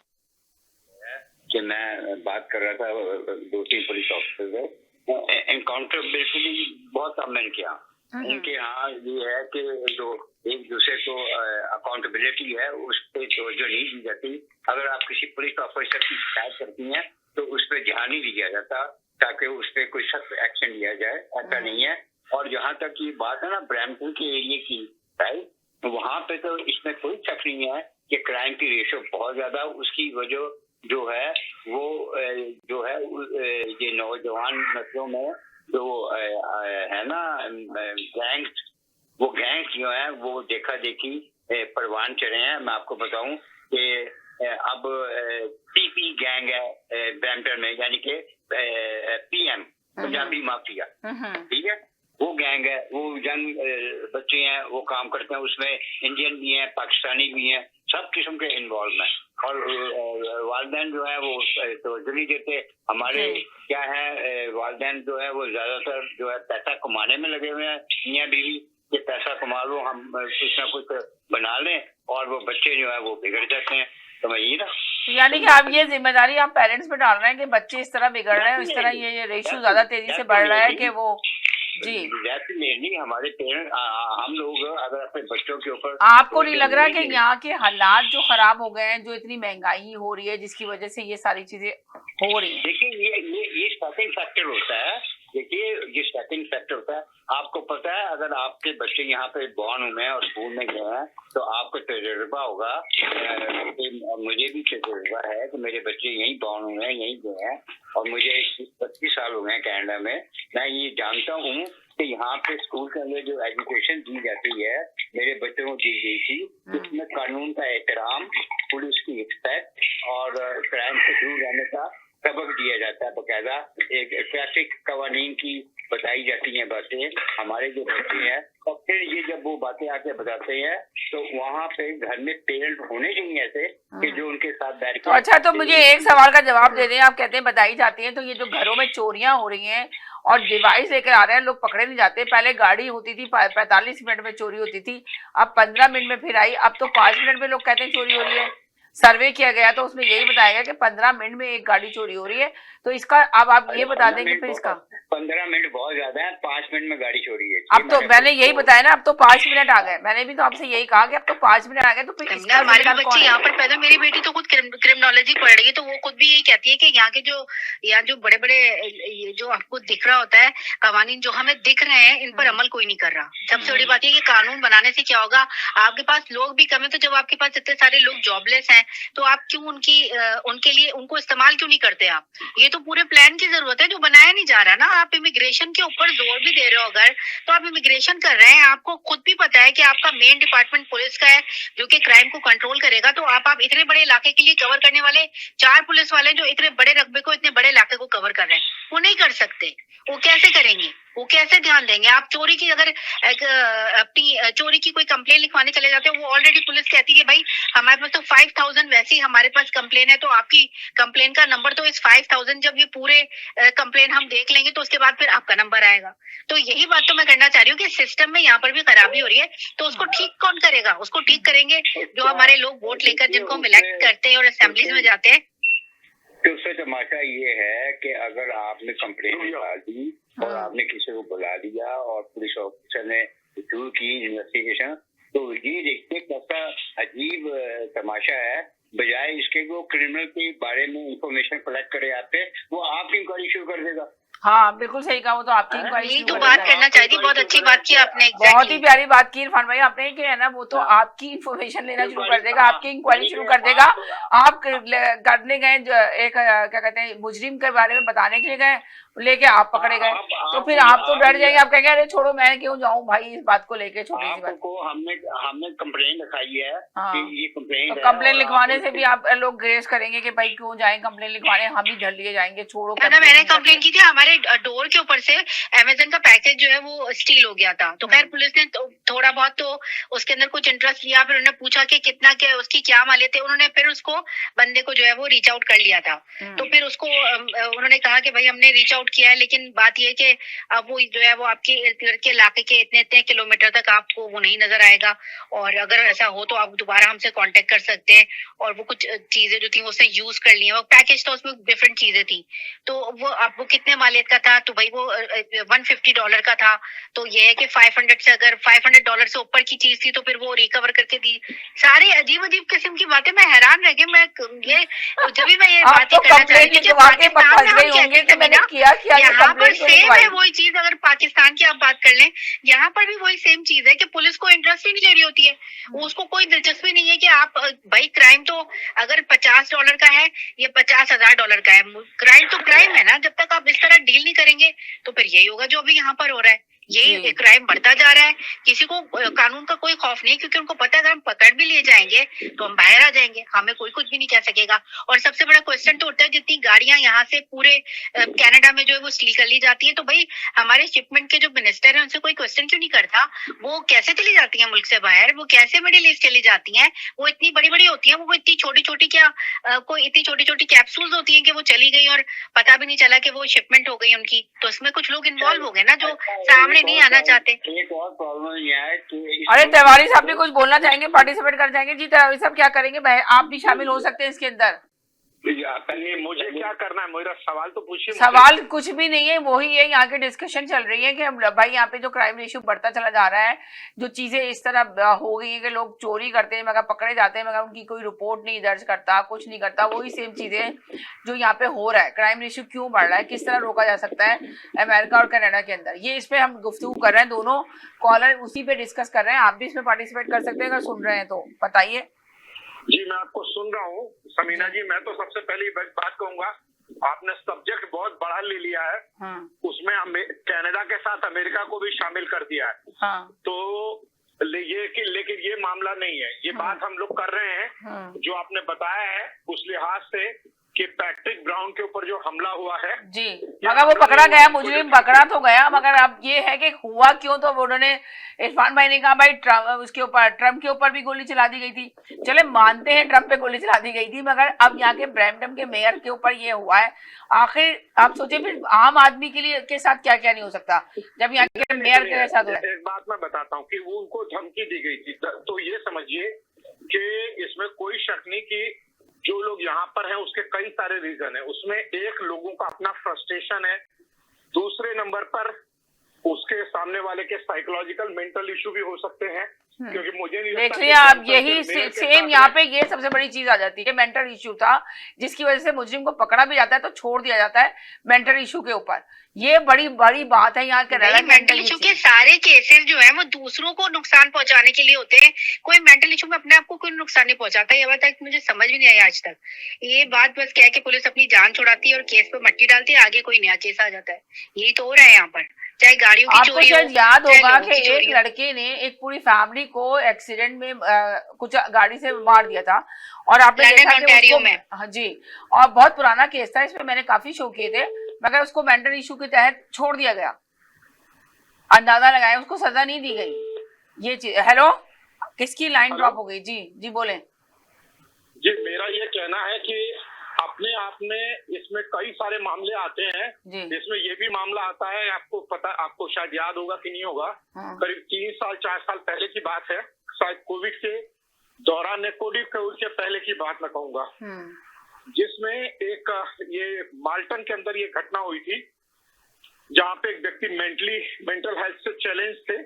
कि मैं बात कर रहा था 2-3 पुलिस ऑफिसर एनकाउंटर बिल्कुल बहुत कम मैंने किया। इनके यहाँ ये है कि जो एक दूसरे को अकाउंटेबिलिटी है उस पर तवज्जो नहीं दी जाती। अगर आप किसी पुलिस ऑफिसर की शिकायत करती हैं तो उस पर ध्यान नहीं दिया जाता ताकि उस पर कोई सख्त एक्शन लिया जाए, ऐसा नहीं है। और जहाँ तक की बात है ना ब्रैम्पटन के एरिया की, राइट, वहाँ पे तो इसमें कोई शक नहीं है कि क्राइम की रेशो बहुत ज्यादा, उसकी वजह जो है वो जो है ये नौजवान नस्लों में जो है ना गैंग्स, वो गैंग्स जो है वो देखा देखी परवान चढ़े हैं। मैं आपको बताऊं कि अब पीपी गैंग है ब्रैम्पटन में, यानी कि पीएम पंजाबी माफिया, ठीक है, वो गैंग है, वो यंग बच्चे हैं, वो काम करते हैं, उसमें इंडियन भी हैं, पाकिस्तानी भी हैं, सब किस्म के इन्वॉल्व हैं। और वालिदैन जो है वो तवज्जो नहीं देते। हमारे क्या है, वालिदैन जो है वो ज्यादातर जो है पैसा कमाने में लगे हुए हैं, मियां बीवी, ये पैसा कमा लो, हम कुछ ना कुछ बना लें, और वो बच्चे जो है वो बिगड़ जाते हैं, समझिए ना। यानी कि आप ये जिम्मेदारी आप पेरेंट्स पे डाल रहे हैं कि बच्चे इस तरह बिगड़ रहे हैं, इस तरह ये रेशियो ज्यादा तेजी से बढ़ रहा है कि वो जी डेफिनेटली हमारे पेरेंट्स, हम लोग अगर अपने बच्चों के ऊपर, आपको नहीं लग रहा कि यहाँ के हालात जो खराब हो गए हैं, जो इतनी महंगाई हो रही है जिसकी वजह से ये सारी चीजें हो रही हैं? देखिए ये स्टार्टिंग फैक्टर होता है। देखिए ये स्टार्टिंग फैक्टर होता है। आपको पता है अगर आपके बच्चे यहाँ पे बॉर्न हुए हैं और स्कूल में गए हैं तो आपको तजुर्बा होगा, मुझे भी तजुर्बा है कि मेरे बच्चे यहीं बॉर्न हुए हैं, यहीं गए हैं, और मुझे 25 साल हो गए हैं कनाडा में। मैं ये जानता हूँ कि यहाँ पे स्कूल के अंदर जो एजुकेशन दी जाती है मेरे बच्चों को दी गई थी, उसमें कानून का एहतराम, पुलिस की रिस्पेक्ट और क्राइम से दूर रहने का सबक दिया जाता है। बकायदा एक ट्रैफिक कवानीन की बताई जाती हैं बातें हमारे जो बच्चे हैं, और फिर ये जब वो बातें आके बताते हैं तो वहाँ पे घर में पेरेंट होने चाहिए ऐसे कि जो उनके साथ बैठ तो अच्छा, तो मुझे एक सवाल का जवाब दे दें। आप कहते हैं बताई जाती है, तो ये जो घरों में चोरियां हो रही हैं और डिवाइस लेकर आ रहे हैं, लोग पकड़े नहीं जाते। पहले गाड़ी होती थी 45 मिनट में चोरी होती थी, अब 15 मिनट में फिर आई, अब तो 5 मिनट में लोग कहते हैं चोरी हो रही है। सर्वे किया गया तो उसमें यही बताया गया कि 15 मिनट में एक गाड़ी चोरी हो रही है। तो इसका अब आप ये बता दें कि फिर इसका 15 मिनट बहुत ज्यादा है, 5 मिनट में गाड़ी चोरी है। अब तो मैंने यही बताया ना, अब तो 5 मिनट आ गए। मैंने भी तो आपसे यही कहा कि अब तो 5 मिनट आ गए। तो फिर इसका हमारे बच्चे यहाँ पर पैदा, मेरी बेटी तो खुद क्रिमिनोलॉजी पढ़ रही है, तो वो खुद भी यही कहती है कि यहाँ जो बड़े बड़े ये जो आपको दिख रहा होता है कवानीन जो हमें दिख रहे हैं, इन पर अमल कोई नहीं कर रहा। सबसे बड़ी बात है कि कानून बनाने से क्या होगा, आपके पास लोग भी कम है, तो जब आपके पास इतने सारे लोग जॉबलेस हैं तो आप क्यों उनके लिए उनको इस्तेमाल क्यों नहीं करते आप? ये तो पूरे प्लान की जरूरत है जो बनाया नहीं जा रहा ना। आप इमिग्रेशन के ऊपर जोर भी दे रहे हो, अगर तो आप इमिग्रेशन कर रहे हैं, आपको खुद भी पता है कि आपका मेन डिपार्टमेंट पुलिस का है जो कि क्राइम को कंट्रोल करेगा, तो आप इतने बड़े इलाके के लिए कवर करने वाले 4 पुलिस वाले जो इतने बड़े रकबे को, इतने बड़े इलाके को कवर कर रहे हैं, वो नहीं कर सकते। वो कैसे करेंगे? वो कैसे ध्यान देंगे? आप चोरी की अगर अपनी चोरी की कोई कंप्लेन लिखवाने चले जाते हो, वो ऑलरेडी पुलिस कहती है भाई हमारे पास तो 5000 वैसे ही हमारे पास कंप्लेन है, तो आपकी कंप्लेन का नंबर तो इस 5000, जब ये पूरे कंप्लेन हम देख लेंगे तो उसके बाद फिर आपका नंबर आएगा। तो यही बात तो मैं करना चाह रही हूँ कि सिस्टम में यहाँ पर भी खराबी हो रही है, तो उसको ठीक कौन करेगा? उसको ठीक करेंगे जो हमारे लोग वोट लेकर जिनको हम इलेक्ट करते हैं और असेंबलीज में जाते हैं। तो उससे तमाशा ये है कि अगर आपने कंप्लेन डाल दी और आपने किसी को बुला दिया और पुलिस ऑफिसर ने शुरू की इन्वेस्टिगेशन, तो ये देखते कैसा अजीब तमाशा है। बजाय इसके वो क्रिमिनल के बारे में इंफॉर्मेशन कलेक्ट करे आते, वो आप इंक्वायरी शुरू कर देगा। हाँ बिल्कुल सही कहा, वो तो आपकी इंक्वायरी यही तो बात करना चाहिए थी। बहुत अच्छी बात की आपने, बहुत ही प्यारी बात की इरफान भाई आपने, कि है ना वो तो आपकी इंफॉर्मेशन लेना शुरू कर देगा, आपकी इंक्वायरी शुरू कर देगा। आप करने गए एक क्या कहते हैं मुजरिम के बारे में बताने के लिए गए, लेके आप पकड़े गए, तो फिर आप तो डर जाएंगे, आप कहेंगे अरे छोड़ो मैं क्यों जाऊं भाई इस बात को लेके, छोटी सी बात को हमने कंप्लेंट लिखाई है कि ये कंप्लेंट तो कंप्लेन लिखवाने से भी आप लोग ग्रेस करेंगे कि भाई क्यों जाएं कंप्लेन लिखवाने, हम ही धर लिए जाएंगे, छोड़ो। मैंने कंप्लेन की थी, हमारे डोर के ऊपर से अमेज़न का पैकेज जो है वो स्टील हो गया था। तो खैर पुलिस ने थोड़ा बहुत तो उसके अंदर कुछ इंटरेस्ट लिया, फिर उन्होंने पूछा कि कितना क्या उसकी क्या मालियत है, उन्होंने फिर उसको बंदे को जो है वो रीच आउट कर लिया था। तो फिर उसको उन्होंने कहा कि भाई हमने रीच आउट किया है, लेकिन बात यह है कि अब वो जो है वो आपके इर्द गिर्द के इलाके के इतने इतने किलोमीटर तक आपको वो नहीं नजर आएगा, और अगर ऐसा हो तो आप दोबारा हमसे कांटेक्ट कर सकते हैं। और वो कुछ चीजें जो थी वो उसने यूज कर ली है, वो पैकेज तो उसमें डिफरेंट चीजें थी। तो वो आपको कितने मालियत का था, तो भाई वो $150 का था। तो ये है कि 500 से अगर $500 से ऊपर की चीज थी तो फिर वो रिकवर करके दी। सारी अजीब अजीब किस्म की बातें, मैं हैरान रह गई। मैं ये जब भी मैं ये बातें करना चाहती हूँ कि पाकिस्तान में हम कहते थे ना, यहाँ पर सेम है वही चीज। अगर पाकिस्तान की आप बात कर लें, यहाँ पर भी वही सेम चीज है कि पुलिस को इंटरेस्ट ही नहीं ले रही होती है, उसको कोई दिलचस्पी नहीं है कि आप भाई क्राइम तो अगर $50 का है या $50,000 का है, क्राइम तो क्राइम है ना। जब तक आप इस तरह डील नहीं करेंगे तो फिर यही होगा जो अभी यहाँ पर हो रहा है, यही क्राइम बढ़ता जा रहा है। किसी को कानून का कोई खौफ नहीं, क्योंकि उनको पता है अगर हम पकड़ भी लिए जाएंगे तो हम बाहर आ जाएंगे, हमें कोई कुछ भी नहीं कह सकेगा। और सबसे बड़ा क्वेश्चन तो उठता है, जितनी गाड़ियां यहाँ से पूरे कनाडा में जो है वो स्टील कर ली जाती है, तो भाई हमारे शिपमेंट के जो मिनिस्टर है उनसे कोई क्वेश्चन क्यों नहीं करता? वो कैसे चली जाती है मुल्क से बाहर, वो कैसे मिडिल ईस्ट चली जाती है? वो इतनी बड़ी बड़ी होती है, वो इतनी छोटी छोटी क्या कोई इतनी छोटी छोटी कैप्सूल्स होती है कि वो चली गई और पता भी नहीं चला कि वो शिपमेंट हो गई उनकी। तो इसमें कुछ लोग इन्वॉल्व हो गए ना जो सामने नहीं आना चाहते। एक और प्रॉब्लम यह है कि अरे तिवारी साहब भी कुछ बोलना चाहेंगे, पार्टिसिपेट कर जाएंगे? जी तिवारी साहब क्या करेंगे, आप भी शामिल हो सकते हैं इसके अंदर। मुझे क्या करना है, मेरा सवाल तो पूछिए। सवाल कुछ भी नहीं है, वही है यहाँ की डिस्कशन चल रही है कि भाई यहाँ पे जो क्राइम रेशियो बढ़ता चला जा रहा है, जो चीजें इस तरह हो गई है कि लोग चोरी करते हैं मगर पकड़े जाते हैं, मगर उनकी कोई रिपोर्ट नहीं दर्ज करता, कुछ नहीं करता, वही सेम चीजें जो यहाँ पे हो रहा है। क्राइम रेशियो क्यों बढ़ रहा है, किस तरह रोका जा सकता है अमेरिका और कनाडा के अंदर, ये इस पे हम गुफ्तगू कर रहे हैं। दोनों कॉलर उसी पे डिस्कस कर रहे हैं, आप भी इसमें पार्टिसिपेट कर सकते हैं अगर सुन रहे हैं तो बताइए। जी मैं आपको सुन रहा हूँ समीना जी। मैं तो सबसे पहली बात कहूंगा, आपने सब्जेक्ट बहुत बड़ा ले लिया है। उसमें कनाडा के साथ अमेरिका को भी शामिल कर दिया है। तो लेकिन ये मामला नहीं है, ये बात हम लोग कर रहे हैं जो आपने बताया है उस लिहाज से कि पैट्रिक ब्राउन के ऊपर जो हमला हुआ है जी, मगर वो पकड़ा गया, मुजरिम पकड़ा तो गया, मगर अब ये है कि हुआ क्यों, तो उन्होंने इरफान भाई ने कहा भाई उसके ऊपर ट्रम्प के ऊपर भी गोली चला दी गई थी। चले मानते हैं ट्रम्प पे गोली चला दी गई थी, मगर अब यहाँ के ब्रैम्पटन के मेयर के ऊपर ये हुआ है। आखिर आप सोचे फिर आम आदमी के लिए के साथ क्या क्या नहीं हो सकता जब यहाँ के मेयर के साथ हुआ। एक बात मैं बताता हूँ कि वो उनको धमकी दी गई थी, तो ये समझिए कि इसमें कोई शक नहीं कि जो लोग यहाँ पर हैं उसके कई सारे रीजन है। उसमें एक लोगों का अपना फ्रस्ट्रेशन है, दूसरे नंबर पर उसके सामने वाले के साइकोलॉजिकल मेंटल इशू भी हो सकते हैं, क्योंकि मुझे नहीं देख लिया आप, यही सेम यहाँ पे ये सबसे बड़ी चीज आ जाती है। मेंटल इशू था जिसकी वजह से मुजरिम को पकड़ा भी जाता है तो छोड़ दिया जाता है मेंटल इशू के ऊपर। ये बड़ी बड़ी बात है यहाँ के। मेंटल इशू के सारे केसेस जो है वो दूसरों को नुकसान पहुंचाने के लिए होते हैं, कोई मेंटल इशू में अपने आप को कोई नुकसान नहीं पहुंचाता। ये बात मुझे समझ भी नहीं आई आज तक। ये बात बस क्या है कि पुलिस अपनी जान छुड़ाती है और केस पे मट्टी डालती है, आगे कोई नया केस आ जाता है। यही तो हो रहा है यहाँ पर, चाहे गाड़ियों की चोरी हो। आपको याद होगा कि एक लड़के ने एक पूरी फैमिली को एक्सीडेंट में कुछ गाड़ी से मार दिया था, और आपने देखा कि उसको, हाँ जी, और बहुत पुराना केस था, इसमें मैंने काफी शो किए थे, मगर उसको मेंटल इशू के तहत छोड़ दिया गया। अंदाजा लगाया, उसको सजा नहीं दी गई। ये चीज। हेलो, किसकी लाइन ड्रॉप हो गई? जी जी बोलें। जी मेरा ये कहना है कि अपने आप में इसमें कई सारे मामले आते हैं। इसमें ये भी मामला आता है, आपको पता, आपको शायद याद होगा कि नहीं होगा, करीब 3 साल 4 साल पहले की बात है, शायद कोविड के दौरान, कोविड के पहले की बात मैं कहूंगा, जिसमें एक ये माल्टन के अंदर ये घटना हुई थी जहाँ पे एक व्यक्ति मेंटल हेल्थ से चैलेंज थे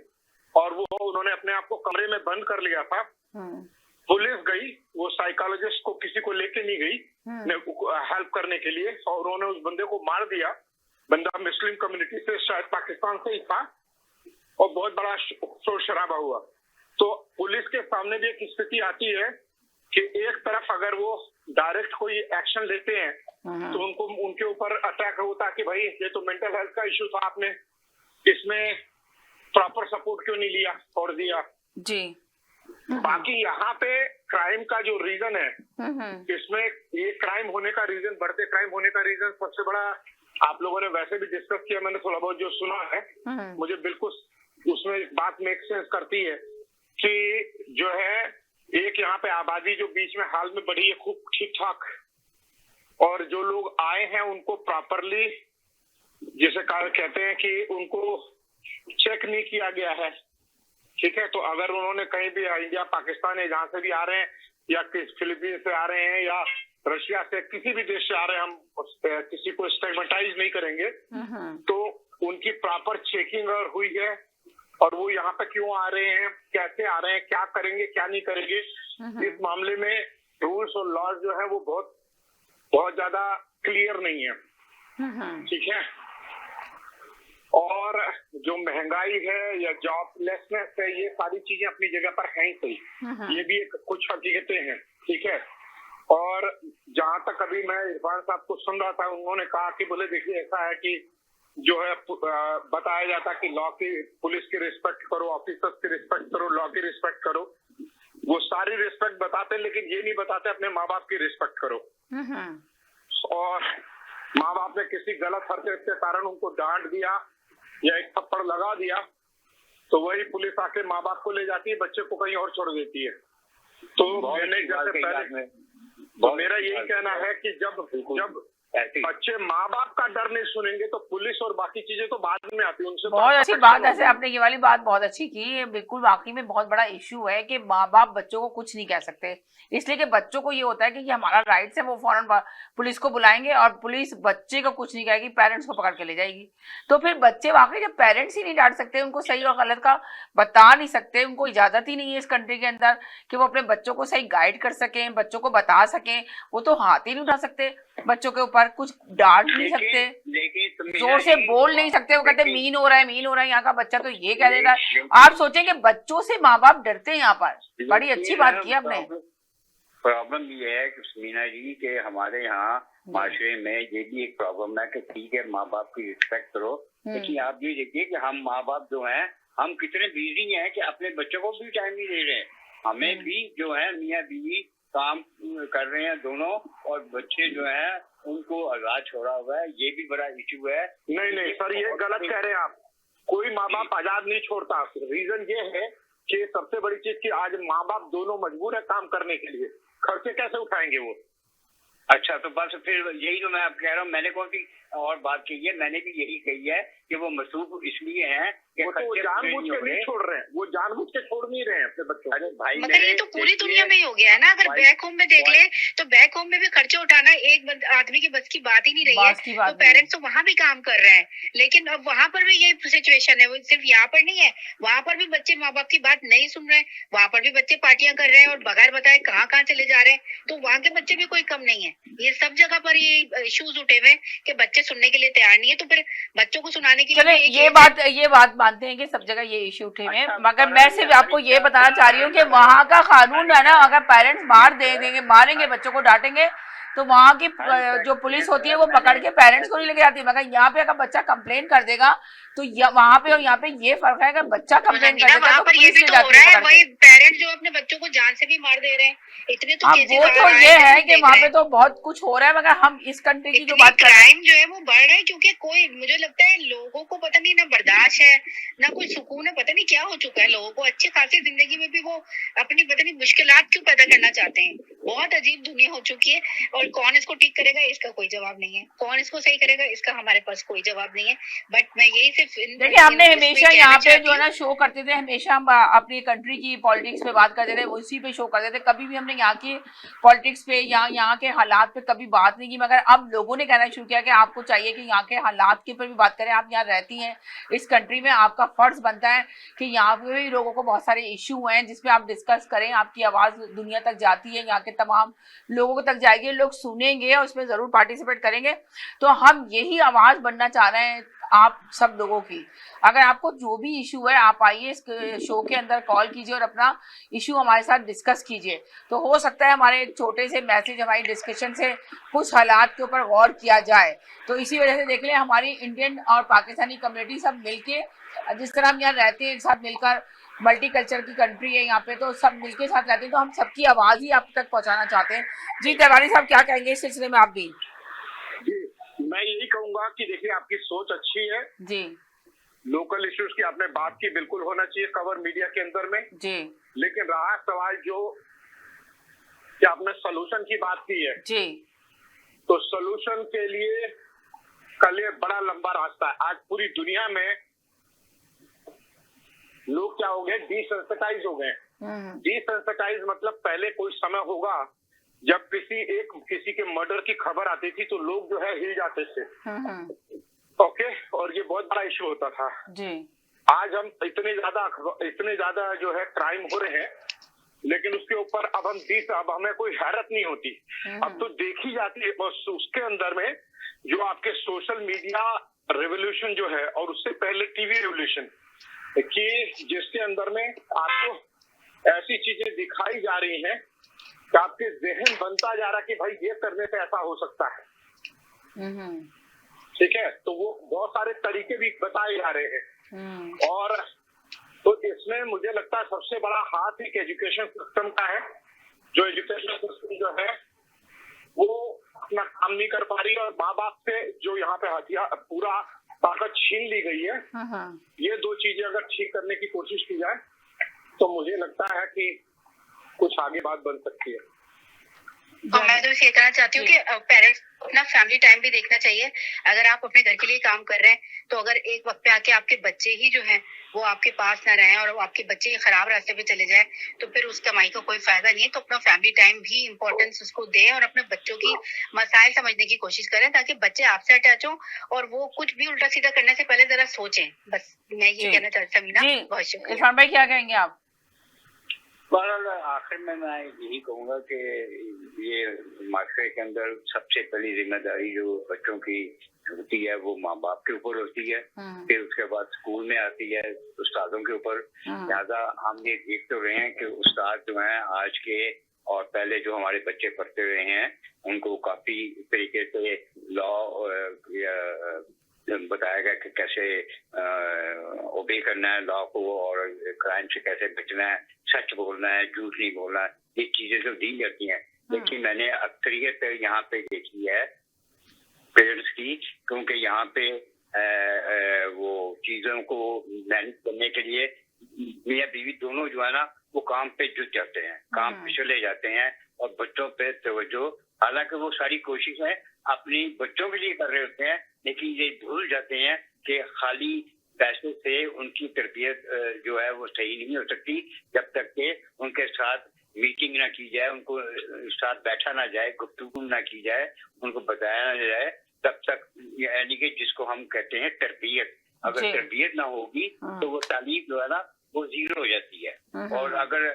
और वो उन्होंने अपने आप को कमरे में बंद कर लिया था। पुलिस गई, वो साइकोलॉजिस्ट को किसी को लेके नहीं गई हेल्प करने के लिए, और उन्होंने उस बंदे को मार दिया। बंदा मुस्लिम कम्युनिटी से, शायद पाकिस्तान से ही था, और बहुत बड़ा शोर शराबा हुआ। तो पुलिस के सामने भी एक स्थिति आती है कि एक तरफ अगर वो डायरेक्ट कोई एक्शन लेते हैं तो उनको उनके ऊपर अटैक होता है कि भाई ये तो मेंटल हेल्थ का इश्यू था, आपने इसमें प्रॉपर सपोर्ट क्यों नहीं लिया और दिया जी। बाकी यहाँ पे क्राइम का जो रीजन है, इसमें ये क्राइम होने का रीजन, बढ़ते क्राइम होने का रीजन सबसे बड़ा आप लोगों ने वैसे भी डिस्कस किया, मैंने थोड़ा बहुत जो सुना है मुझे बिल्कुल उसमें एक बात मेक सेंस करती है कि जो है एक यहाँ पे आबादी जो बीच में हाल में बढ़ी है खूब ठीक ठाक, और जो लोग आए हैं उनको प्रॉपरली जैसे कहते हैं कि उनको चेक नहीं किया गया है, ठीक है। तो अगर उन्होंने कहीं भी इंडिया, पाकिस्तान है जहां से भी आ रहे हैं, या फिलीपीन से आ रहे हैं, या रशिया से, किसी भी देश से आ रहे हैं, हम किसी को स्टिग्मेटाइज नहीं करेंगे, तो उनकी प्रॉपर चेकिंग अगर हुई है और वो यहाँ पे क्यों आ रहे हैं, कैसे आ रहे हैं, क्या करेंगे क्या नहीं करेंगे, इस मामले में रूल्स और लॉज जो है वो बहुत ज्यादा क्लियर नहीं है, ठीक है। और जो महंगाई है या जॉबलेसनेस है, ये सारी चीजें अपनी जगह पर हैं ही सही, ये भी एक कुछ हकीकतें हैं, ठीक है। और जहां तक अभी मैं इरफान साहब को सुन रहा था, उन्होंने कहा कि बोले देखिए ऐसा है कि जो है बताया जाता कि लॉ की, पुलिस की रिस्पेक्ट करो, ऑफिसर्स की रिस्पेक्ट करो, लॉ की रिस्पेक्ट करो, वो सारी रिस्पेक्ट बताते लेकिन ये नहीं बताते अपने माँ बाप की रिस्पेक्ट करो। और माँ बाप ने किसी गलत हरकत के कारण उनको डांट दिया या एक थप्पड़ लगा दिया तो वही पुलिस आके माँ बाप को ले जाती है, बच्चे को कहीं और छोड़ देती है। तो मेरा यही कहना है कि जब बच्चे माँ बाप का डर नहीं सुनेंगे तो पुलिस और बाकी चीजें तो बाद में आती है। उनसे बहुत अच्छी बात, ऐसे आपने ये वाली बात बहुत अच्छी की, ये बिल्कुल वाकई में बहुत बड़ा इश्यू है कि माँ बाप बच्चों को कुछ नहीं कह सकते, इसलिए कि बच्चों को ये होता है कि ये हमारा राइट्स है, वो फौरन पुलिस को बुलाएंगे और पुलिस बच्चे को कुछ नहीं कहेगी, पेरेंट्स को पकड़ के ले जाएगी। तो फिर बच्चे वाकई जब पेरेंट्स ही नहीं डांट सकते, उनको सही और गलत का बता नहीं सकते, उनको इजाजत ही नहीं है इस कंट्री के अंदर कि वो अपने बच्चों को सही गाइड कर सकें, बच्चों को बता सकें, वो तो हाथ ही नहीं उठा सकते बच्चों के ऊपर, कुछ डांट नहीं सकते, जोर से बोल नहीं सकते, वो कहते मीन हो रहा है, मीन हो रहा है, यहाँ का बच्चा तो ये कह देता है। आप सोचेंगे बच्चों से माँ बाप डरते हैं, यहाँ पर बड़ी अच्छी बात की आपने। प्रॉब्लम ये है कि समीना जी के हमारे यहाँ माशरे में ये भी एक प्रॉब्लम है कि ठीक है माँ बाप की रिस्पेक्ट करो, लेकिन आप ये देखिए कि हम माँ बाप जो हैं हम कितने बिजी हैं कि अपने बच्चों को भी टाइम नहीं दे रहे हैं। हमें भी जो है मियाँ बीवी काम कर रहे हैं दोनों, और बच्चे जो हैं उनको आजाद छोड़ा हुआ है, ये भी बड़ा इशू है। नहीं सर, ये गलत कह रहे हैं आप, कोई माँ बाप आजाद नहीं छोड़ता। रीजन ये है कि सबसे बड़ी चीज कि आज माँ बाप दोनों मजबूर है काम करने के लिए, खर्चे कैसे उठाएंगे वो। अच्छा, तो बस फिर यही तो मैं आप कह रहा हूँ, मैंने कौन सी और बात कही है, मैंने भी यही कही है कि वो मसरूफ इसलिए हैं कि वो तो जानबूझ के नहीं छोड़ रहे हैं, वो जानबूझ के छोड़ नहीं रहे हैं अपने बच्चों। अरे भाई मगर ये तो पूरी दुनिया में ही हो गया है ना। अगर बैक होम में देख ले तो बैक होम में भी खर्चे उठाना एक आदमी की बस की बात ही नहीं रही है, तो पेरेंट्स तो वहाँ भी काम कर रहे हैं, लेकिन अब वहाँ पर भी यही सिचुएशन है। वो सिर्फ यहाँ पर नहीं है, वहाँ पर भी बच्चे माँ बाप की बात नहीं सुन रहे हैं, वहाँ पर भी बच्चे पार्टियां कर रहे हैं और बगैर बताए कहाँ कहाँ चले जा रहे हैं, तो वहाँ के बच्चे भी कोई कम नहीं है। ये सब जगह पर ये इश्यूज उठे हुए कि बच्चे सुनने के लिए तैयार नहीं है, तो फिर बच्चों को सुनाने के लिए ये बात मानते हैं कि सब जगह ये इश्यू उठे हुए हैं, मगर मैं सिर्फ आपको ये बताना चाह रही हूँ कि वहाँ का कानून है ना, अगर पेरेंट्स मार देंगे, मारेंगे बच्चों को, डांटेंगे, तो वहाँ की जो पुलिस होती है वो पकड़ के पेरेंट्स को नहीं लेके जाती। मगर यहाँ पे अगर बच्चा कंप्लेन कर देगा तो वहाँ पे और यहाँ पे ये फर्क है, अगर बच्चा कंप्लेन कर देगा तो पुलिस ले जाती है। वही पेरेंट्स जो अपने बच्चों को जान से भी मार दे रहे हैं, इतने तो वो तो ये है कि वहाँ पे तो बहुत कुछ हो रहा है, मगर हम इस कंट्री की जो बात कर रहे हैं, क्राइम जो है वो बढ़ रहा है, क्योंकि कोई मुझे लगता है लोगों को पता नहीं ना बर्दाश्त है ना कोई सुकून है, पता नहीं क्या हो चुका है लोगों को। अच्छी खासी जिंदगी में भी वो अपनी पता नहीं मुश्किलात क्यों पैदा करना चाहते हैं। बहुत अजीब दुनिया हो चुकी है, और कौन इसको ठीक करेगा इसका कोई जवाब नहीं है, कौन इसको सही करेगा इसका हमारे पास कोई जवाब नहीं है। बट मैं यही सिर्फ देखिए हमने हमेशा यहाँ पे जो है ना शो करते थे, हमेशा हम अपनी कंट्री की पॉलिटिक्स पे बात करते थे, उसी पे शो करते थे, कभी भी हमने यहाँ की पॉलिटिक्स पे या यहाँ के हालात पे कभी बात नहीं की। मगर अब लोगों ने कहना शुरू किया कि आपको चाहिए कि यहाँ के हालात के ऊपर भी बात करें। आप यहाँ रहती हैं इस कंट्री में, आपका फर्ज बनता है कि यहाँ पे भी लोगों को बहुत सारे इशू हैं जिसपे आप डिस्कस करें, आपकी आवाज़ दुनिया तक जाती है, यहाँ के तमाम लोगों तक जाएगी, लोग सुनेंगे और उसमें ज़रूर पार्टिसिपेट करेंगे। तो हम यही आवाज़ बनना चाह रहे हैं आप सब लोगों की। अगर आपको जो भी इशू है आप आइए इस शो के अंदर, कॉल कीजिए और अपना इशू हमारे साथ डिस्कस कीजिए। तो हो सकता है हमारे छोटे से मैसेज, हमारी डिस्कशन से कुछ हालात के ऊपर गौर किया जाए। तो इसी वजह से देख लें हमारी इंडियन और पाकिस्तानी कम्युनिटी सब मिलके, जिस तरह हम यहाँ रहते हैं एक साथ मिलकर, मल्टी कल्चर की कंट्री है यहाँ पे, तो सब मिलके साथ रहते हैं, तो हम सबकी आवाज़ ही आप तक पहुँचाना चाहते हैं। जी तिवारी साहब क्या कहेंगे इस सिलसिले में आप भी? मैं यही कहूंगा कि देखिए आपकी सोच अच्छी है जी, लोकल इश्यूज की आपने बात की, बिल्कुल होना चाहिए कवर मीडिया के अंदर में जी, लेकिन रहा सवाल जो कि आपने सोल्यूशन की बात की है जी, तो सोल्यूशन के लिए कल ये बड़ा लंबा रास्ता है। आज पूरी दुनिया में लोग क्या हो गए, डिसेंसिटाइज हो गए। डिसेंसिटाइज मतलब पहले कोई समय होगा जब किसी के मर्डर की खबर आती थी तो लोग जो है हिल जाते थे, ओके, और ये बहुत बड़ा इशू होता था जी। आज हम इतने ज्यादा जो है क्राइम हो रहे हैं, लेकिन उसके ऊपर अब हमें कोई हैरत नहीं होती। अब तो देखी जाती है बस उसके अंदर में जो आपके सोशल मीडिया रेवोल्यूशन जो है, और उससे पहले टीवी रेवोल्यूशन, कि जिसके अंदर में आपको ऐसी चीजें दिखाई जा रही हैं कि आपके जहन बनता जा रहा कि भाई ये करने से ऐसा हो सकता है, ठीक है। तो वो बहुत सारे तरीके भी बताए जा रहे हैं, और तो इसमें मुझे लगता है सबसे बड़ा हाथ एक एजुकेशन सिस्टम का है। जो एजुकेशन सिस्टम जो है वो अपना काम नहीं कर पा रही, और माँ बाप से जो यहाँ पे हथियार पूरा ताकत छीन ली गई है। ये दो चीजें अगर ठीक करने की कोशिश की जाए तो मुझे लगता है कि कुछ आगे बात बन सकती है। और मैं तो ये कहना चाहती हूँ कि पेरेंट्स अपना फैमिली टाइम भी देखना चाहिए। अगर आप अपने घर के लिए काम कर रहे हैं तो अगर एक वक्त पे आके आपके बच्चे ही जो हैं वो आपके पास ना रहें और आपके बच्चे ही खराब रास्ते पे चले जाए तो फिर उस कमाई का कोई फायदा नहीं है। तो अपना फैमिली टाइम भी इम्पोर्टेंस उसको दें और अपने बच्चों की मसाइल समझने की कोशिश करें ताकि बच्चे आपसे अटैच हों और वो कुछ भी उल्टा सीधा करने से पहले जरा सोचें। बस मैं ये कहना चाहती हूँ समीना, बहुत शुक्रिया। इरफान भाई क्या कहेंगे आप? आखिर में मैं यही कहूंगा कि ये माशरे के अंदर सबसे पहली जिम्मेदारी जो बच्चों की होती है वो माँ बाप के ऊपर होती है, फिर उसके बाद स्कूल में आती है उस्तादों के ऊपर। लिहाजा हम ये देख तो रहे हैं कि उस्ताद जो हैं आज के और पहले जो हमारे बच्चे पढ़ते रहे हैं उनको काफी तरीके से लॉ बताया गया कि कैसे ओबे करना है लॉ को और क्राइम से कैसे बचना है, सच बोलना है, झूठ नहीं बोलना है, ये चीजें जो दी जाती हैं। लेकिन मैंने अक्सरियत यहाँ पे देखी है पेरेंट्स की, क्योंकि यहाँ पे वो चीजों को मैनेज करने के लिए मियाँ बीवी दोनों जो है ना वो काम पे जुट जाते हैं, काम पे चले जाते हैं और बच्चों पे तवज्जो, हालांकि वो सारी कोशिशें अपनी बच्चों के लिए कर रहे होते हैं, लेकिन ये भूल जाते हैं कि खाली पैसे से उनकी तरबियत जो है वो सही नहीं हो सकती जब तक कि उनके साथ मीटिंग ना की जाए, उनको साथ बैठा ना जाए, गुफ्तगू ना की जाए, उनको बताया ना जाए, तब तक यानी कि जिसको हम कहते हैं तरबियत, अगर तरबियत ना होगी तो वो तालीम जो है ना वो जीरो हो जाती है। और अगर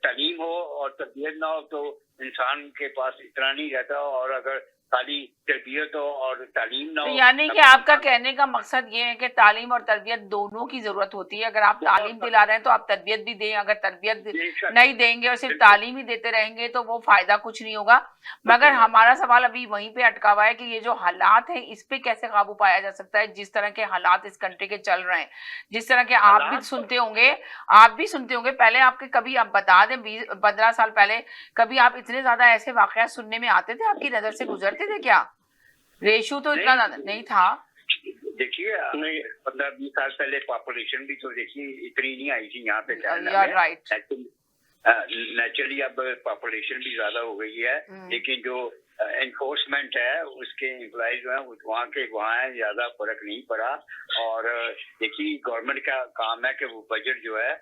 तालीम हो और तरबियत ना हो तो इंसान के पास इतना नहीं रहता, और अगर खाली तरबियत हो और तालीम ना हो, यानी कि आपका कहने का मकसद ये है कि तालीम और तरबियत दोनों की जरूरत होती है। अगर आप तालीम दिला रहे हैं तो आप तरबियत भी दें, अगर तरबियत नहीं देंगे और सिर्फ तालीम ही देते रहेंगे तो वो फायदा कुछ नहीं होगा। मगर हमारा सवाल अभी वहीं पे अटका हुआ है कि ये जो हालात है इस पे कैसे काबू पाया जा सकता है। जिस तरह के हालात इस कंट्री के चल रहे हैं, जिस तरह के आप भी सुनते होंगे, पहले आपके कभी आप बता दें 15 साल पहले कभी आप इतने ज्यादा ऐसे वाकया सुनने में आते थे, आपकी नजर से गुजरते थे क्या? रेशो तो इतना ज्यादा नहीं था। देखिए 15-20 साल पहले पॉपुलेशन भी तो देखिए इतनी नहीं आई थी यहाँ पे, नेचुरली अब पॉपुलेशन भी ज्यादा हो गई है, लेकिन जो एनफोर्समेंट है उसके एम्प्लॉय जो है वहाँ के वहाँ है, ज्यादा फर्क नहीं पड़ा। और देखिए गवर्नमेंट का काम है कि वो बजट जो है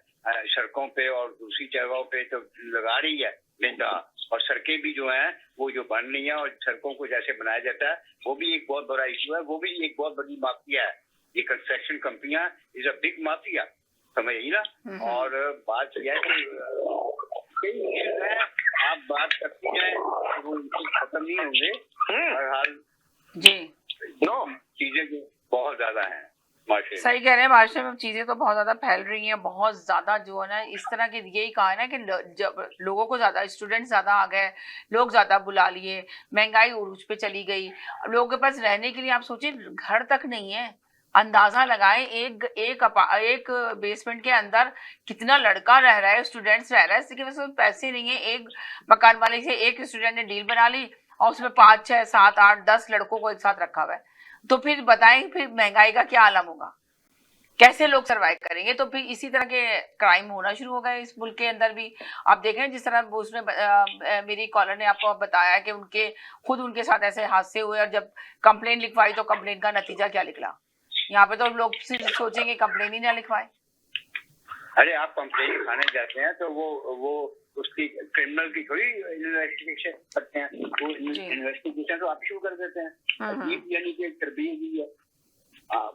सड़कों पे और दूसरी जगहों पे तो लगा रही है बिंदा, और सड़कें भी जो हैं वो जो बन रही हैं और सड़कों को जैसे बनाया जाता है वो भी एक बहुत बड़ा इशू है, वो भी एक बहुत बड़ी माफिया है। ये कंस्ट्रक्शन कंपनियां इज अ बिग माफिया, समझ रही ना। और बात यह है कि कई इश्यूज हैं, आप बात करती हैं वो खत्म नहीं होंगे। हर हाल जी चीजें जो बहुत ज्यादा हैं। सही कह रहे हैं, महाराष्ट्र में चीजें तो बहुत ज्यादा फैल रही हैं, बहुत ज्यादा जो है ना इस तरह के, यही कहा है ना कि जब लोगों को ज्यादा, स्टूडेंट ज्यादा आ गए, लोग ज्यादा बुला लिए, महंगाई उरूज पे चली गई, लोगों के पास रहने के लिए आप सोचिए घर तक नहीं है। अंदाजा लगाएं एक बेसमेंट के अंदर कितना लड़का रह रहा है, स्टूडेंट्स रह रहा है, इसके वजह से पैसे नहीं है। एक मकान वाले से एक स्टूडेंट ने डील बना ली और उसमें 5, 6, 7, 8, 10 लड़कों को एक साथ रखा हुआ है। तो फिर बताएं फिर महंगाई का क्या आलम होगा, कैसे लोग सर्वाइव करेंगे। तो फिर इसी तरह के क्राइम होना शुरू हो गए इस मुल्क के अंदर भी। आप देखें जिस तरह उसमें मेरी कॉलर ने आपको बताया कि उनके साथ ऐसे हादसे हुए, और जब कंप्लेन लिखवाई तो कंप्लेन का नतीजा क्या निकला। यहाँ पे तो लोग सिर्फ सोचेंगे कंप्लेन ही ना लिखवाए। अरे आप कंप्लेन लिखाने जाते हैं तो वो उसकी क्रिमिनल की थोड़ी इन्वेस्टिगेशन करते हैं, वो इन्वेस्टिगेशन तो आप शुरू कर देते हैं। अजीब यानी कि तरबीयत ही है।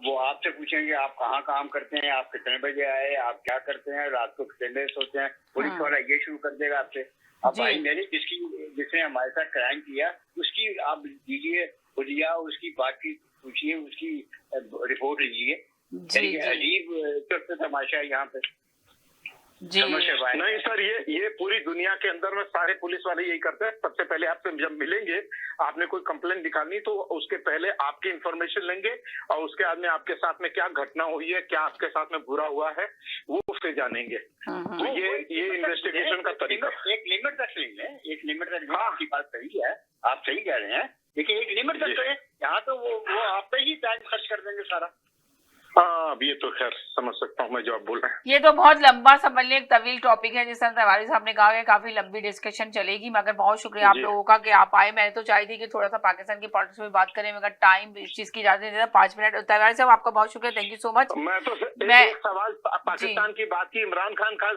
वो आपसे पूछेंगे आप कहाँ काम करते हैं, आप कितने बजे आए, आप क्या करते हैं, रात को कितने बजे सोते हैं, पुलिस वाला ये शुरू कर देगा आपसे। अब भाई मेरे जिसने हमारे साथ क्राइम किया उसकी आप दीजिए खुदिया, उसकी बात की पूछिए, उसकी रिपोर्ट लीजिए। अजीब तमाशा है यहाँ पे। नहीं सर, ये पूरी दुनिया के अंदर में सारे पुलिस वाले यही करते हैं। सबसे पहले आपसे जब मिलेंगे, आपने कोई कंप्लेंट दिखानी तो उसके पहले आपकी इंफॉर्मेशन लेंगे और उसके बाद में आपके साथ में क्या घटना हुई है, क्या आपके साथ में बुरा हुआ है, वो उससे जानेंगे। तो ये इन्वेस्टिगेशन का तरीका। एक लिमिट तक लेंगे, एक लिमिट तक। आपकी बात सही है, आप सही कह रहे हैं, लेकिन एक लिमिट तक है। यहाँ तो वो आप पे ही टाइम खर्च कर देंगे सारा। हाँ, अब ये तो खैर समझ सकता हूँ मैं जो आप बोल रहे हैं। ये तो बहुत लंबा समझ लिया, एक तवील टॉपिक है। जिस तरह तिवारी साहब ने कहा कि काफी लंबी डिस्कशन चलेगी, मगर बहुत शुक्रिया आप लोगों का कि आप आए। मैंने तो चाही थी कि थोड़ा सा पाकिस्तान की पॉलिटिक्स में बात करें, मगर टाइम इस चीज की इजाजत नहीं देता। 5 मिनट। तिवारी साहब आपका बहुत शुक्रिया, थैंक यू सो मच। मैं तो एक सवाल पाकिस्तान की बात की, इमरान खान का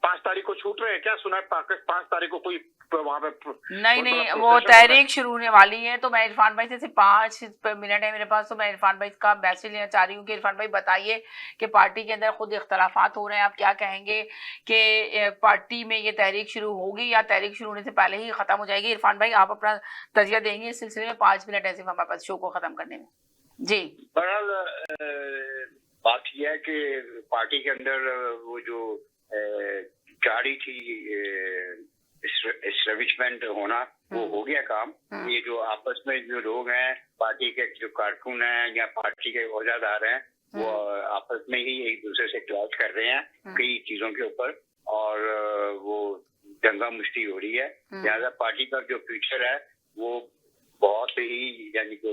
5 तारीख को छूट रहे हैं क्या? सुना है 5 तारीख को कोई वहाँ पे नहीं, वो तहरीक शुरू होने वाली है। तो मैं इरफान भाई से सिर्फ 5 मिनट है मेरे पास, तो मैं इरफान भाई का मैसेज लेना चाह रही हूँ कि इरफान भाई बताइए कि पार्टी के अंदर खुद इख्तलाफात हो रहे हैं, आप क्या कहेंगे कि पार्टी में ये तहरीक शुरू होगी या तहरीक शुरू होने से पहले ही खत्म हो जाएगी? इरफान भाई आप अपना तजिया देंगे इस सिलसिले में? 5 मिनट ऐसे हमारे पास शो को खत्म करने में। जी, बहरहाल बात यह है कि पार्टी के अंदर वो जो जारी थी एस्टेब्लिशमेंट होना, वो हो गया काम। ये जो आपस में जो लोग हैं, पार्टी के जो कारकुन हैं या पार्टी के ओहदेदार हैं, वो आपस में ही एक दूसरे से क्लैश कर रहे हैं कई चीजों के ऊपर, और वो दंगा मुश्ती हो रही है। लिहाजा पार्टी का जो फ्यूचर है वो बहुत ही यानी कि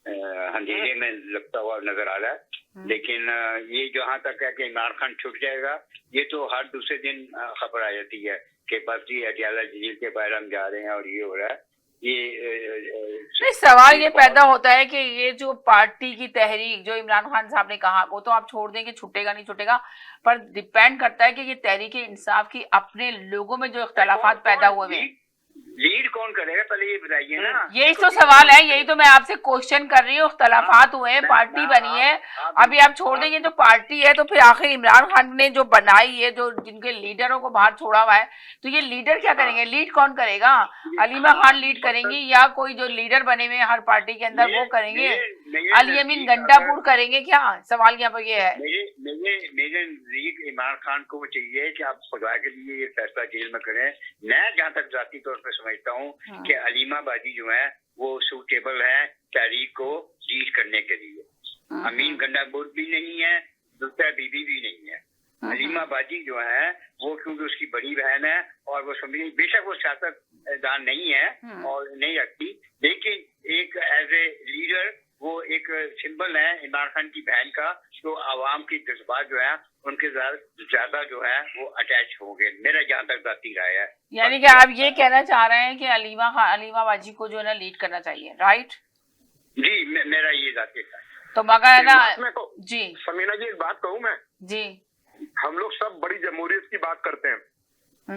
अंधेरे में लगता हुआ नजर आ रहा है। लेकिन ये जहाँ तक है कि इमरान खान छुट जाएगा, ये तो हर दूसरे दिन खबर आ जाती है कि बस जी अटियाला झील के बाहर हम जा रहे हैं और ये हो रहा है। नहीं, सवाल ये पैदा होता है कि ये जो पार्टी की तहरीक जो इमरान खान साहब ने कहा, वो तो आप छोड़ दें कि छूटेगा नहीं छूटेगा, पर डिपेंड करता है कि ये तहरीक इंसाफ की अपने लोगों में जो इख्तलाफात पैदा हुए हैं, लीड कौन करेगा पहले ये बताइए ना। यही तो सवाल है, यही तो मैं आपसे क्वेश्चन कर रही हूँ। इख्तलाफात हुए हैं, पार्टी बनी है, अभी आप छोड़ देंगे तो पार्टी है, तो फिर आखिर इमरान खान ने जो बनाई है, जो जिनके लीडरों को बाहर छोड़ा हुआ है, तो ये लीडर क्या करेंगे? लीड कौन करेगा? अलीमा खान लीड करेंगी या कोई जो लीडर बने हुए हर पार्टी के अंदर वो करेंगे? अली अमीन गंडापुर करेंगे क्या? सवाल यहाँ पर ये है। मेरे नजदीक इमरान खान को चाहिए कि आप खुदा के लिए ये फैसला जेल में करें। मैं जहाँ तक जाती तौर पर समझता हूँ कि अलीमा बाजी जो है वो सूटेबल है तहरीक को लीड करने के लिए। अमीन गंडापुर भी नहीं है, दूसरा बीबी भी नहीं है। अलीमा बाजी जो है वो क्योंकि उसकी बड़ी बहन है और वो समझिए बेशक वो सियासतदान नहीं है और नहीं रखती, लेकिन एक एज ए लीडर वो एक सिंबल है इमरान खान की बहन का, तो आवाम की जज्बात जो है उनके ज्यादा जो है वो अटैच हो गए, मेरा जहाँ तक जाती राय है। यानी कि आप ये कहना चाह रहे हैं कि अलीमा बाजी को जो है ना लीड करना चाहिए, राइट? जी मेरा ये जाती है। तो मगर है ना जी समीना जी, एक बात कहूँ मैं जी, हम लोग सब बड़ी जमहूरियत की बात करते हैं,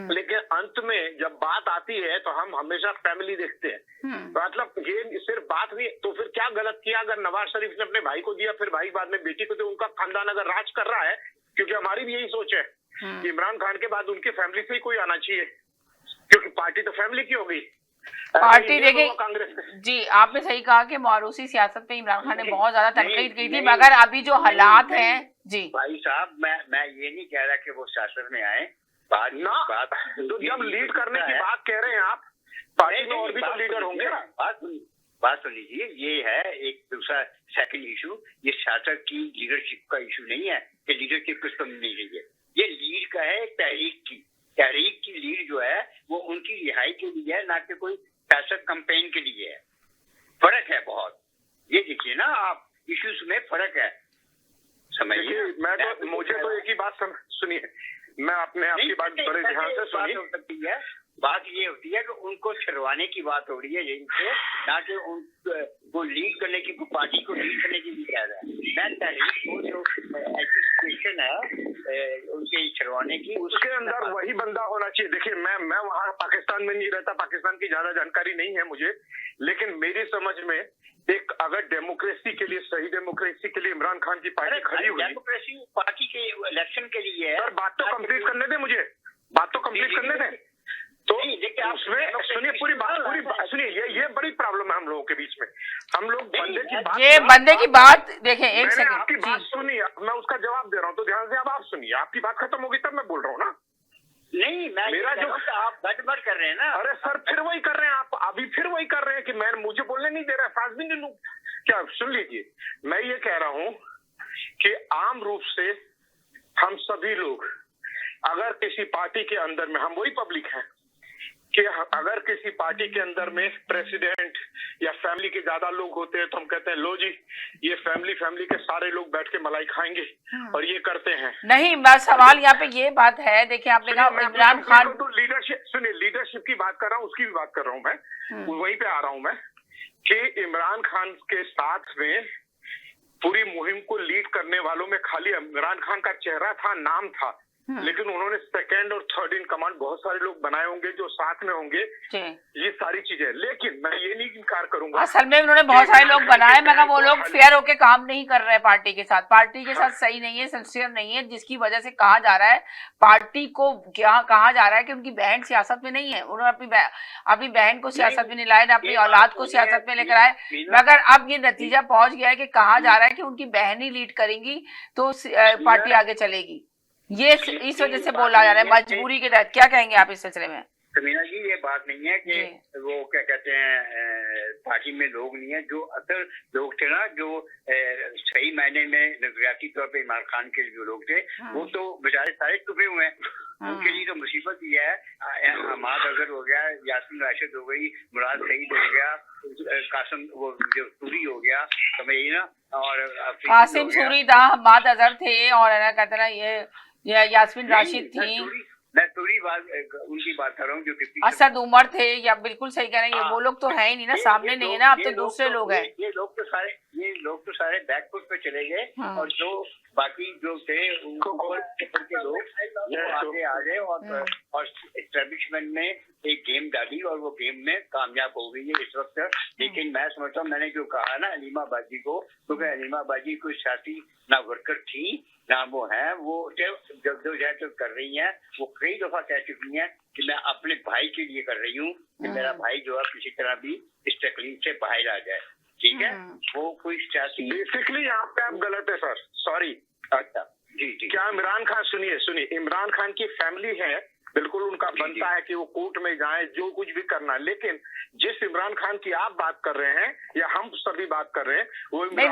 लेकिन अंत में जब बात आती है तो हम हमेशा फैमिली देखते हैं। मतलब ये सिर्फ बात नहीं, तो फिर क्या गलत किया अगर नवाज शरीफ ने अपने भाई को दिया, फिर भाई बाद में बेटी को, तो उनका खानदान अगर राज कर रहा है, क्योंकि हमारी भी यही सोच है कि इमरान खान के बाद उनकी फैमिली से ही कोई आना चाहिए, क्योंकि पार्टी तो फैमिली की हो गई। पार्टी देखिए जी, आपने सही कहा कि मारूसी सियासत पे इमरान खान ने बहुत ज्यादा तनकीद की थी, मगर अभी जो हालात हैं जी भाई साहब, मैं ये नहीं कह रहा कि वो सियासत में आए, बात तो जब लीड करने की बात कह रहे हैं आप, पार्टी में और भी तो लीडर होंगे। बात सुन लीजिए, ये है एक दूसरा सेकंड इशू, ये सियासत की लीडरशिप का इशू नहीं है कि लीडरशिप किस कमी नहीं है, ये लीड का है तहरीक की लीड जो है वो उनकी रिहाई के लिए है, ना कि कोई सियासत कैंपेन के लिए है। फर्क है बहुत, ये देखिए ना आप, इश्यूज में फर्क है, समझिए। मुझे तो एक ही बात सुनिए, मैं अपने आपकी बात बड़े ध्यान से सुनी। हो सकती है, बात ये होती है कि उनको छुड़वाने की बात हो रही है यहीं से, ना कि उनको लीड करने की, पार्टी को लीड करने की भी कह रहा है। मैं तहरीक को जो एजुकेशन है उनके छुड़वाने की, उसके अंदर वही बंदा होना चाहिए। देखिए मैं वहाँ पाकिस्तान में नहीं रहता, पाकिस्तान की ज्यादा जानकारी नहीं है मुझे, लेकिन मेरी समझ में एक अगर डेमोक्रेसी के लिए, सही डेमोक्रेसी के लिए इमरान खान की पार्टी खड़ी हुई, डेमोक्रेसी पार्टी के इलेक्शन के लिए है। सर बात तो कंप्लीट करने दे मुझे, बात तो कंप्लीट करने दें। तो उसमें सुनिए, पूरी बात सुनिए, ये बड़ी प्रॉब्लम है हम लोगों के बीच में। हम लोग बंदे की बात, ये बंदे की बात देखें, एक सेकंड, आपकी बात सुनिए, मैं उसका जवाब दे रहा हूँ, तो ध्यान से अब आप सुनिए, आपकी बात खत्म होगी तब मैं बोल रहा हूँ ना। नहीं, मैं मेरा जो आप गड़बड़ कर रहे हैं ना। अरे सर, फिर वही कर रहे हैं आप, अभी फिर वही कर रहे हैं कि मैं, मुझे बोलने नहीं दे रहा, सांस भी नहीं लूं क्या? सुन लीजिए, मैं ये कह रहा हूँ कि आम रूप से हम सभी लोग अगर किसी पार्टी के अंदर में, हम वही पब्लिक हैं कि अगर किसी पार्टी के अंदर में प्रेसिडेंट या फैमिली के ज्यादा लोग होते हैं तो हम कहते हैं लो जी, ये फैमिली के सारे लोग बैठ के मलाई खाएंगे, और ये करते हैं। नहीं, बस सवाल यहाँ पे ये बात है, देखिए आपने कहा इमरान खान, तो लीडरशिप, सुनिए, लीडरशिप की बात कर रहा हूँ, उसकी भी बात कर रहा हूँ मैं, वहीं पे आ रहा हूँ मैं, कि इमरान खान के साथ में पूरी मुहिम को लीड करने वालों में खाली इमरान खान का चेहरा था, नाम था, लेकिन उन्होंने सेकंड और थर्ड इन कमांड बहुत सारे लोग बनाए होंगे जो साथ में होंगे, ये सारी चीजें। लेकिन मैं ये नहीं इनकार करूंगा, असल में उन्होंने बहुत सारे लोग बनाए, मगर वो लोग फेयर होके काम नहीं कर रहे हैं पार्टी के साथ सही नहीं है, सिंसियर नहीं है, जिसकी वजह से कहा जा रहा है, पार्टी को क्या कहा जा रहा है कि उनकी बहन सियासत में नहीं है, उन्होंने अपनी बहन को सियासत में नहीं लाए, ना अपनी औलाद को सियासत में लेकर आए, मगर अब ये नतीजा पहुंच गया है कि कहा जा रहा है कि उनकी बहन ही लीड करेंगी तो पार्टी आगे चलेगी। ये इस वजह से बोला जा रहा है, मजबूरी के तहत। क्या कहेंगे आप इस सिलसिले में? समीना जी, ये बात नहीं है कि वो क्या कहते हैं पार्टी में लोग नहीं है, जो असल लोग थे ना, जो सही मायने में नजरियाती तौर पे इमरान खान के जो लोग थे, वो तो बेचारे सारे छुपे हुए हैं। उनके लिए तो मुसीबत ही है। हमाद अजहर हो गया, यासीन राशिद हो गई, मुराद सईद हो गया, कासिम वो जो सूरी हो गया, समझिए ना, और कासिम सूरी था, हमाद अजहर थे, और है ना कहते ना ये यास्मीन राशिद थी, मैं पूरी बात उनकी बात कर रहा हूँ जो कि असद उमर थे, या बिल्कुल सही कह रहे हैं, ये वो लोग तो है ही नहीं ना, सामने नहीं है ना, अब तो दूसरे लोग हैं। ये लोग तो सारे बैकफुट पे चले गए, और जो बाकी जो थे उनको के लोग आगे आ गए, और एस्टेब्लिशमेंट में एक गेम डाली, और वो गेम में कामयाब हो गई है इस वक्त। लेकिन मैं समझता हूँ, मैंने जो कहा ना अलीमा बाजी को, क्योंकि अलीमा बाजी कोई सियासी ना वर्कर थी ना वो है, वो जद्दोजहद कर रही हैं, वो कई दफा कह चुकी हैं कि मैं अपने भाई के लिए कर रही हूँ कि मेरा भाई जो है किसी तरह भी इस तकलीफ से बाहर आ जाए, ठीक है। वो कोई सियासी, बेसिकली यहाँ पे आप गलत है सर, सॉरी। अच्छा जी, क्या इमरान खान, सुनिए, इमरान खान की फैमिली है, बिल्कुल उनका बनता है कि वो कोर्ट में जाएं, जो कुछ भी करना है, लेकिन जिस इमरान खान की आप बात कर रहे हैं या हम सभी बात कर रहे हैं वो नहीं,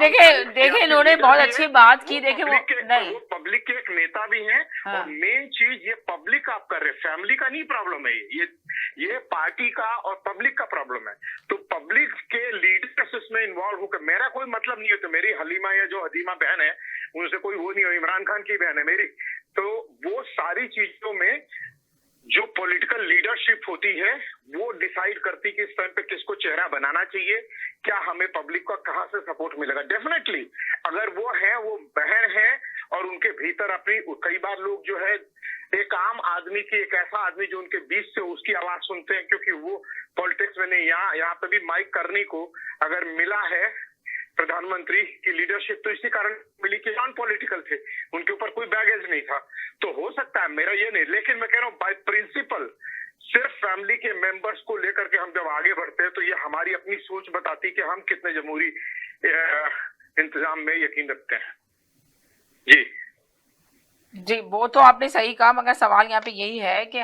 देखे इन्होंने बहुत अच्छी बात की। देखे वो नहीं, पब्लिक के एक नेता भी हैं। हाँ। और मेन चीज ये पब्लिक आप कर रहे हैं, फैमिली का नहीं प्रॉब्लम है, ये पार्टी का और पब्लिक का प्रॉब्लम है। तो पब्लिक के लीडर्स इसमें इन्वॉल्व होकर, मेरा कोई मतलब नहीं है, तो मेरी हलीमा या जो हदीमा बहन है उनसे कोई वो नहीं हो, इमरान खान की बहन है मेरी। तो वो सारी चीजों में जो पॉलिटिकल लीडरशिप होती है वो डिसाइड करती कि इस टाइम पे किसको चेहरा बनाना चाहिए, क्या हमें पब्लिक का कहां से सपोर्ट मिलेगा। डेफिनेटली अगर वो है, वो बहन है और उनके भीतर अपनी, कई बार लोग जो है एक आम आदमी की, एक ऐसा आदमी जो उनके बीच से उसकी आवाज सुनते हैं, क्योंकि वो पॉलिटिक्स में नहीं, यहाँ पे भी माइक करनी को अगर मिला है प्रधानमंत्री की लीडरशिप तो इसी कारण मिली कि नॉन पॉलिटिकल थे, उनके ऊपर कोई बैगेज नहीं था। तो हो सकता है, मेरा ये नहीं, लेकिन मैं कह रहा हूँ बाय प्रिंसिपल सिर्फ फैमिली के मेंबर्स को लेकर के हम जब आगे बढ़ते हैं तो ये हमारी अपनी सोच बताती है कि हम कितने जमहूरी इंतजाम में यकीन रखते हैं। जी, वो तो आपने सही कहा, मगर सवाल यहाँ पे यही है कि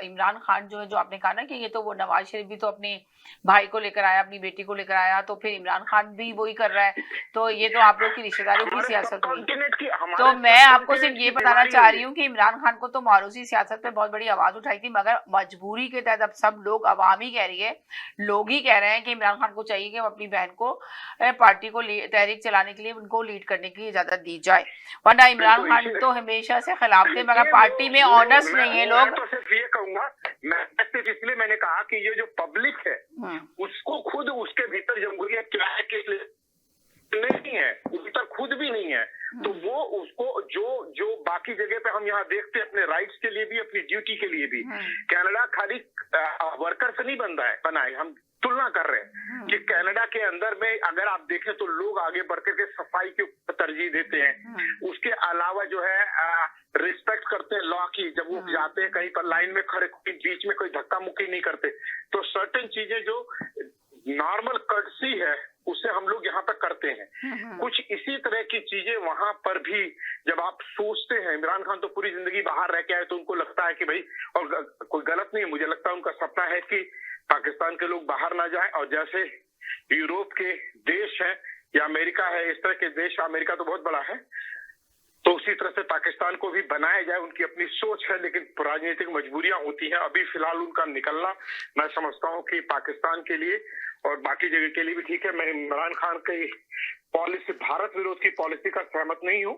इमरान खान जो है, जो आपने कहा ना कि ये तो वो नवाज शरीफ भी तो अपने भाई को लेकर आया, अपनी बेटी को लेकर आया, तो फिर इमरान खान भी वही कर रहा है, तो ये तो आप लोग की रिश्तेदारी की सियासत हुई। तो मैं आपको सिर्फ ये बताना चाह रही हूँ कि इमरान खान को तो मारूसी सियासत पे बहुत बड़ी आवाज उठाई थी, मगर मजबूरी के तहत अब सब लोग, अवाम ही कह रही है, लोग ही कह रहे हैं कि इमरान खान को चाहिए कि अपनी बहन को पार्टी को तहरीक चलाने के लिए उनको लीड करने की इजाजत दी जाए, वरना इमरान खान तो हमेशा से खिलाफ थे, मगर पार्टी में ऑनेस्ट नहीं है लोग। तो सिर्फ ये कहूंगा, मैं सिर्फ इसलिए मैंने कहा कि ये जो पब्लिक है उसको खुद उसके भीतर जमहूरियत क्या है किस नहीं है, उसके भीतर खुद भी नहीं है, तो वो उसको जो बाकी जगह पे हम यहाँ देखते हैं अपने राइट्स के लिए भी, अपनी ड्यूटी के लिए भी, कनाडा खाली वर्कर से नहीं बना है, हम तुलना कर रहे हैं कि कनाडा के अंदर में अगर आप देखें तो लोग आगे बढ़ करके सफाई के ऊपर तरजीह देते हैं, उसके अलावा जो है रिस्पेक्ट करते हैं लॉ की, जब वो जाते हैं कहीं पर लाइन में खड़े, बीच में कोई धक्का मुक्की नहीं करते, तो सर्टेन चीजें जो नॉर्मल कर्टसी है उसे हम लोग यहाँ पर करते हैं। कुछ इसी तरह की चीजें वहां पर भी जब आप सोचते हैं, इमरान खान तो पूरी जिंदगी बाहर रह के आए, तो उनको लगता है कि भाई, और कोई गलत नहीं है, मुझे लगता है उनका सपना है कि पाकिस्तान के लोग बाहर ना जाएं, और जैसे यूरोप के देश हैं या अमेरिका है, इस तरह के देश, अमेरिका तो बहुत बड़ा है, तो उसी तरह से पाकिस्तान को भी बनाया जाए, उनकी अपनी सोच है, लेकिन राजनीतिक मजबूरियां होती हैं। अभी फिलहाल उनका निकलना मैं समझता हूं कि पाकिस्तान के लिए और बाकी जगह के लिए भी ठीक है। मैं इमरान खान की पॉलिसी, भारत विरोध की पॉलिसी का सहमत नहीं हूं,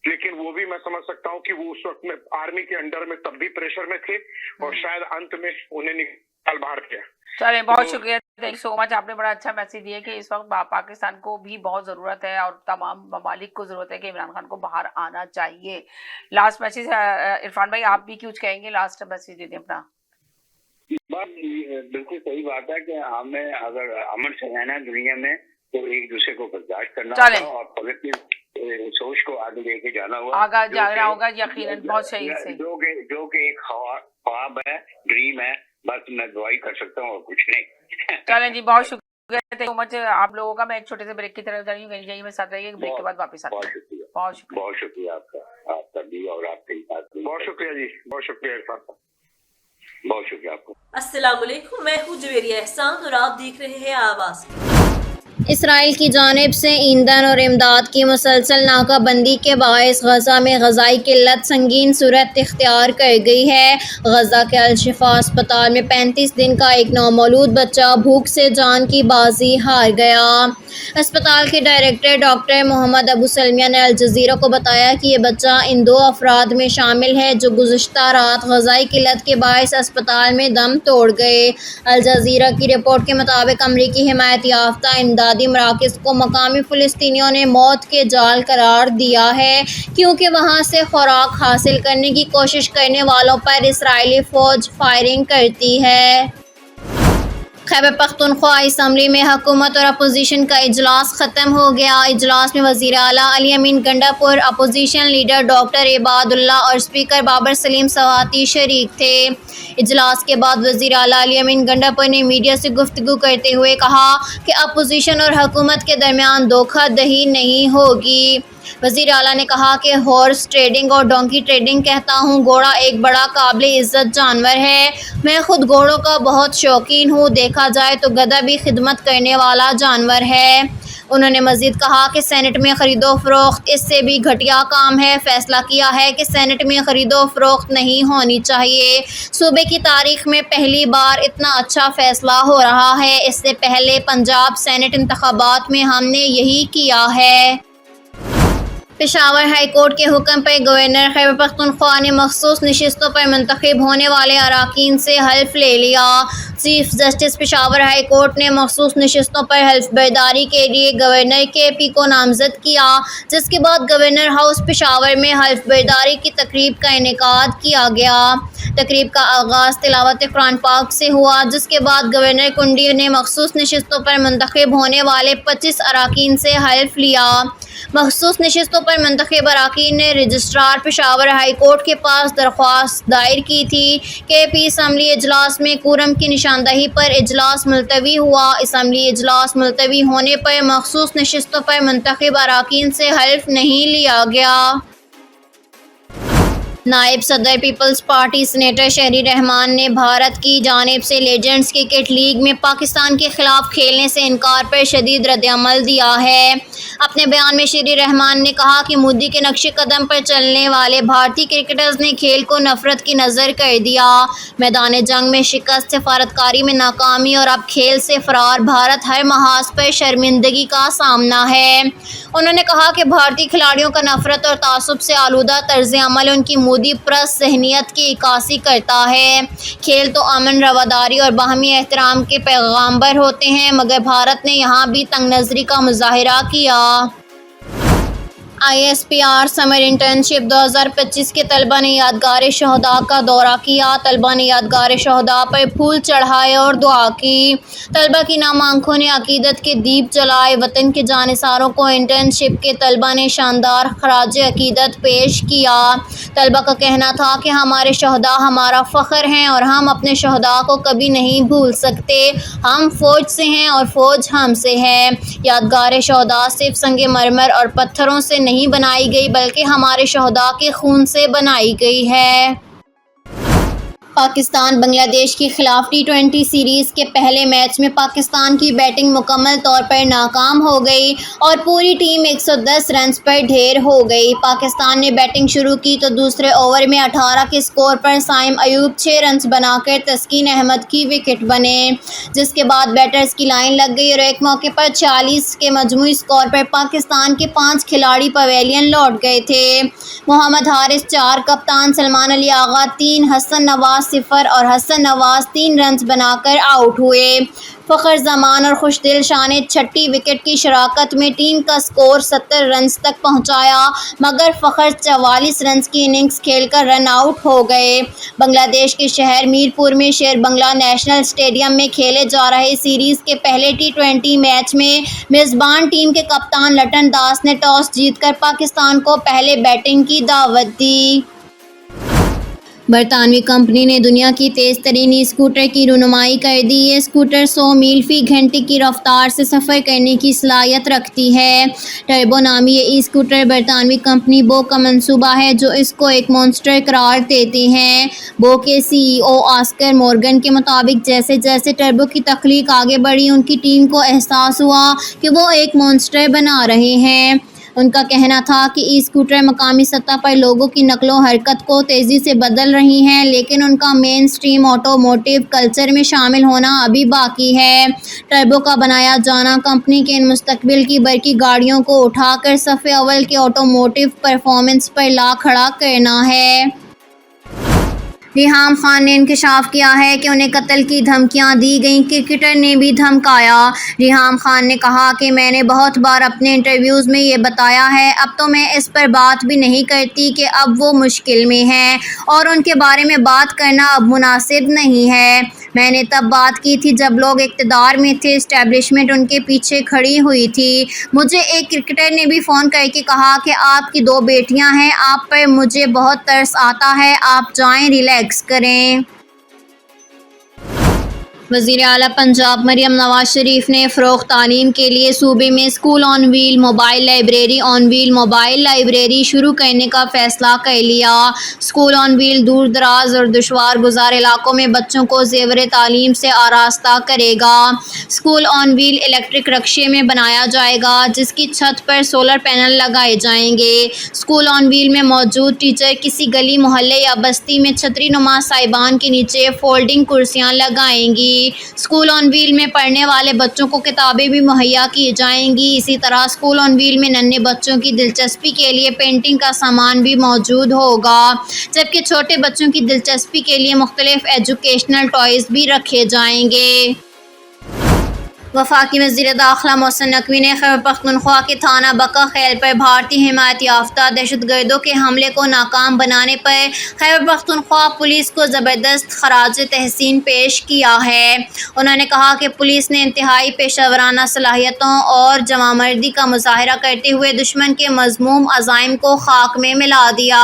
लेकिन वो भी मैं समझ सकता हूं कि वो उस वक्त में आर्मी के अंडर में तब भी प्रेशर में थे और शायद अंत में उन्हें निकाल बाहर किया। चलिए, बहुत शुक्रिया, थैंक यू सो मच, आपने बड़ा अच्छा मैसेज दिया कि इस वक्त पाकिस्तान को भी बहुत जरूरत है और तमाम ममालिक को जरूरत है कि इमरान खान को बाहर आना चाहिए। लास्ट मैसेज इरफान भाई, आप भी कुछ कहेंगे, लास्ट मैसेज दे दें अपना। बिल्कुल सही बात है कि हमें अगर अमन से रहना दुनिया में तो एक दूसरे को बर्दाश्त करना होगा और पॉजिटिव सोच को आगे लेके जाना होगा, आगे जाना होगा, यकीनन बहुत सही से, जो कि एक ख्वाब है, ड्रीम है, बस मैं दुआई कर सकता हूँ और कुछ नहीं। चलें जी, बहुत शुक्रिया, थैंक यू मच आप लोगों का। मैं एक छोटे से ब्रेक की तरफ जा रही हूँ, कहीं जाइए, मैं साथ रहिए, ब्रेक के बाद वापस आते हैं। बहुत शुक्रिया आपका भी और आपके साथ बहुत शुक्रिया जी, बहुत शुक्रिया इरफान साहब, बहुत शुक्रिया आपको। अस्सलाम वालेकुम, मैं हूँ जवेरिया एहसान और आप देख रहे हैं आवाज़। इसराइल की जानिब से ईंधन और इमदाद की मुसलसल नाकाबंदी के बायस गजा में गजाई किल्लत संगीन सूरत इख्तियार कर गई है। गजा के अल-शिफा अस्पताल में 35 दिन का एक नौमौलूद बच्चा भूख से जान की बाजी हार गया। अस्पताल के डायरेक्टर डॉक्टर मोहम्मद अबू सलमिया ने अल जज़ीरा को बताया कि ये बच्चा इन 2 अफराद में शामिल है जो गुज़िश्ता रात गजाई किल्लत के बायस अस्पताल में दम तोड़ गए। अल जज़ीरा की रिपोर्ट के मुताबिक अमरीकी हिमायत याफ्ता इमदादी मराकज़ को मकामी फ़िलिस्तीनियों ने मौत के जाल करार दिया है, क्योंकि वहाँ से खुराक हासिल करने की कोशिश करने वालों पर इसराइली फ़ौज फायरिंग करती है। खैबर पख्तूनख्वा असम्बली में हुकूमत और अपोजिशन का इजलास ख़त्म हो गया। इजलास में वज़ीर आला Ali Amin Gandapur, opposition leader doctor Ibadullah और स्पीकर बाबर सलीम सवाती शरीक थे। इजलास के बाद वज़ीर आला अली अमीन गंडापुर ने मीडिया से गुफ्तगू करते हुए कहा कि अपोजिशन और हुकूमत के दरमियान धोखाधड़ी नहीं होगी। वज़ीर आला ने कहा कि हॉर्स ट्रेडिंग और डोंकी ट्रेडिंग कहता हूँ, घोड़ा एक बड़ा काबिल इज़्ज़त जानवर है। मैं खुद घोड़ों का बहुत शौकीन हूँ। देखा जाए तो गधा भी खिदमत करने वाला जानवर है। उन्होंने मज़ीद कहा कि सेनेट में ख़रीदो फ़रोख्त इससे भी घटिया काम है। फ़ैसला किया है कि सेनेट में ख़रीदो फ़रोख्त नहीं होनी चाहिए। सूबे की तारीख़ में पहली बार इतना अच्छा फ़ैसला हो रहा है। इससे पहले पंजाब सेनेट इंतख़ाबात में हमने यही किया है। पेशावर हाई कोर्ट के हुक्म पर गवर्नर खैबर पख्तूनख्वा ने मखसूस नशिस्तों पर मुंतखब होने वाले अराकीन से हल्फ ले लिया। Chief justice Peshawar high court ने मखसूस नशिस्तों पर हल्फ बर्दारी के लिए गवर्नर KP को नामजद किया, जिसके बाद गवर्नर हाउस पेशावर में हल्फ बर्दारी की तकरीब का इनेकाद किया गया। तकरीब का आगाज़ तिलावत कुरान पाक से हुआ, जिसके बाद गवर्नर कुंडी ने मखसूस नशिस्तों पर मुंतखब होने वाले 25 अराकीन से हल्फ लिया। मखसूस नशिस्तों पर मुंतखब अराकीन ने रजिस्ट्रार पेशावर हाई कोर्ट के पास दरख्वास्त दायर की थी। KP असम्बली इजलास में कोरम की निशानदही पर इजलास मुलतवी हुआ। असम्बली इजलास मुलतवी होने पर मखसूस नशिस्तों पर मुंतखब अराकीन से हल्फ नहीं लिया गया। नायब सदर पीपल्स पार्टी सेनेटर शहरी रहमान ने भारत की जानिब से लेजेंड्स क्रिकेट लीग में पाकिस्तान के खिलाफ खेलने से इनकार पर शदीद रद्द-ए-अमल दिया है। अपने बयान में शहरी रहमान ने कहा कि मोदी के नक्शे कदम पर चलने वाले भारतीय क्रिकेटर्स ने खेल को नफरत की नज़र कर दिया। मैदान जंग में शिकस्त, सफारतकारी में नाकामी और अब खेल से फरार भारत हर महाज पर शर्मिंदगी का सामना है। उन्होंने कहा कि भारतीय खिलाड़ियों का नफरत और तासुब से आलूदा तर्ज अमल उनकी मोदी प्रस्त ज़हनियत की इक्कासी करता है। खेल तो अमन, रवादारी और बाहमी एहतराम के पैगाम्बर होते हैं, मगर भारत ने यहाँ भी तंग नज़री का मुजाहिरा किया। ISPR समर इंटर्नशिप 2025 के तलबा ने यादगार शहदा का दौरा किया। तलबा ने यादगार शहदा पर फूल चढ़ाए और दुआ की। तलबा की नम आँखों ने अकीदत के दीप जलाए। वतन के जानिसारों को इंटर्नशिप के तलबा ने शानदार खराज अकीदत पेश किया। तलबा का कहना था कि हमारे शहदा हमारा फ़ख्र हैं और हम अपने शहदा को कभी नहीं भूल सकते। हम फ़ौज से हैं और फ़ौज हमसे है। यादगार शहदा सिर्फ संगे मरमर और पत्थरों से नहीं बनाई गई, बल्कि हमारे शहदा के खून से बनाई गई है। पाकिस्तान बांग्लादेश के खिलाफ T20 सीरीज़ के पहले मैच में पाकिस्तान की बैटिंग मुकम्मल तौर पर नाकाम हो गई और पूरी टीम 110 रन पर ढेर हो गई। पाकिस्तान ने बैटिंग शुरू की तो दूसरे ओवर में 18 के स्कोर पर साइम अयूब 6 रन बनाकर तस्कीन अहमद की विकेट बने, जिसके बाद बैटर्स की लाइन लग गई और एक मौके पर 40 के मजमूई स्कोर पर पाकिस्तान के 5 खिलाड़ी पवेलियन लौट गए थे। मोहम्मद हारिस 4, कप्तान सलमान अली आगा 3, हसन नवाज 0 और हसन नवाज 3 रन बनाकर आउट हुए। फ़खर जमान और खुशदिल शाह ने 6ठी विकेट की शराकत में टीम का स्कोर 70 रन तक पहुंचाया, मगर फ़खर 44 रन की इनिंग्स खेलकर रन आउट हो गए। बांग्लादेश के शहर मीरपुर में शेर बंगला नेशनल स्टेडियम में खेले जा रहे सीरीज़ के पहले T20 मैच में मेज़बान टीम के कप्तान लटन दास ने टॉस जीतकर पाकिस्तान को पहले बैटिंग की दावत दी। बरतानवी कंपनी ने दुनिया की तेज़ तरीन ई स्कूटर की रुनुमाई कर दी। ये स्कूटर 100 मील फ़ी घंटे की रफ्तार से सफ़र करने की सलाहियत रखती है। टर्बो नामी ये ई स्कूटर बरतानवी कंपनी बो का मंसूबा है, जो इसको एक मॉन्स्टर करार देते हैं। बो के CEO ऑस्कर मॉर्गन के मुताबिक जैसे जैसे टर्बो की तख्लीक आगे बढ़ी, उनकी टीम को एहसास हुआ कि वो एक मॉन्स्टर बना रहे हैं। उनका कहना था कि ई स्कूटर मकामी सतह पर लोगों की नकलो हरकत को तेज़ी से बदल रही हैं, लेकिन उनका मेन स्ट्रीम ऑटोमोटिव कल्चर में शामिल होना अभी बाकी है। टर्बो का बनाया जाना कंपनी के इन मुस्तकबिल की बरकी गाड़ियों को उठाकर सफ़े अव्वल के ऑटोमोटिव परफॉर्मेंस पर ला खड़ा करना है। रिहाम खान ने इंकशाफ किया है कि उन्हें कत्ल की धमकियां दी गईं। क्रिकेटर ने भी धमकाया। रिहाम खान ने कहा कि मैंने बहुत बार अपने इंटरव्यूज़ में ये बताया है, अब तो मैं इस पर बात भी नहीं करती कि अब वो मुश्किल में हैं और उनके बारे में बात करना अब मुनासिब नहीं है। मैंने तब बात की थी जब लोग इक़्तिदार में थे, इस्टेब्लिशमेंट उनके पीछे खड़ी हुई थी। मुझे एक क्रिकेटर ने भी फ़ोन करके कहा कि आपकी 2 बेटियां हैं, आप पर मुझे बहुत तरस आता है, आप जाएं रिलैक्स करें। वज़ीर आला पंजाब मरियम नवाज शरीफ ने फ़रोग़ तालीम के लिए सूबे में school on wheel mobile library on wheel mobile library शुरू करने का फ़ैसला कर लिया। स्कूल ऑन व्हील दूर दराज और दुश्वार गुजार इलाकों में बच्चों को ज़ेवर तालीम से आरास्ता करेगा। स्कूल ऑन व्हील इलेक्ट्रिक रक्शे में बनाया जाएगा जिसकी छत पर सोलर पैनल लगाए जाएंगे। स्कूल ऑन व्हील में मौजूद टीचर किसी गली मोहल्ले या बस्ती में छतरी नुमा साइबान के नीचे फोल्डिंग कुर्सियाँ लगाएंगी। स्कूल ऑन व्हील में पढ़ने वाले बच्चों को किताबें भी मुहैया की जाएंगी। इसी तरह स्कूल ऑन व्हील में नन्हे बच्चों की दिलचस्पी के लिए पेंटिंग का सामान भी मौजूद होगा, जबकि छोटे बच्चों की दिलचस्पी के लिए मुख्तलिफ एजुकेशनल टॉयज़ भी रखे जाएंगे। वफाकी वज़ीर दाखिला मोहसिन नकवी ने खैबर पख्तूनख्वा के थाना बका खैल पर भारतीय हिमायत याफ्ता दहशतगर्दों के हमले को नाकाम बनाने पर खैबर पख्तूनख्वा पुलिस को ज़बरदस्त खराज तहसीन पेश किया है। उन्होंने कहा कि पुलिस ने इंतहाई पेशावराना सलाहियतों और जवामर्दी का मुजाहरा करते हुए दुश्मन के मज़मूम अज़ाइम को खाक में मिला दिया।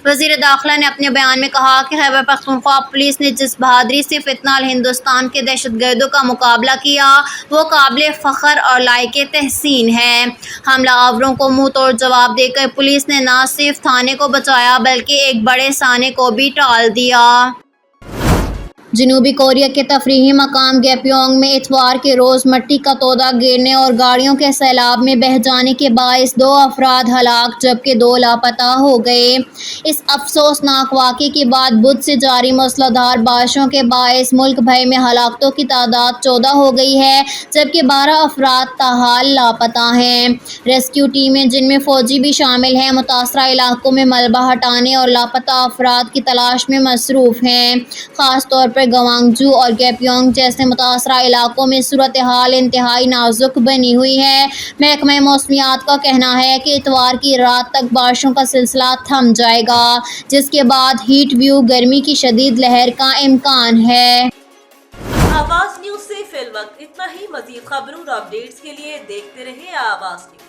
वज़ीर दाखिला ने अपने बयान में कहा कि खैबर पख्तूनख्वा पुलिस ने जिस बहादुरी से फितनाल हिंदुस्तान के दहशतगर्दों का मुकाबला किया वो काबिल फ़ख्र और लायक तहसीन है। हमला आवरों को मुंह तोड़ जवाब देकर पुलिस ने न सिर्फ थाने को बचाया बल्कि एक बड़े साने को भी टाल दिया। जनूबी कोरिया के तफरीही मकाम गैप्योंग में इतवार के रोज़ मिट्टी का तोदा गिरने और गाड़ियों के सैलाब में बह जाने के बायस 2 अफराद हलाक जबकि 2 लापता हो गए। इस अफसोसनाक वाक़े के बाद बुध से जारी मूसलाधार बारिशों के बायस मुल्क भर में हलाकतों की तादाद 14 हो गई है जबकि 12 अफराद ताहाल लापता हैं। रेस्क्यू टीमें जिनमें फ़ौजी भी शामिल हैं मुतासरा इलाकों में मलबा हटाने और लापता अफराद की तलाश में मसरूफ़ हैं। ख़ास तौर पर गवांगजू और गैप्योंग जैसे मुतासरा इलाकों में सूरत हाल इंतहाई नाजुक बनी हुई है। महकमा मौसमियात का कहना है कि इतवार की रात तक बारिशों का सिलसिला थम जाएगा जिसके बाद हीट व्यू गर्मी की शदीद लहर का इम्कान है। आवाज न्यूज से फिल वक्त इतना ही। मजीद खबरों और अपडेट्स के लिए देखते रहिए आवाज न्यूज।